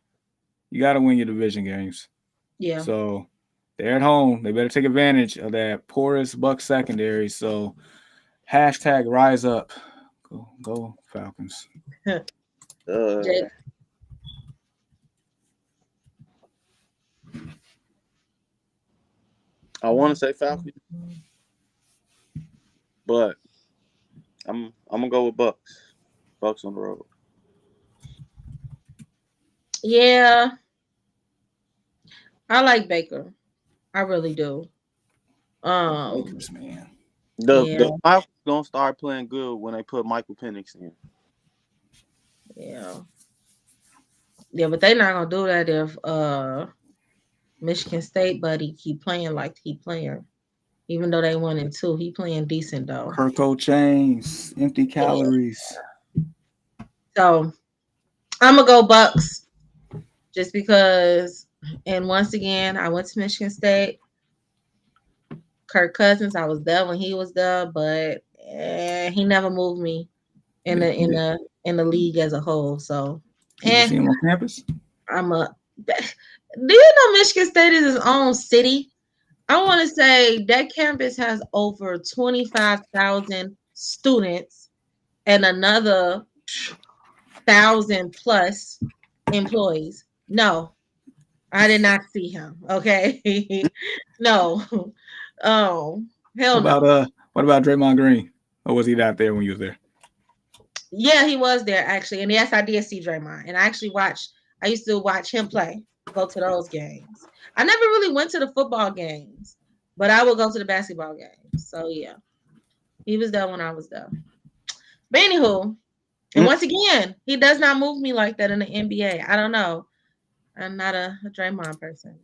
Speaker 1: You got to win your division games.
Speaker 2: Yeah.
Speaker 1: So they're at home. They better take advantage of that porous Bucs secondary. So #rise up. Go Falcons.
Speaker 2: Jake.
Speaker 3: I want to say Falcons, but I'm gonna go with Bucks. Bucks on the road.
Speaker 2: Yeah, I like Baker. I really do.
Speaker 1: Lakers, man.
Speaker 3: The Falcons gonna start playing good when they put Michael Penix in.
Speaker 2: Yeah, but they're not gonna do that if Michigan State buddy keep playing like he playing. Even though they 1-2, he playing decent though.
Speaker 1: Kirko Chains, empty calories.
Speaker 2: So I'm gonna go Bucks just because. And once again, I went to Michigan State. Kirk Cousins, I was there when he was there, but he never moved me in the league as a whole. So,
Speaker 1: did you see him on campus?
Speaker 2: Do you know Michigan State is its own city? I want to say that campus has over 25,000 students and another 1,000 plus employees. No, I did not see him. Okay, no. Oh, hell no.
Speaker 1: What about Draymond Green? Or was he not there when you was there?
Speaker 2: Yeah, he was there actually, and yes, I did see Draymond, and I used to watch him play. Go to those games. I never really went to the football games, but I would go to the basketball games. So yeah, he was there when I was there. But anywho, and once again, he does not move me like that in the NBA. I don't know. I'm not a Draymond person,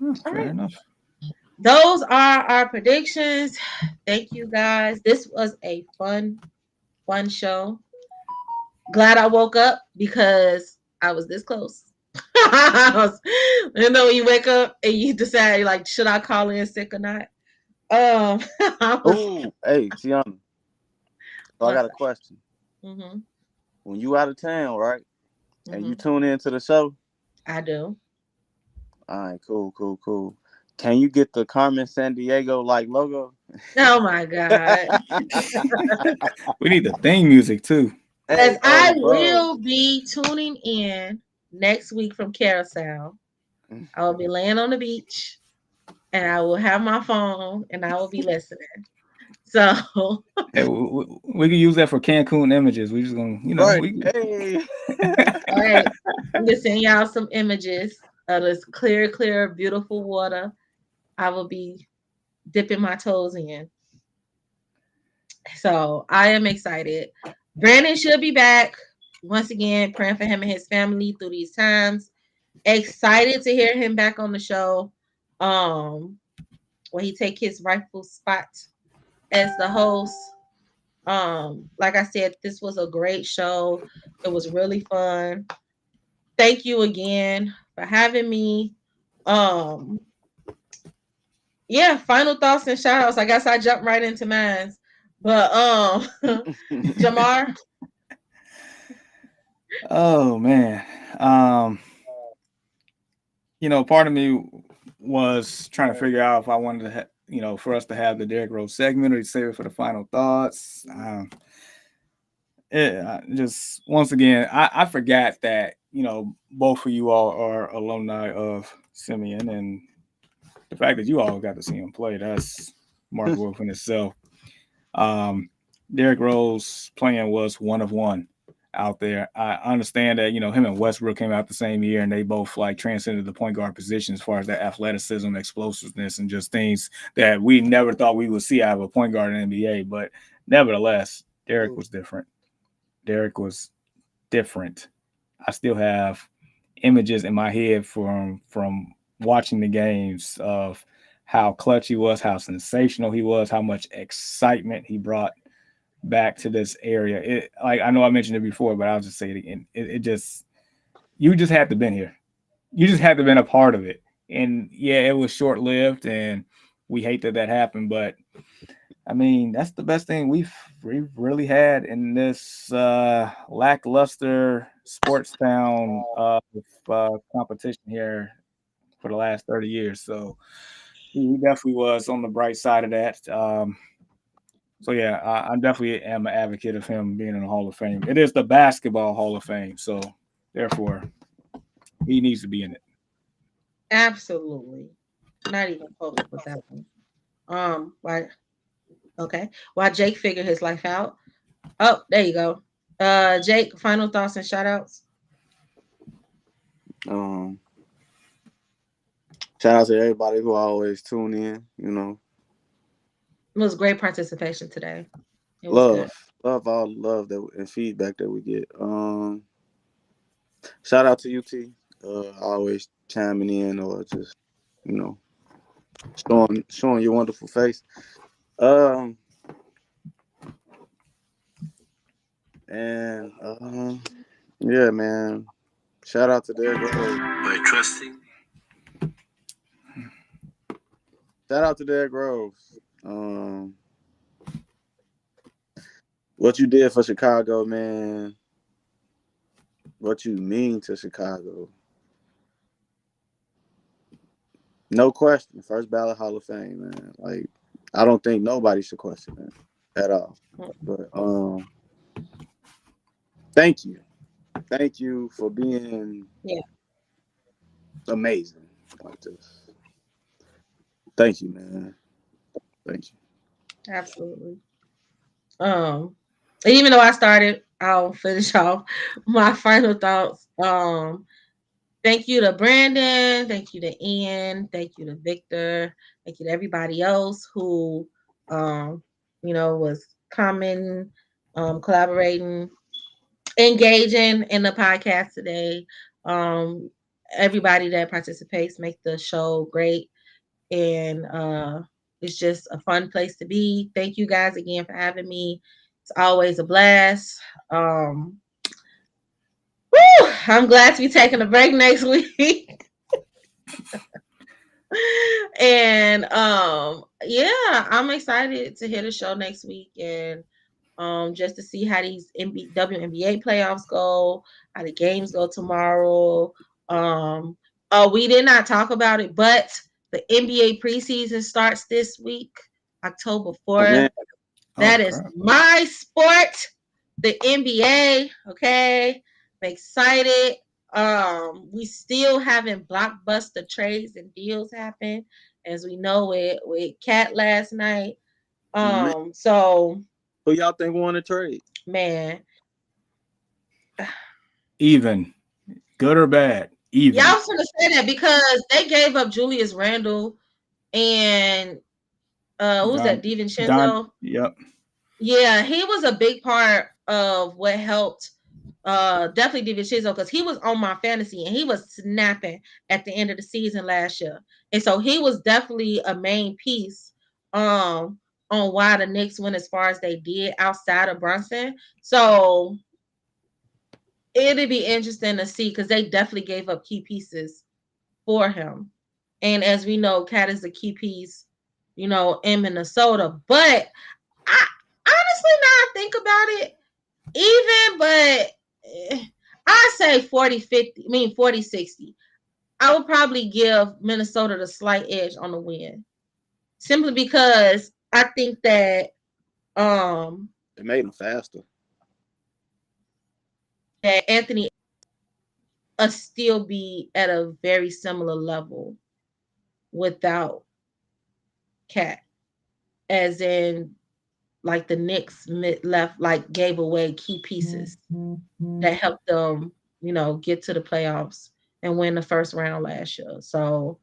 Speaker 2: but
Speaker 1: fair enough.
Speaker 2: Those are our predictions. Thank you guys. This was a fun show. Glad I woke up because I was this close. You know, when you wake up and you decide, like, should I call in sick or not?
Speaker 3: Oh, hey, Tiana. So I got a question.
Speaker 2: Mm-hmm.
Speaker 3: When you out of town, right, and
Speaker 2: Mm-hmm.
Speaker 3: you tune into the show?
Speaker 2: I do.
Speaker 3: All right, cool. Can you get the Carmen Sandiego like logo?
Speaker 2: Oh my God.
Speaker 1: We need the theme music too.
Speaker 2: Because I will be tuning in next week from Carousel. I will be laying on the beach and I will have my phone and I will be listening. So
Speaker 1: hey, we can use that for Cancun images. We just gonna,
Speaker 3: Hey.
Speaker 2: All right. I'm gonna send y'all some images of this clear, beautiful water. I will be dipping my toes in. So I am excited. Brandon should be back. Once again, praying for him and his family through these times. Excited to hear him back on the show. Where he take his rightful spot as the host. Like I said, this was a great show. It was really fun. Thank you again for having me. Yeah, final thoughts and shout outs. I guess I jumped right into mine. But Jamar.
Speaker 1: Oh man. Part of me was trying to figure out if I wanted to for us to have the Derrick Rose segment or save it for the final thoughts. Just once again, I forgot that both of you all are alumni of Simeon, and the fact that you all got to see him play, that's remarkable in itself. Derrick Rose playing was one of one out there. I understand that him and Westbrook came out the same year, and they both transcended the point guard position as far as that athleticism, explosiveness, and just things that we never thought we would see out of a point guard in the NBA. But nevertheless, Derrick was different. I still have images in my head from watching the games of how clutch he was, how sensational he was, how much excitement he brought back to this area. I know I mentioned it before, but I'll just say it again. You just had to been here. You just had to been a part of it. And yeah, it was short lived, and we hate that happened. But I mean, that's the best thing we've really had in this lackluster sports town competition here for the last 30 years. So he definitely was on the bright side of that. So yeah, I definitely am an advocate of him being in the Hall of Fame. It is the basketball Hall of Fame, so therefore he needs to be in it.
Speaker 2: Absolutely. Not even close with that one. Why okay. While Jake figured his life out. Oh, there you go. Jake, final thoughts and shout outs.
Speaker 3: Um, Shout out to everybody who always tune in. You know,
Speaker 2: It was great participation today. It was
Speaker 3: love,
Speaker 2: good.
Speaker 3: love all the love that and feedback that we get. Shout out to UT. Always chiming in or just you know showing your wonderful face. Um, and yeah, man. Shout out to Derrick Rose.
Speaker 4: By trusting.
Speaker 3: Shout out to Derrick Rose. What you did for Chicago, man. What you mean to Chicago. No question. First ballot Hall of Fame, man. Like, I don't think nobody should question that at all. But thank you. Thank you for being amazing like this. Thank you, man. Thank you.
Speaker 2: Absolutely. Even though I started, I'll finish off my final thoughts. Thank you to Brandon. Thank you to Ian. Thank you to Victor. Thank you to everybody else who, was commenting, collaborating, engaging in the podcast today. Everybody that participates make the show great, and it's just a fun place to be. Thank you guys again for having me. It's always a blast. I'm glad to be taking a break next week. And I'm excited to hear the show next week and just to see how these WNBA playoffs go, how the games go tomorrow. We did not talk about it, but the NBA preseason starts this week, October 4th. That is my sport, the NBA. Okay. I'm excited. We still having blockbuster trades and deals happen, as we know it with Cat last night. So
Speaker 3: who y'all think won the trade?
Speaker 2: Man.
Speaker 1: Even. Good or bad? Even.
Speaker 2: Y'all was gonna say that because they gave up Julius Randle and who's that? DiVincenzo.
Speaker 1: Yep.
Speaker 2: Yeah, he was a big part of what helped definitely DiVincenzo because he was on my fantasy and he was snapping at the end of the season last year. And so he was definitely a main piece on why the Knicks went as far as they did outside of Brunson. So it'd be interesting to see because they definitely gave up key pieces for him. And as we know, Cat is a key piece, in Minnesota. But I honestly, now I think about it, I say 40-60. I would probably give Minnesota the slight edge on the win. Simply because I think that
Speaker 3: it made them faster.
Speaker 2: That Anthony still be at a very similar level without Cat, as in like the Knicks left, like gave away key pieces that helped them, get to the playoffs and win the first round last year. So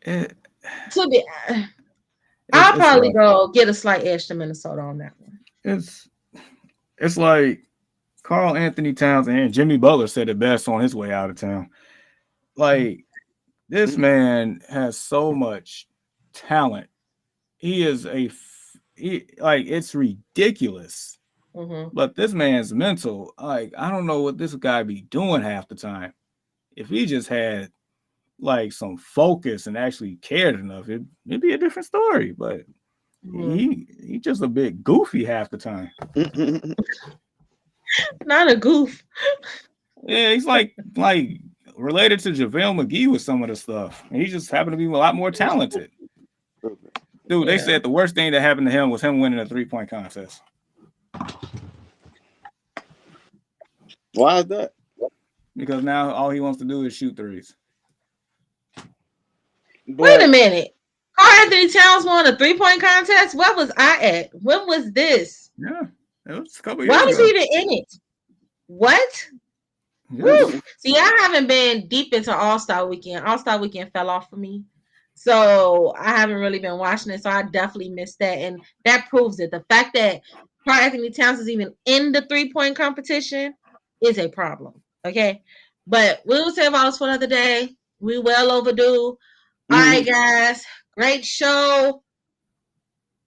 Speaker 2: I'll probably go get a slight edge to Minnesota on that one.
Speaker 1: It's like Karl Anthony Towns and Jimmy Butler said it best on his way out of town. Like, this man has so much talent. He is it's ridiculous.
Speaker 2: Mm-hmm.
Speaker 1: But this man's mental. Like, I don't know what this guy be doing half the time. If he just had like some focus and actually cared enough, it'd be a different story. But he just a bit goofy half the time.
Speaker 2: Not a goof.
Speaker 1: Yeah, he's like related to JaVale McGee with some of the stuff. And he just happened to be a lot more talented. Dude, they
Speaker 2: Yeah.
Speaker 1: said the worst thing that happened to him was him winning a 3-point contest.
Speaker 3: Why is that?
Speaker 1: Because now all he wants to do is shoot threes.
Speaker 2: Wait a minute. Karl-Anthony Towns won a 3-point contest. Where was I at? When was this?
Speaker 1: Yeah, it was a couple
Speaker 2: Why
Speaker 1: years
Speaker 2: was
Speaker 1: ago.
Speaker 2: he even in it? What?
Speaker 1: Yeah.
Speaker 2: Woo. See, I haven't been deep into All-Star Weekend. All-Star Weekend fell off for me. So I haven't really been watching it. So I definitely missed that. And that proves it. The fact that Karl-Anthony Towns is even in the 3-point competition is a problem. Okay. But we'll save ours for another day. We well overdue. All right, guys. Great show.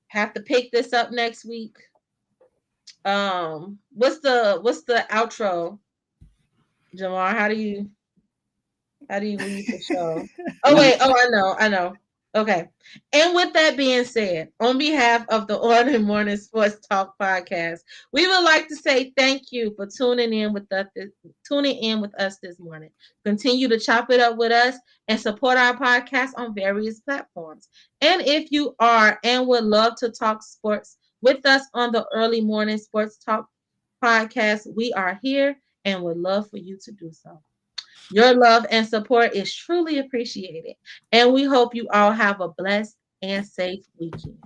Speaker 2: Have to pick this up next week. What's the outro? Jamar, how do you leave the show? Oh wait, I know. Okay. And with that being said, on behalf of the Ordinary Morning Sports Talk podcast, we would like to say thank you for tuning in with us this morning. Continue to chop it up with us and support our podcast on various platforms. And if you are and would love to talk sports with us on the Early Morning Sports Talk podcast, we are here and would love for you to do so. Your love and support is truly appreciated. And we hope you all have a blessed and safe weekend.